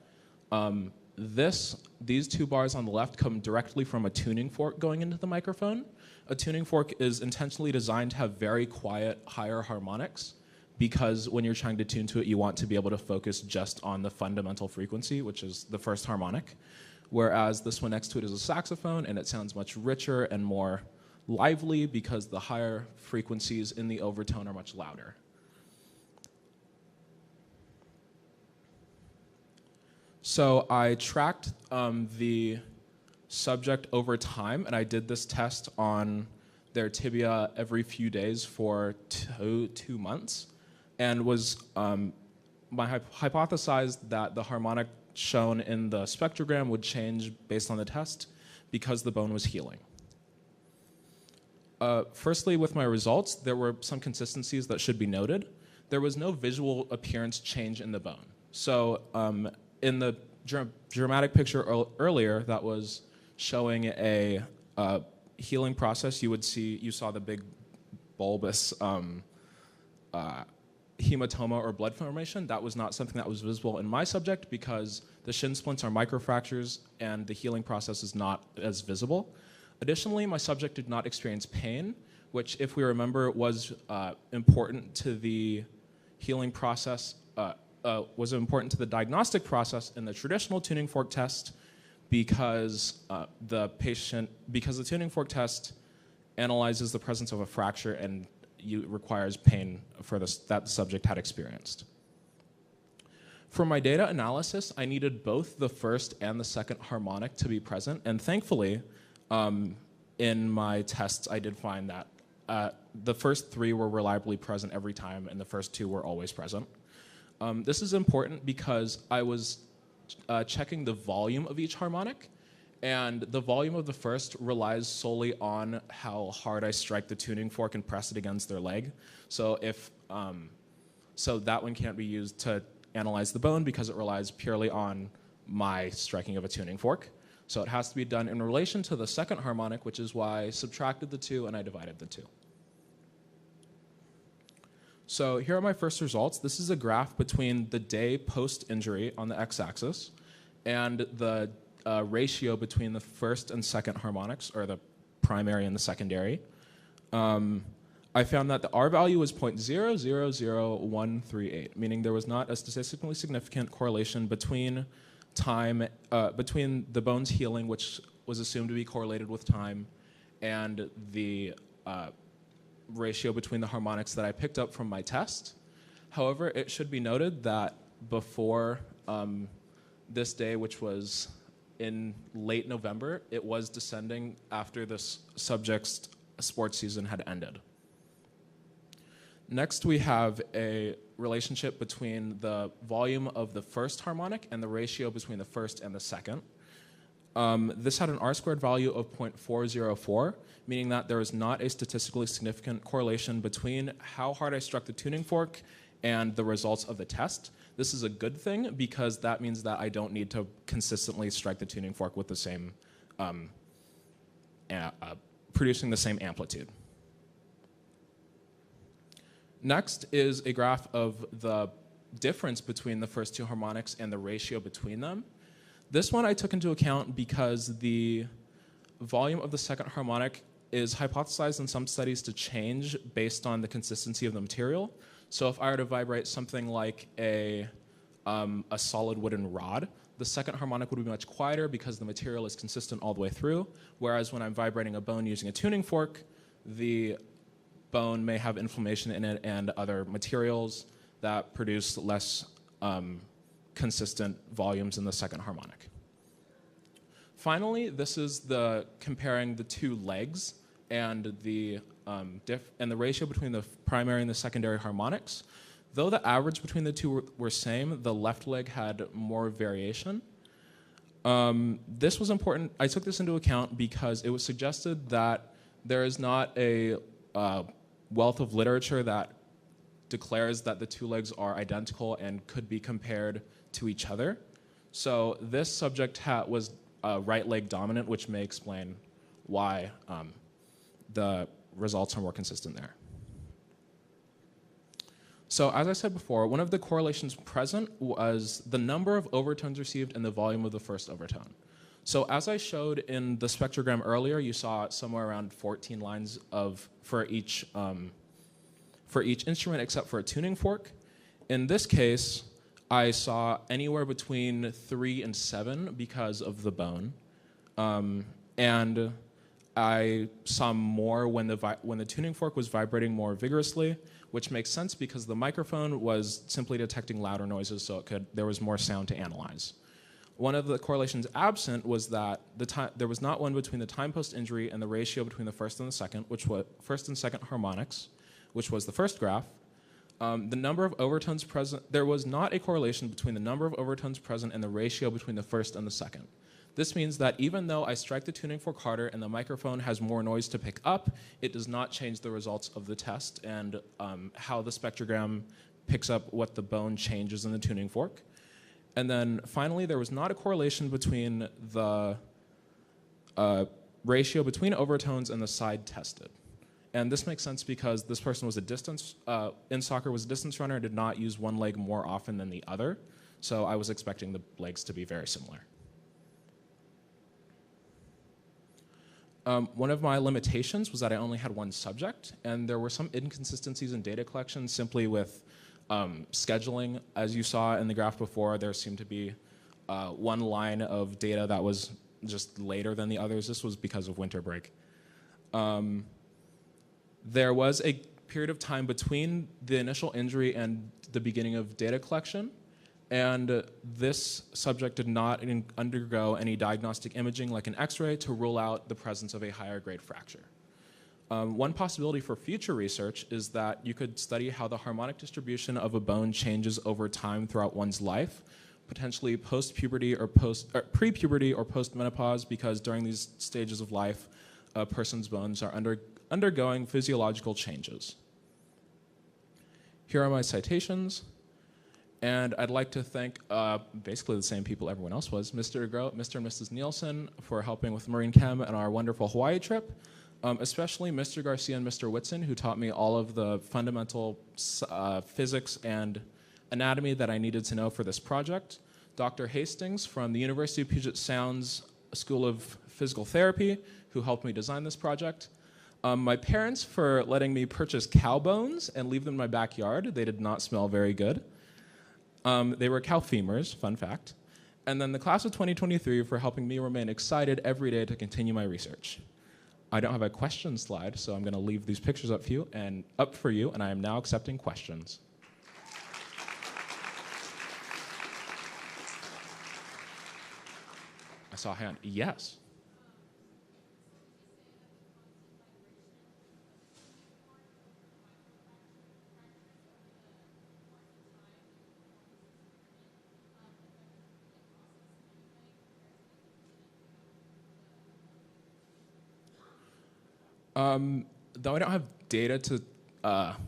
Speaker 8: these two bars on the left come directly from a tuning fork going into the microphone. A tuning fork is intentionally designed to have very quiet, higher harmonics, because when you're trying to tune to it, you want to be able to focus just on the fundamental frequency, which is the first harmonic, whereas this one next to it is a saxophone, and it sounds much richer and more lively because the higher frequencies in the overtone are much louder. So I tracked the subject over time, and I did this test on their tibia every few days for two months, and was hypothesized that the harmonic shown in the spectrogram would change based on the test because the bone was healing. Firstly, with my results, there were some consistencies that should be noted. There was no visual appearance change in the bone. So in the dramatic picture earlier that was showing a healing process, you saw the big bulbous hematoma or blood formation. That was not something that was visible in my subject because the shin splints are microfractures and the healing process is not as visible. Additionally, my subject did not experience pain, which, if we remember, was important to the healing process, was important to the diagnostic process in the traditional tuning fork test because the tuning fork test analyzes the presence of a fracture and requires pain for that the subject had experienced. For my data analysis, I needed both the first and the second harmonic to be present, and thankfully, in my tests, I did find that the first three were reliably present every time, and the first two were always present. This is important because I was checking the volume of each harmonic, And the volume of the first relies solely on how hard I strike the tuning fork and press it against their leg. So so that one can't be used to analyze the bone because it relies purely on my striking of a tuning fork. So it has to be done in relation to the second harmonic, which is why I subtracted the two and I divided the two. So here are my first results. This is a graph between the day post-injury on the x-axis and the ratio between the first and second harmonics, or the primary and the secondary. I found that the R value was 0.000138, meaning there was not a statistically significant correlation between between the bone's healing, which was assumed to be correlated with time, and the ratio between the harmonics that I picked up from my test. However, it should be noted that before this day, which was in late November, it was descending after this subject's sports season had ended. Next, we have a relationship between the volume of the first harmonic and the ratio between the first and the second. This had an R-squared value of 0.404, meaning that there is not a statistically significant correlation between how hard I struck the tuning fork and the results of the test. This is a good thing because that means that I don't need to consistently strike the tuning fork with the same, producing the same amplitude. Next is a graph of the difference between the first two harmonics and the ratio between them. This one I took into account because the volume of the second harmonic is hypothesized in some studies to change based on the consistency of the material. So if I were to vibrate something like a solid wooden rod, the second harmonic would be much quieter because the material is consistent all the way through, whereas when I'm vibrating a bone using a tuning fork, the bone may have inflammation in it and other materials that produce less consistent volumes in the second harmonic. Finally, this is comparing the two legs and the ratio between the primary and the secondary harmonics. Though the average between the two were same, the left leg had more variation. This was important. I took this into account because it was suggested that there is not a wealth of literature that declares that the two legs are identical and could be compared to each other. So this subject was right leg dominant, which may explain why the results are more consistent there. So as I said before, one of the correlations present was the number of overtones received and the volume of the first overtone. So as I showed in the spectrogram earlier, you saw somewhere around 14 lines for each instrument except for a tuning fork. In this case, I saw anywhere between 3 and 7 because of the bone. And I saw more when the tuning fork was vibrating more vigorously, which makes sense because the microphone was simply detecting louder noises, so there was more sound to analyze. One of the correlations absent was that there was not one between the time post-injury and the ratio between the first and the second, which was first and second harmonics, which was the first graph. The number of overtones present, there was not a correlation between the number of overtones present and the ratio between the first and the second. This means that even though I strike the tuning fork harder and the microphone has more noise to pick up, it does not change the results of the test and how the spectrogram picks up what the bone changes in the tuning fork. And then finally, there was not a correlation between the ratio between overtones and the side tested. And this makes sense because this person was in soccer was a distance runner and did not use one leg more often than the other. So I was expecting the legs to be very similar. One of my limitations was that I only had one subject, and there were some inconsistencies in data collection simply with scheduling. As you saw in the graph before, there seemed to be one line of data that was just later than the others. This was because of winter break. There was a period of time between the initial injury and the beginning of data collection, and this subject did not undergo any diagnostic imaging like an X-ray to rule out the presence of a higher grade fracture. One possibility for future research is that you could study how the harmonic distribution of a bone changes over time throughout one's life potentially post-puberty or pre-puberty or post-menopause, because during these stages of life, a person's bones are undergoing physiological changes. Here are my citations. And I'd like to thank basically the same people everyone else was, Mr. and Mrs. Nielsen for helping with Marine Chem and our wonderful Hawaii trip, especially Mr. Garcia and Mr. Whitson, who taught me all of the fundamental physics and anatomy that I needed to know for this project, Dr. Hastings from the University of Puget Sound's School of Physical Therapy, who helped me design this project, my parents for letting me purchase cow bones and leave them in my backyard. They did not smell very good. They were cow femurs, fun fact. And then the class of 2023 for helping me remain excited every day to continue my research. I don't have a question slide, so I'm going to leave these pictures up for you, and I am now accepting questions. I saw a hand. Yes. Though I don't have data to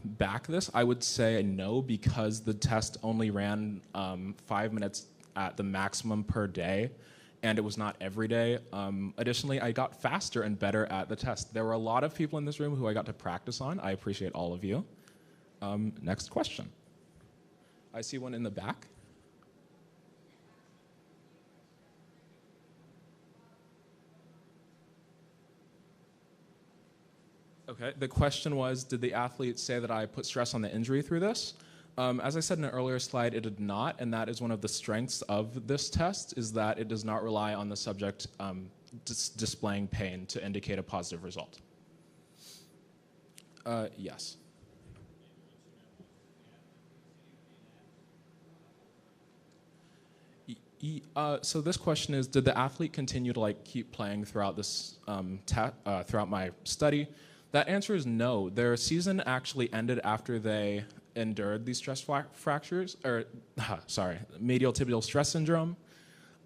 Speaker 8: back this, I would say no, because the test only ran 5 minutes at the maximum per day, and it was not every day. Additionally, I got faster and better at the test. There were a lot of people in this room who I got to practice on. I appreciate all of you. Next question. I see one in the back. Okay, the question was, did the athlete say that I put stress on the injury through this? As I said in an earlier slide, it did not, and that is one of the strengths of this test, is that it does not rely on the subject displaying pain to indicate a positive result. Yes. So this question is, did the athlete continue to keep playing throughout this throughout my study? That answer is no. Their season actually ended after they endured these stress fractures, medial tibial stress syndrome.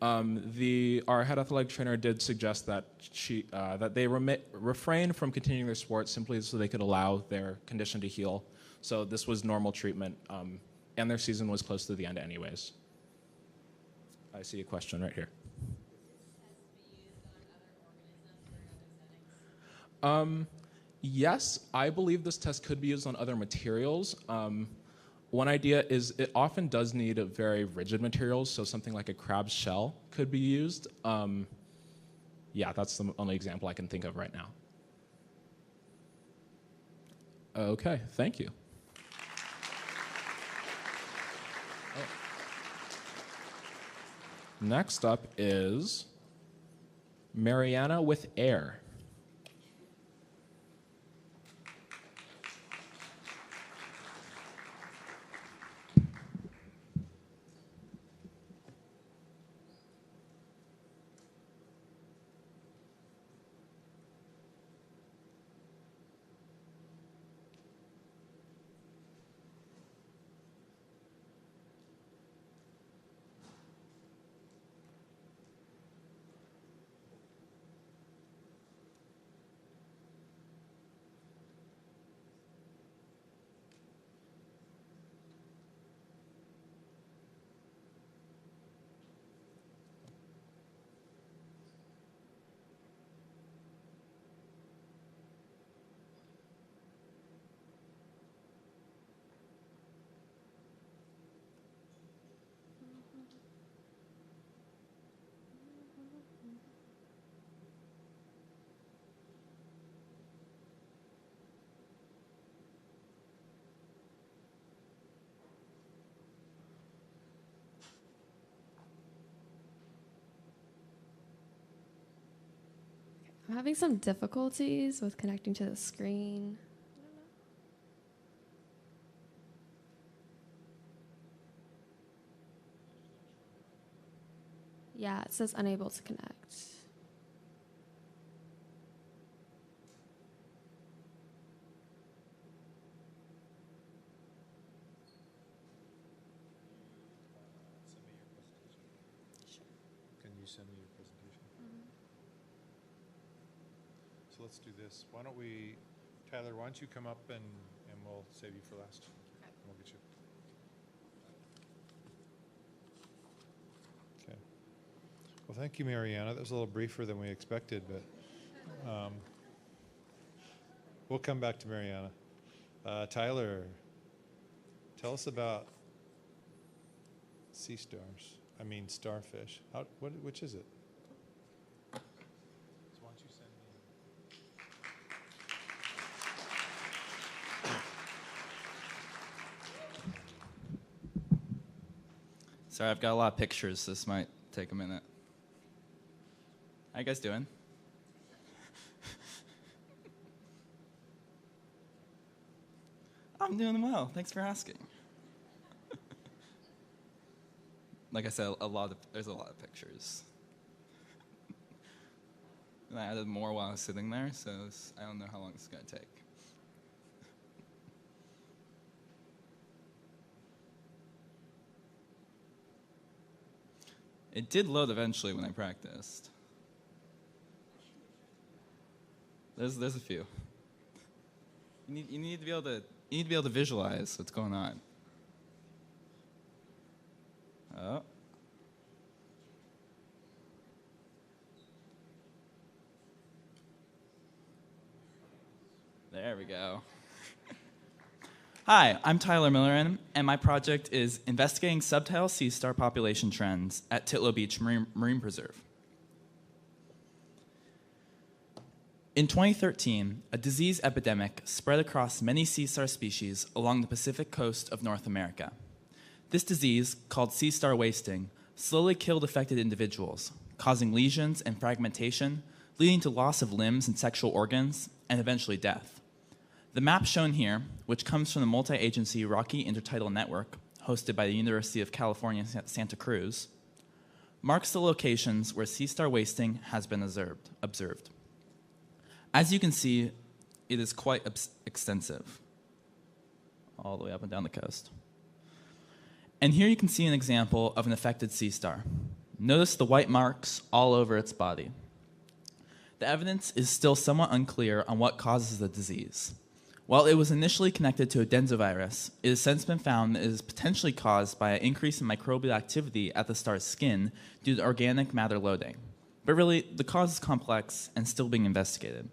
Speaker 8: Our head athletic trainer did suggest that they refrain from continuing their sport simply so they could allow their condition to heal. So this was normal treatment, and their season was close to the end anyways. I see a question right here. Yes, I believe this test could be used on other materials. One idea is it often does need a very rigid materials, so something like a crab's shell could be used. Yeah, that's the only example I can think of right now. Okay, thank you. Next up is Mariana with air.
Speaker 9: I'm having some difficulties with connecting to the screen. Yeah, it says unable to connect.
Speaker 1: So let's do this. Why don't we, Tyler, why don't you come up and we'll save you for last. Okay. We'll get you. Okay. Well, thank you, Mariana. That was a little briefer than we expected, but we'll come back to Mariana. Tyler, tell us about sea stars. I mean starfish. Which is it? So why don't you send me?
Speaker 10: Sorry, I've got a lot of pictures. This might take a minute. How you guys doing? I'm doing well. Thanks for asking. Like I said, there's a lot of pictures. And I added more while I was sitting there, so I don't know how long this is going to take. It did load eventually when I practiced. There's a few. You need to be able to visualize what's going on. Oh. There we go. Hi, I'm Tyler Bellarmine, and my project is investigating subtile sea star population trends at Titlow Beach Marine Preserve. In 2013, a disease epidemic spread across many sea star species along the Pacific coast of North America. This disease, called sea star wasting, slowly killed affected individuals, causing lesions and fragmentation, leading to loss of limbs and sexual organs, and eventually death. The map shown here, which comes from the multi-agency Rocky Intertidal Network, hosted by the University of California, Santa Cruz, marks the locations where sea star wasting has been observed. As you can see, it is quite extensive, all the way up and down the coast. And here you can see an example of an affected sea star. Notice the white marks all over its body. The evidence is still somewhat unclear on what causes the disease. While it was initially connected to a densovirus, it has since been found that it is potentially caused by an increase in microbial activity at the star's skin due to organic matter loading. But really, the cause is complex and still being investigated.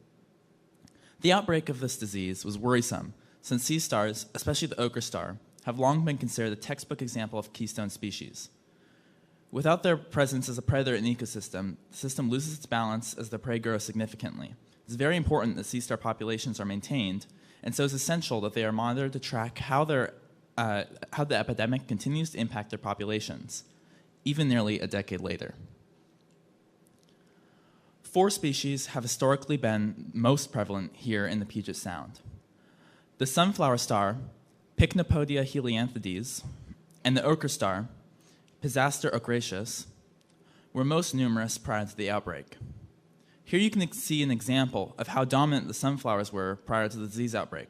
Speaker 10: The outbreak of this disease was worrisome, since sea stars, especially the ochre star, have long been considered a textbook example of keystone species. Without their presence as a predator in the ecosystem, the system loses its balance as the prey grows significantly. It's very important that sea star populations are maintained, and so it's essential that they are monitored to track how the epidemic continues to impact their populations, even nearly a decade later. 4 species have historically been most prevalent here in the Puget Sound. The sunflower star, Pycnopodia helianthides, and the ochre star, Pisaster ochraceus, were most numerous prior to the outbreak. Here you can see an example of how dominant the sunflowers were prior to the disease outbreak,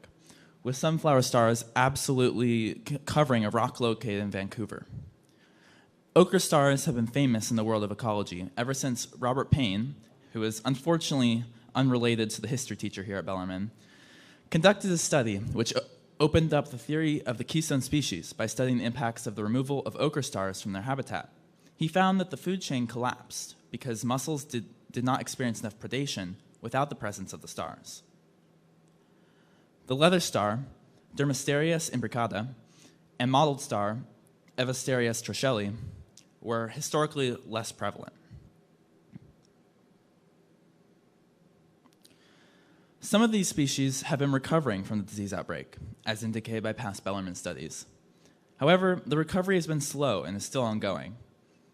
Speaker 10: with sunflower stars absolutely covering a rock located in Vancouver. Ochre stars have been famous in the world of ecology ever since Robert Payne, who is unfortunately unrelated to the history teacher here at Bellarmine, conducted a study which opened up the theory of the keystone species by studying the impacts of the removal of ochre stars from their habitat. He found that the food chain collapsed because mussels did not experience enough predation without the presence of the stars. The leather star, Dermasterias imbricata, and mottled star, Evasterias trochelli, were historically less prevalent. Some of these species have been recovering from the disease outbreak, as indicated by past Bellarmine studies. However, the recovery has been slow and is still ongoing.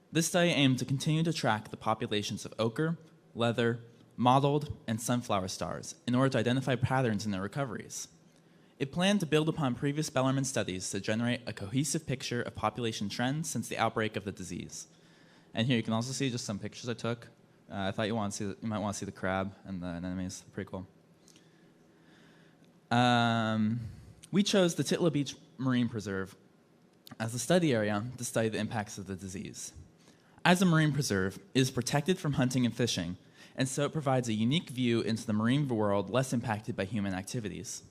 Speaker 10: This study aimed to continue to track the populations of ochre, leather, mottled, and sunflower stars in order to identify patterns in their recoveries. It planned to build upon previous Bellarmine studies to generate a cohesive picture of population trends since the outbreak of the disease. And here you can also see just some pictures I took. I thought you might want to see the crab and the anemones. Pretty cool. We chose the Titlow Beach Marine Preserve as a study area to study the impacts of the disease. As a marine preserve, it is protected from hunting and fishing and so it provides a unique view into the marine world less impacted by human activities.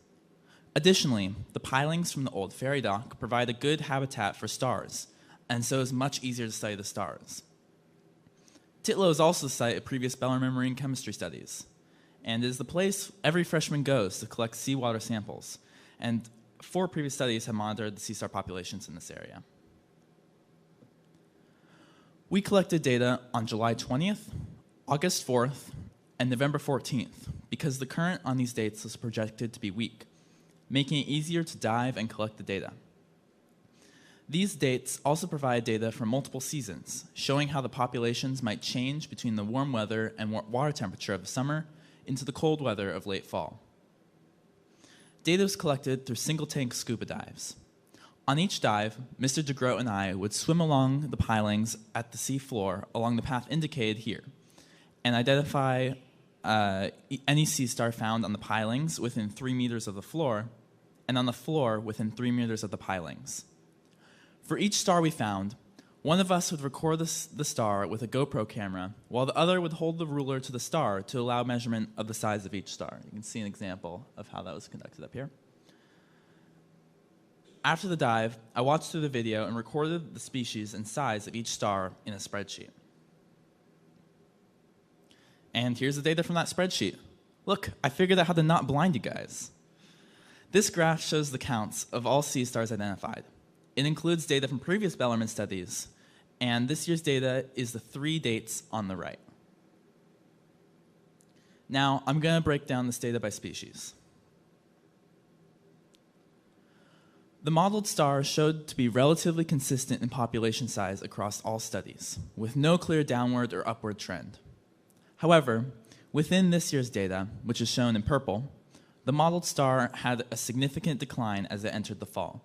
Speaker 10: Additionally, the pilings from the old ferry dock provide a good habitat for stars, and so it's much easier to study the stars. Titlow is also the site of previous Bellarmine marine chemistry studies, and is the place every freshman goes to collect seawater samples, and 4 previous studies have monitored the sea star populations in this area. We collected data on July 20th, August 4th, and November 14th, because the current on these dates was projected to be weak, making it easier to dive and collect the data. These dates also provide data for multiple seasons, showing how the populations might change between the warm weather and water temperature of the summer into the cold weather of late fall. Data was collected through single-tank scuba dives. On each dive, Mr. DeGroat and I would swim along the pilings at the sea floor along the path indicated here and identify any sea star found on the pilings within 3 meters of the floor and on the floor within 3 meters of the pilings. For each star we found, one of us would record the star with a GoPro camera, while the other would hold the ruler to the star to allow measurement of the size of each star. You can see an example of how that was conducted up here. After the dive, I watched through the video and recorded the species and size of each star in a spreadsheet. And here's the data from that spreadsheet. Look, I figured out how to not blind you guys. This graph shows the counts of all sea stars identified. It includes data from previous Bellarmine studies, and this year's data is the 3 dates on the right. Now, I'm going to break down this data by species. The modeled stars showed to be relatively consistent in population size across all studies, with no clear downward or upward trend. However, within this year's data, which is shown in purple, the modeled star had a significant decline as it entered the fall,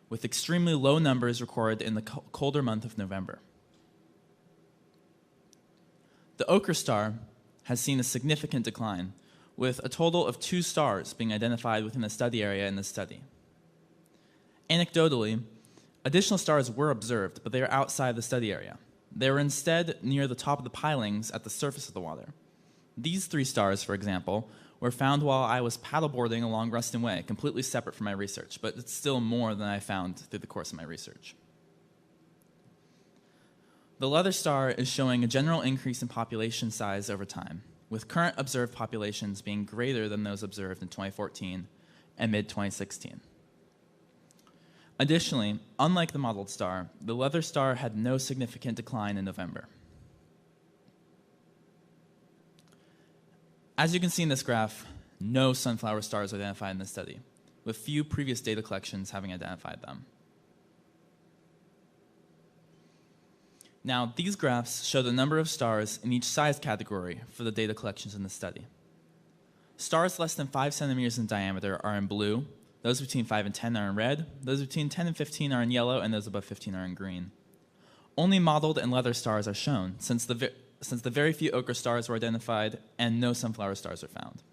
Speaker 10: with extremely low numbers recorded in the colder month of November. The ochre star has seen a significant decline, with a total of 2 stars being identified within the study area in this study. Anecdotally, additional stars were observed, but they are outside the study area. They were instead near the top of the pilings at the surface of the water. These 3 stars, for example, were found while I was paddleboarding along Ruston Way, completely separate from my research, but it's still more than I found through the course of my research. The leather star is showing a general increase in population size over time, with current observed populations being greater than those observed in 2014 and mid-2016. Additionally, unlike the modeled star, the leather star had no significant decline in November. As you can see in this graph, no sunflower stars are identified in this study, with few previous data collections having identified them. Now, these graphs show the number of stars in each size category for the data collections in the study. Stars less than 5 centimeters in diameter are in blue, those between 5 and 10 are in red, those between 10 and 15 are in yellow, and those above 15 are in green. Only mottled and leather stars are shown, since the very few ochre stars were identified and no sunflower stars are found.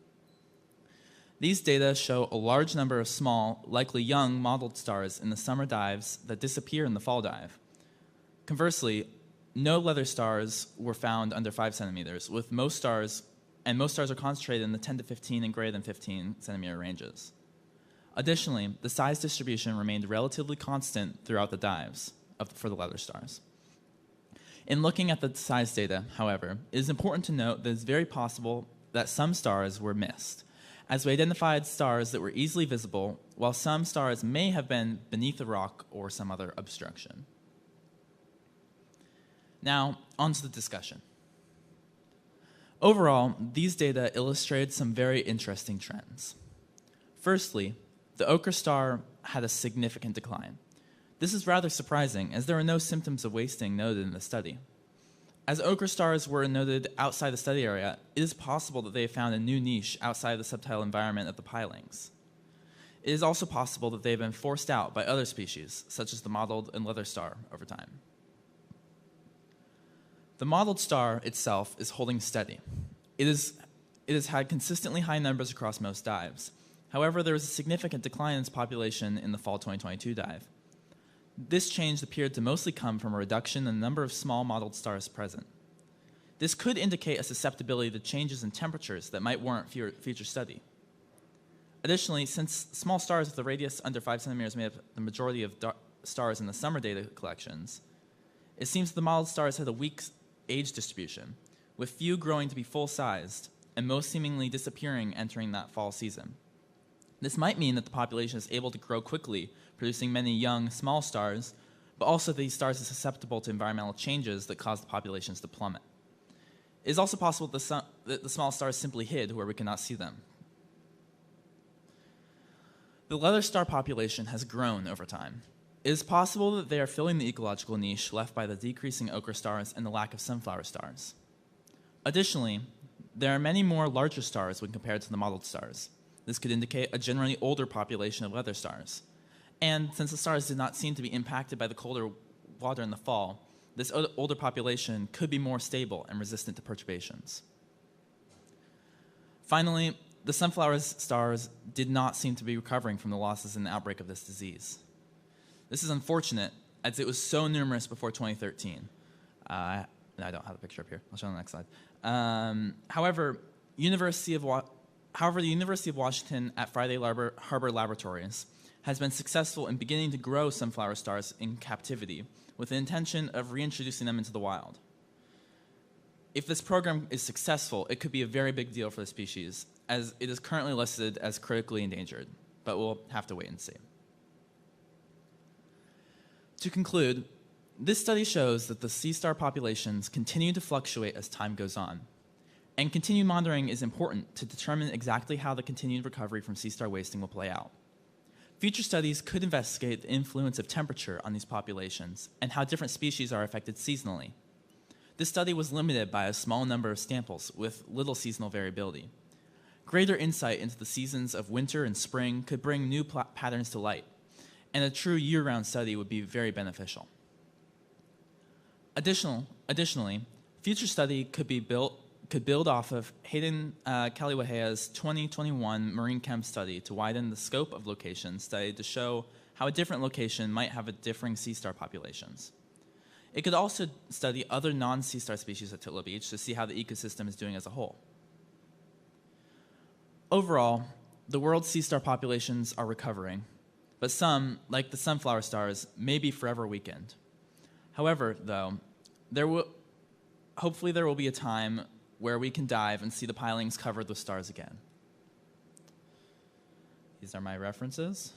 Speaker 10: These data show a large number of small, likely young, mottled stars in the summer dives that disappear in the fall dive. Conversely, no leather stars were found under 5 centimeters, with most stars are concentrated in the 10 to 15 and greater than 15 centimeter ranges. Additionally, the size distribution remained relatively constant throughout the dives for the leather stars. In looking at the size data, however, it is important to note that it's very possible that some stars were missed, as we identified stars that were easily visible, while some stars may have been beneath a rock or some other obstruction. Now, on to the discussion. Overall, these data illustrated some very interesting trends. Firstly, the ochre star had a significant decline. This is rather surprising, as there were no symptoms of wasting noted in the study. As ochre stars were noted outside the study area, it is possible that they have found a new niche outside the subtile environment of the pilings. It is also possible that they have been forced out by other species, such as the mottled and leather star, over time. The mottled star itself is holding steady. It has had consistently high numbers across most dives. However, there was a significant decline in its population in the fall 2022 dive. This change appeared to mostly come from a reduction in the number of small mottled stars present. This could indicate a susceptibility to changes in temperatures that might warrant future study. Additionally, since small stars with a radius under 5 centimeters made up the majority of stars in the summer data collections, it seems that the modeled stars had a weak age distribution, with few growing to be full-sized and most seemingly disappearing entering that fall season. This might mean that the population is able to grow quickly, producing many young, small stars, but also these stars are susceptible to environmental changes that cause the populations to plummet. It is also possible that the small stars simply hid where we cannot see them. The leather star population has grown over time. It is possible that they are filling the ecological niche left by the decreasing ochre stars and the lack of sunflower stars. Additionally, there are many more larger stars when compared to the modeled stars. This could indicate a generally older population of leather stars. And since the stars did not seem to be impacted by the colder water in the fall, this older population could be more stable and resistant to perturbations. Finally, the sunflower stars did not seem to be recovering from the losses in the outbreak of this disease. This is unfortunate, as it was so numerous before 2013. I don't have a picture up here. I'll show on the next slide. However, the University of Washington at Friday Harbor Laboratories has been successful in beginning to grow sunflower stars in captivity with the intention of reintroducing them into the wild. If this program is successful, it could be a very big deal for the species, as it is currently listed as critically endangered, but we'll have to wait and see. To conclude, this study shows that the sea star populations continue to fluctuate as time goes on, and continued monitoring is important to determine exactly how the continued recovery from sea star wasting will play out. Future studies could investigate the influence of temperature on these populations and how different species are affected seasonally. This study was limited by a small number of samples with little seasonal variability. Greater insight into the seasons of winter and spring could bring new patterns to light, and a true year-round study would be very beneficial. Additionally, future study could build off of Hayden Kaliwahea's 2021 Marine Chem study to widen the scope of location study to show how a different location might have a differing sea star populations. It could also study other non-sea star species at Titla Beach to see how the ecosystem is doing as a whole. Overall, the world's sea star populations are recovering, but some, like the sunflower stars, may be forever weakened. However, though, hopefully there will be a time where we can dive and see the pilings covered with stars again. These are my references.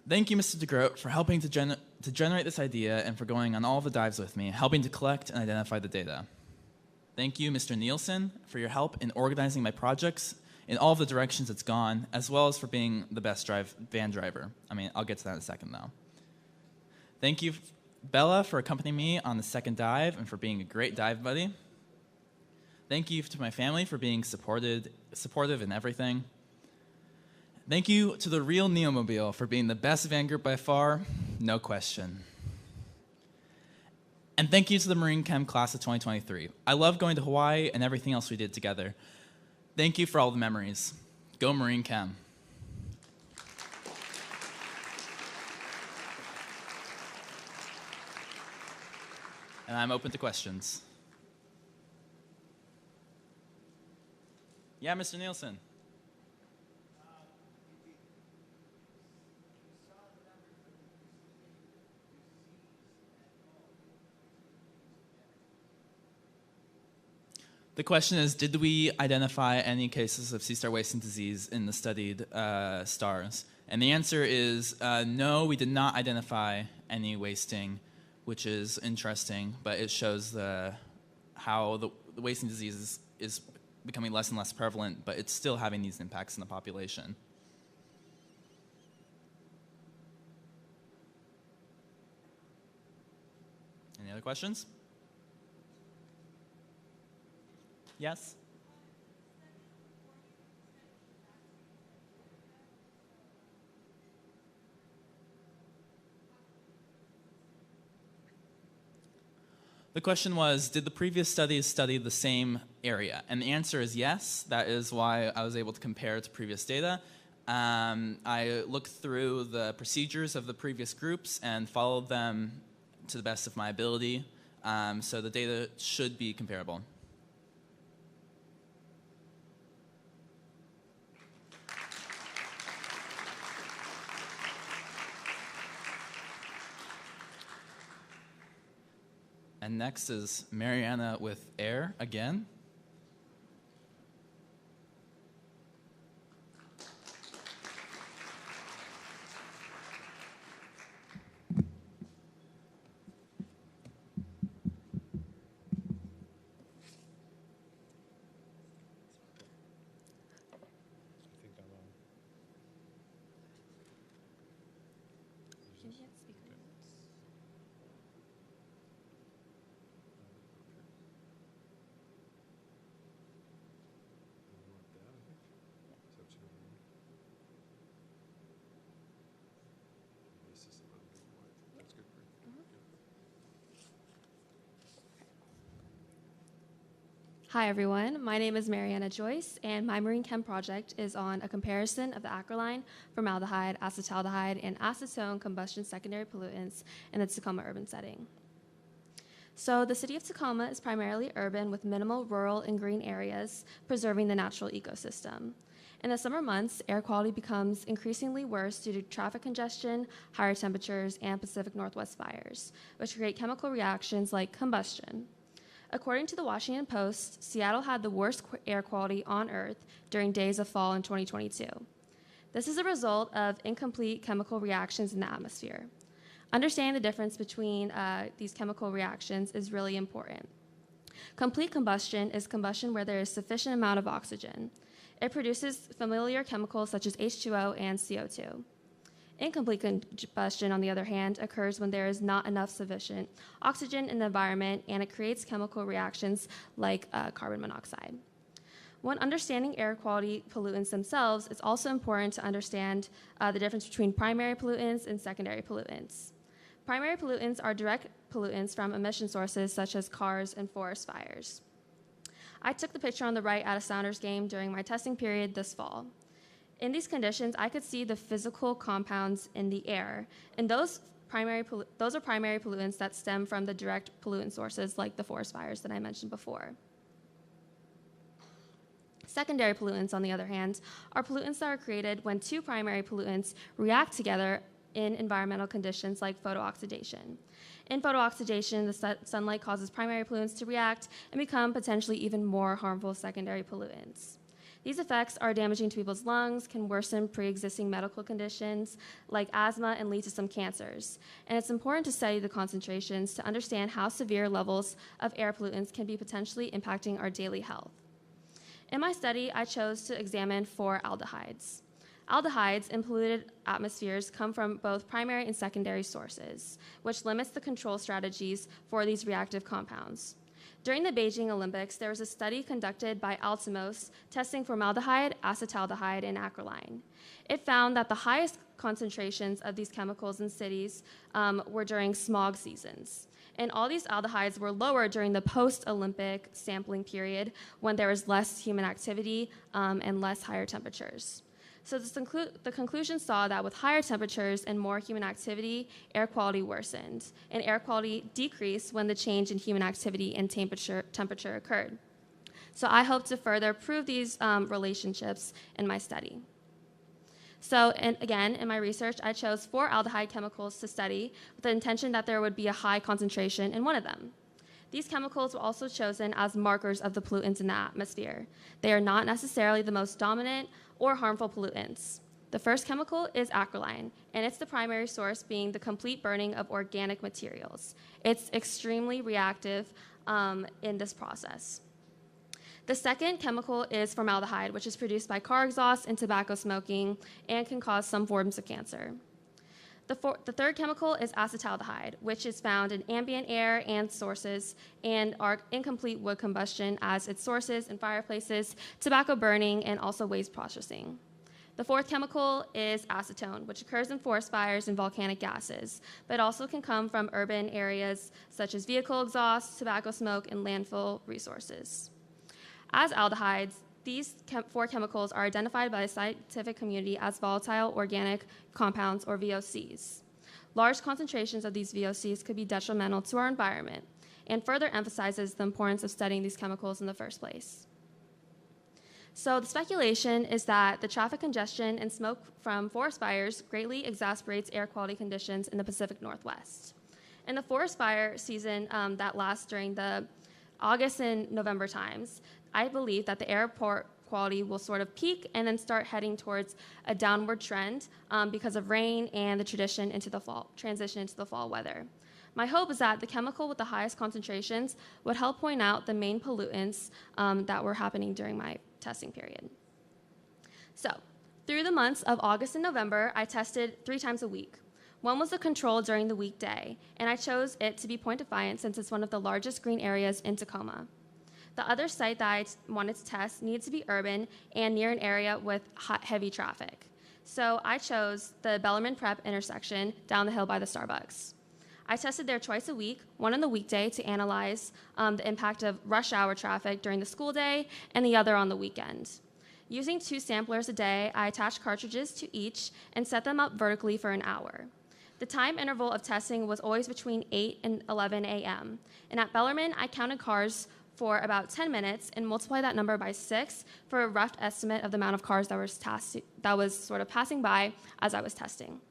Speaker 10: Thank you, Mr. DeGroat, for helping to generate this idea and for going on all the dives with me, helping to collect and identify the data. Thank you, Mr. Nielsen, for your help in organizing my projects in all of the directions it's gone, as well as for being the best van driver. I'll get to that in a second, though. Thank you, Bella, for accompanying me on the second dive and for being a great dive buddy. Thank you to my family for being supportive in everything. Thank you to the real Neomobile for being the best van group by far, no question. And thank you to the Marine Chem class of 2023. I love going to Hawaii and everything else we did together. Thank you for all the memories. Go Marine Chem. And I'm open to questions. Yeah, Mr. Nielsen. The question is, did we identify any cases of sea star wasting disease in the studied stars? And the answer is no, we did not identify any wasting, which is interesting, but it shows how the wasting disease is becoming less and less prevalent, but it's still having these impacts in the population. Any other questions? Yes? The question was, did the previous studies study the same area? And the answer is yes. That is why I was able to compare to previous data. I looked through the procedures of the previous groups and followed them to the best of my ability, so the data should be comparable. And next is Mariana with air again.
Speaker 9: Hi everyone, my name is Mariana Joyce, and my marine chem project is on a comparison of the acroline, formaldehyde, acetaldehyde, and acetone combustion secondary pollutants in the Tacoma urban setting. So the city of Tacoma is primarily urban with minimal rural and green areas, preserving the natural ecosystem. In the summer months, air quality becomes increasingly worse due to traffic congestion, higher temperatures, and Pacific Northwest fires, which create chemical reactions like combustion. According to the Washington Post, Seattle had the worst air quality on Earth during days of fall in 2022. This is a result of incomplete chemical reactions in the atmosphere. Understanding the difference between these chemical reactions is really important. Complete combustion is combustion where there is sufficient amount of oxygen. It produces familiar chemicals such as H2O and CO2. Incomplete combustion, on the other hand, occurs when there is not enough sufficient oxygen in the environment, and it creates chemical reactions like carbon monoxide. When understanding air quality pollutants themselves, it's also important to understand the difference between primary pollutants and secondary pollutants. Primary pollutants are direct pollutants from emission sources such as cars and forest fires. I took the picture on the right at a Sounders game during my testing period this fall. In these conditions, I could see the physical compounds in the air, and those are primary pollutants that stem from the direct pollutant sources like the forest fires that I mentioned before. Secondary pollutants, on the other hand, are pollutants that are created when two primary pollutants react together in environmental conditions like photooxidation. In photooxidation, the sunlight causes primary pollutants to react and become potentially even more harmful secondary pollutants. These effects are damaging to people's lungs, can worsen pre-existing medical conditions like asthma, and lead to some cancers. And it's important to study the concentrations to understand how severe levels of air pollutants can be potentially impacting our daily health. In my study, I chose to examine 4 aldehydes. Aldehydes in polluted atmospheres come from both primary and secondary sources, which limits the control strategies for these reactive compounds. During the Beijing Olympics, there was a study conducted by Altimos testing formaldehyde, acetaldehyde, and acroline. It found that the highest concentrations of these chemicals in cities were during smog seasons. And all these aldehydes were lower during the post-Olympic sampling period when there was less human activity and less higher temperatures. So the conclusion saw that with higher temperatures and more human activity, air quality worsened, and air quality decreased when the change in human activity and temperature occurred. So I hope to further prove these relationships in my study. So, and again, in my research, I chose 4 aldehyde chemicals to study with the intention that there would be a high concentration in one of them. These chemicals were also chosen as markers of the pollutants in the atmosphere. They are not necessarily the most dominant or harmful pollutants. The first chemical is acroline, and it's the primary source being the complete burning of organic materials. It's extremely reactive in this process. The second chemical is formaldehyde, which is produced by car exhaust and tobacco smoking and can cause some forms of cancer. The third chemical is acetaldehyde, which is found in ambient air and sources and are incomplete wood combustion as its sources in fireplaces, tobacco burning, and also waste processing. The fourth chemical is acetone, which occurs in forest fires and volcanic gases, but also can come from urban areas such as vehicle exhaust, tobacco smoke, and landfill resources. As aldehydes, these 4 chemicals are identified by the scientific community as volatile organic compounds, or VOCs. large concentrations of these VOCs could be detrimental to our environment, and further emphasizes the importance of studying these chemicals in the first place. So the speculation is that the traffic congestion and smoke from forest fires greatly exacerbates air quality conditions in the Pacific Northwest. In the forest fire season that lasts during the August and November times, I believe that the air quality will sort of peak and then start heading towards a downward trend because of rain and the transition into the fall weather. My hope is that the chemical with the highest concentrations would help point out the main pollutants that were happening during my testing period. So, through the months of August and November, I tested 3 times a week. One was the control during the weekday, and I chose it to be Point Defiant since it's one of the largest green areas in Tacoma. The other site that I wanted to test needs to be urban and near an area with heavy traffic. So I chose the Bellarmine Prep intersection down the hill by the Starbucks. I tested there twice a week, one on the weekday to analyze the impact of rush hour traffic during the school day, and the other on the weekend. Using 2 samplers a day, I attached cartridges to each and set them up vertically for an hour. The time interval of testing was always between 8 and 11 a.m. And at Bellarmine, I counted cars for about 10 minutes and multiplied that number by 6 for a rough estimate of the amount of cars that was sort of passing by as I was testing.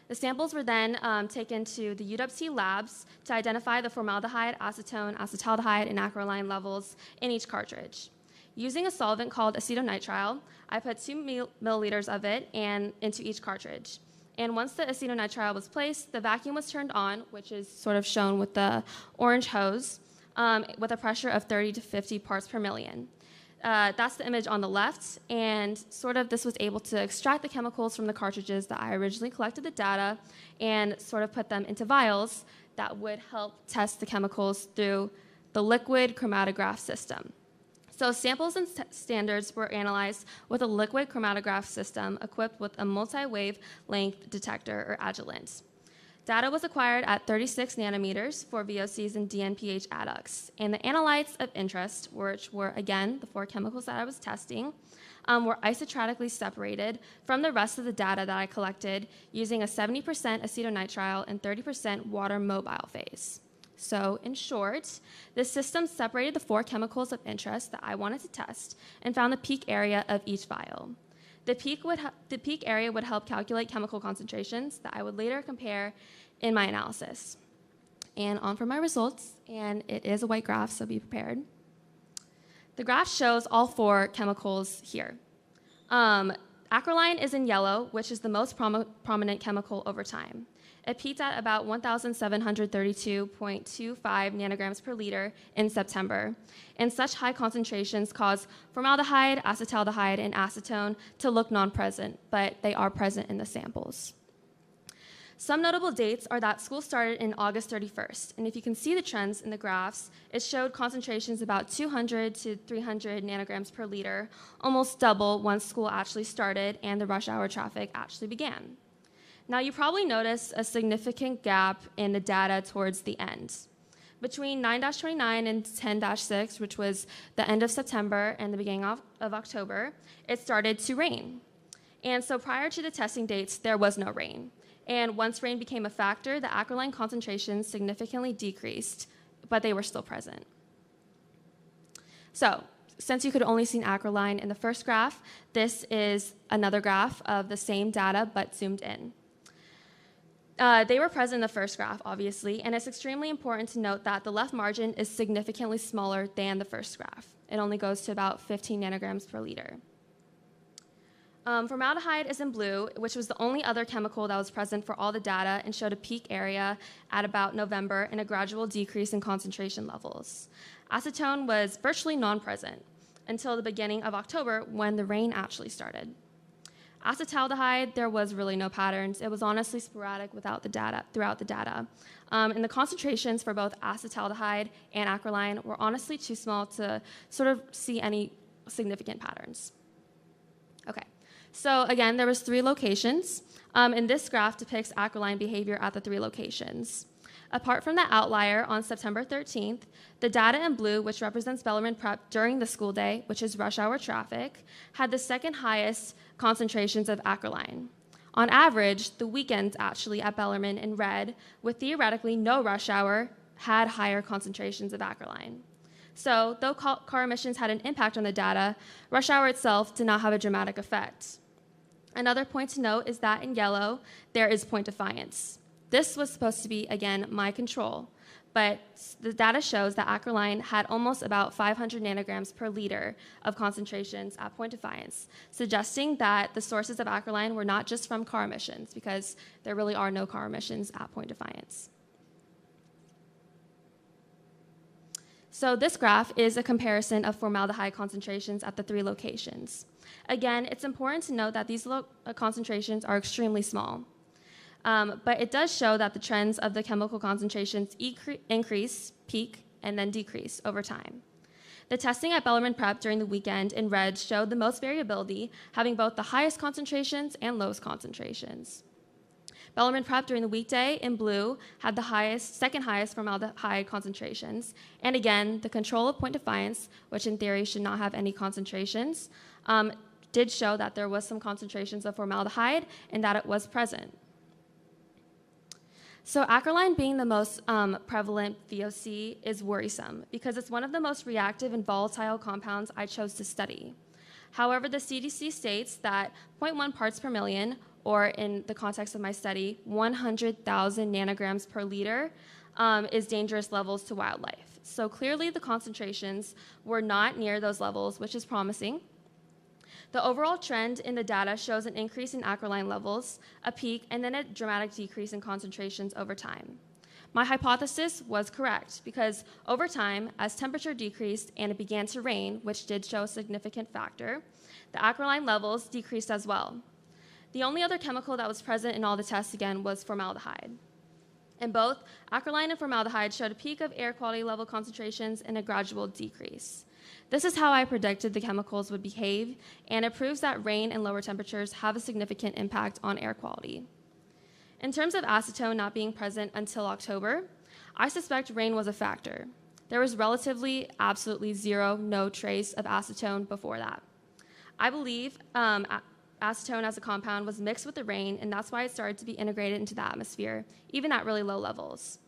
Speaker 9: The samples were then taken to the UWC labs to identify the formaldehyde, acetone, acetaldehyde, and acrolein levels in each cartridge. Using a solvent called acetonitrile, I put 2 milliliters of it into each cartridge. And once the acetonitrile was placed, the vacuum was turned on, which is sort of shown with the orange hose, with a pressure of 30 to 50 parts per million. That's the image on the left, and sort of this was able to extract the chemicals from the cartridges that I originally collected the data and sort of put them into vials that would help test the chemicals through the liquid chromatograph system. So samples and standards were analyzed with a liquid chromatograph system equipped with a multi-wavelength detector or Agilent. Data was acquired at 36 nanometers for VOCs and DNPH adducts, and the analytes of interest, which were, again, the 4 chemicals that I was testing, were isotronically separated from the rest of the data that I collected using a 70% acetonitrile and 30% water mobile phase. So, in short, this system separated the 4 chemicals of interest that I wanted to test and found the peak area of each vial. The peak area would help calculate chemical concentrations that I would later compare in my analysis. And on for my results, and it is a white graph, so be prepared. The graph shows all 4 chemicals here. Acrolein is in yellow, which is the most prominent chemical over time. It peaked at about 1,732.25 nanograms per liter in September, and such high concentrations cause formaldehyde, acetaldehyde, and acetone to look non-present, but they are present in the samples. Some notable dates are that school started in August 31st, and if you can see the trends in the graphs, it showed concentrations about 200 to 300 nanograms per liter, almost double once school actually started and the rush hour traffic actually began. Now, you probably noticed a significant gap in the data towards the end. Between 9-29 and 10-6, which was the end of September and the beginning of October, it started to rain. And so prior to the testing dates, there was no rain. And once rain became a factor, the acrolein concentrations significantly decreased, but they were still present. So, since you could only see acrolein in the first graph, this is another graph of the same data, but zoomed in. They were present in the first graph, obviously, and it's extremely important to note that the left margin is significantly smaller than the first graph. It only goes to about 15 nanograms per liter. Formaldehyde is in blue, which was the only other chemical that was present for all the data and showed a peak area at about November and a gradual decrease in concentration levels. Acetone was virtually non-present until the beginning of October when the rain actually started. Acetaldehyde, there was really no patterns. It was honestly sporadic throughout the data. And the concentrations for both acetaldehyde and acrolein were honestly too small to sort of see any significant patterns. Okay, so again, there was 3 locations. And this graph depicts acrolein behavior at the 3 locations. Apart from the outlier on September 13th, the data in blue, which represents Bellarmine Prep during the school day, which is rush hour traffic, had the second highest concentrations of acrolein. On average, the weekends actually at Bellarmine in red, with theoretically no rush hour, had higher concentrations of acroline. So, though car emissions had an impact on the data, rush hour itself did not have a dramatic effect. Another point to note is that in yellow, there is Point Defiance. This was supposed to be, again, my control, but the data shows that acroline had almost about 500 nanograms per liter of concentrations at Point Defiance, suggesting that the sources of acroline were not just from car emissions, because there really are no car emissions at Point Defiance. So this graph is a comparison of formaldehyde concentrations at the 3 locations. Again, it's important to note that these concentrations are extremely small. But it does show that the trends of the chemical concentrations increase, peak, and then decrease over time. The testing at Bellarmine Prep during the weekend in red showed the most variability, having both the highest concentrations and lowest concentrations. Bellarmine Prep during the weekday in blue had the second highest formaldehyde concentrations. And again, the control of Point Defiance, which in theory should not have any concentrations, did show that there was some concentrations of formaldehyde and that it was present. So acroline being the most prevalent VOC is worrisome because it's one of the most reactive and volatile compounds I chose to study. However, the CDC states that 0.1 parts per million, or in the context of my study, 100,000 nanograms per liter is dangerous levels to wildlife. So clearly the concentrations were not near those levels, which is promising. The overall trend in the data shows an increase in acroline levels, a peak, and then a dramatic decrease in concentrations over time. My hypothesis was correct because over time, as temperature decreased and it began to rain, which did show a significant factor, the acroline levels decreased as well. The only other chemical that was present in all the tests, again, was formaldehyde. And both acroline and formaldehyde showed a peak of air quality level concentrations and a gradual decrease. This is how I predicted the chemicals would behave, and it proves that rain and lower temperatures have a significant impact on air quality. In terms of acetone not being present until October, I suspect rain was a factor. There was relatively, absolutely zero, no trace of acetone before that. I believe acetone as a compound was mixed with the rain, and that's why it started to be integrated into the atmosphere, even at really low levels.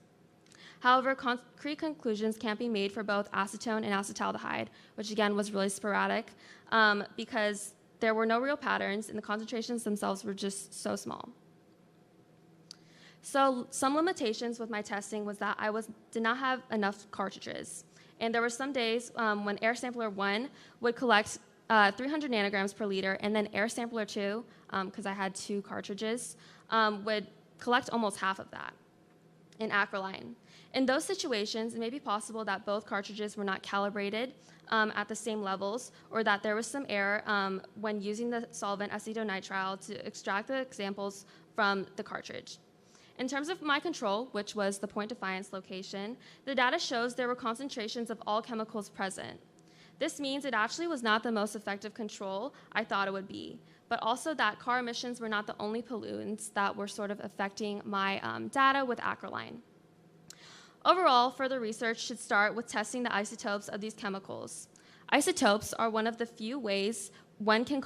Speaker 9: However, concrete conclusions can't be made for both acetone and acetaldehyde, which again was really sporadic, because there were no real patterns and the concentrations themselves were just so small. So some limitations with my testing was that I did not have enough cartridges. And there were some days when air sampler 1 would collect 300 nanograms per liter, and then air sampler 2, because I had 2 cartridges, would collect almost half of that in acroline. In those situations, it may be possible that both cartridges were not calibrated at the same levels, or that there was some error when using the solvent acetonitrile to extract the samples from the cartridge. In terms of my control, which was the Point Defiance location, the data shows there were concentrations of all chemicals present. This means it actually was not the most effective control I thought it would be, but also that car emissions were not the only pollutants that were sort of affecting my data with acroline. Overall, further research should start with testing the isotopes of these chemicals. Isotopes are one of the few ways one can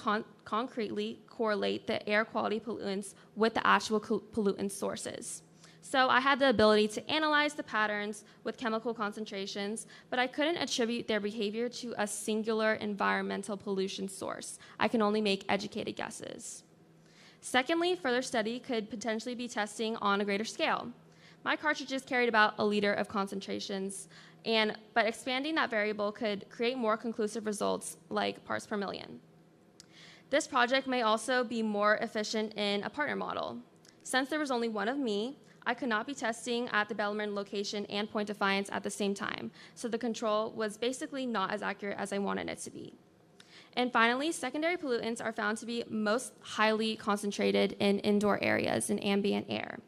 Speaker 9: concretely correlate the air quality pollutants with the actual pollutant sources. So I had the ability to analyze the patterns with chemical concentrations, but I couldn't attribute their behavior to a singular environmental pollution source. I can only make educated guesses. Secondly, further study could potentially be testing on a greater scale. My cartridges carried about a liter of concentrations, but expanding that variable could create more conclusive results like parts per million. This project may also be more efficient in a partner model. Since there was only one of me, I could not be testing at the Bellarmine location and Point Defiance at the same time, so the control was basically not as accurate as I wanted it to be. And finally, secondary pollutants are found to be most highly concentrated in indoor areas in ambient air.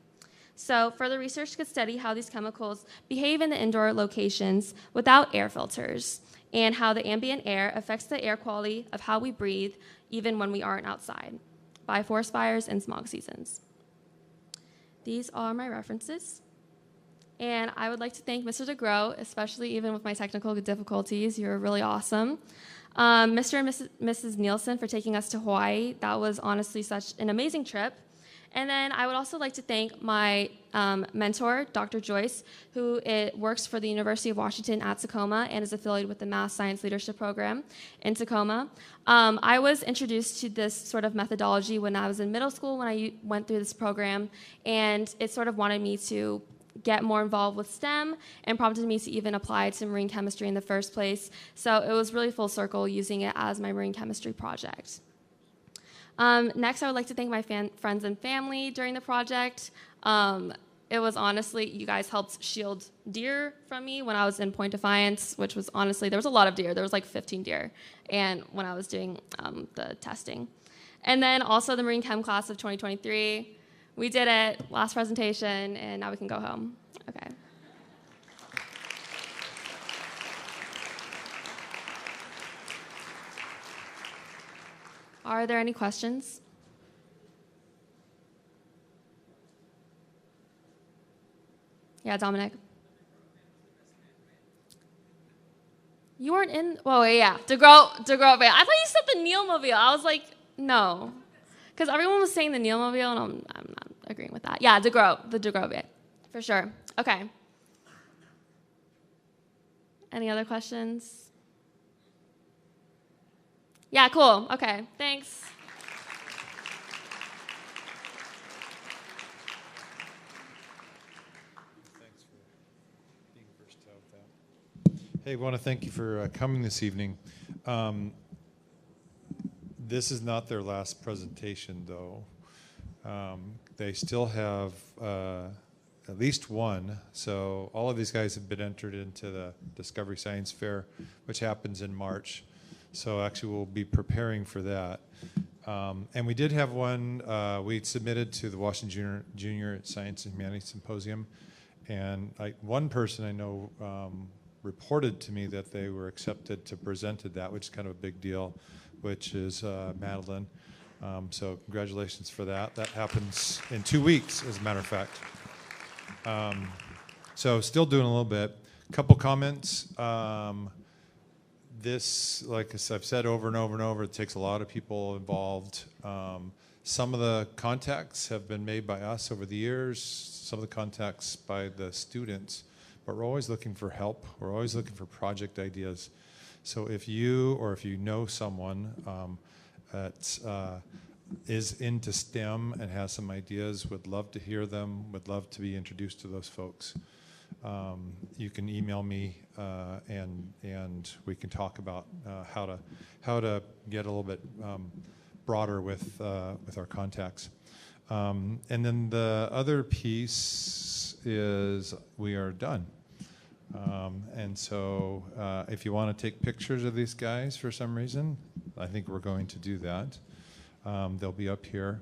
Speaker 9: So further research could study how these chemicals behave in the indoor locations without air filters, and how the ambient air affects the air quality of how we breathe even when we aren't outside, by forest fires and smog seasons. These are my references. And I would like to thank Mr. DeGroat, especially even with my technical difficulties. You're really awesome. Mr. and Mrs. Nielsen for taking us to Hawaii. That was honestly such an amazing trip. And then I would also like to thank my mentor, Dr. Joyce, who works for the University of Washington at Tacoma and is affiliated with the Math Science Leadership Program in Tacoma. I was introduced to this sort of methodology when I was in middle school when I went through this program, and it sort of wanted me to get more involved with STEM and prompted me to even apply to marine chemistry in the first place. So it was really full circle using it as my marine chemistry project. Next, I would like to thank my friends and family during the project. It was honestly, you guys helped shield deer from me when I was in Point Defiance, which was honestly, there was a lot of deer. There was like 15 deer and when I was doing the testing. And then also the Marine Chem class of 2023. We did it, last presentation, and now we can go home. Okay. Are there any questions? Yeah, Dominic. You weren't in, oh yeah, DeGroat Bay. I thought you said the Neilmobile. I was like, no. Because everyone was saying the Neilmobile, and I'm not agreeing with that. Yeah, the DeGroat Bay, for sure. Okay. Any other questions? Yeah, cool. Okay, thanks.
Speaker 1: Thanks for being first out with that. Hey, I want to thank you for coming this evening. This is not their last presentation, though. They still have at least one. So all of these guys have been entered into the Discovery Science Fair, which happens in March. So actually we'll be preparing for that. And we did have one, we submitted to the Washington Junior Science and Humanities Symposium. And one person I know reported to me that they were accepted to present at that, which is kind of a big deal, which is Madeline. So congratulations for that. That happens in 2 weeks, as a matter of fact. So still doing a little bit. Couple comments. This, like I've said over and over and over, it takes a lot of people involved. Some of the contacts have been made by us over the years, some of the contacts by the students, but we're always looking for help. We're always looking for project ideas. So if you know someone that is into STEM and has some ideas, would love to hear them, would love to be introduced to those folks. You can email me and we can talk about how to get a little bit broader with our contacts. And then the other piece is we are done. And so if you want to take pictures of these guys for some reason, I think we're going to do that. They'll be up here.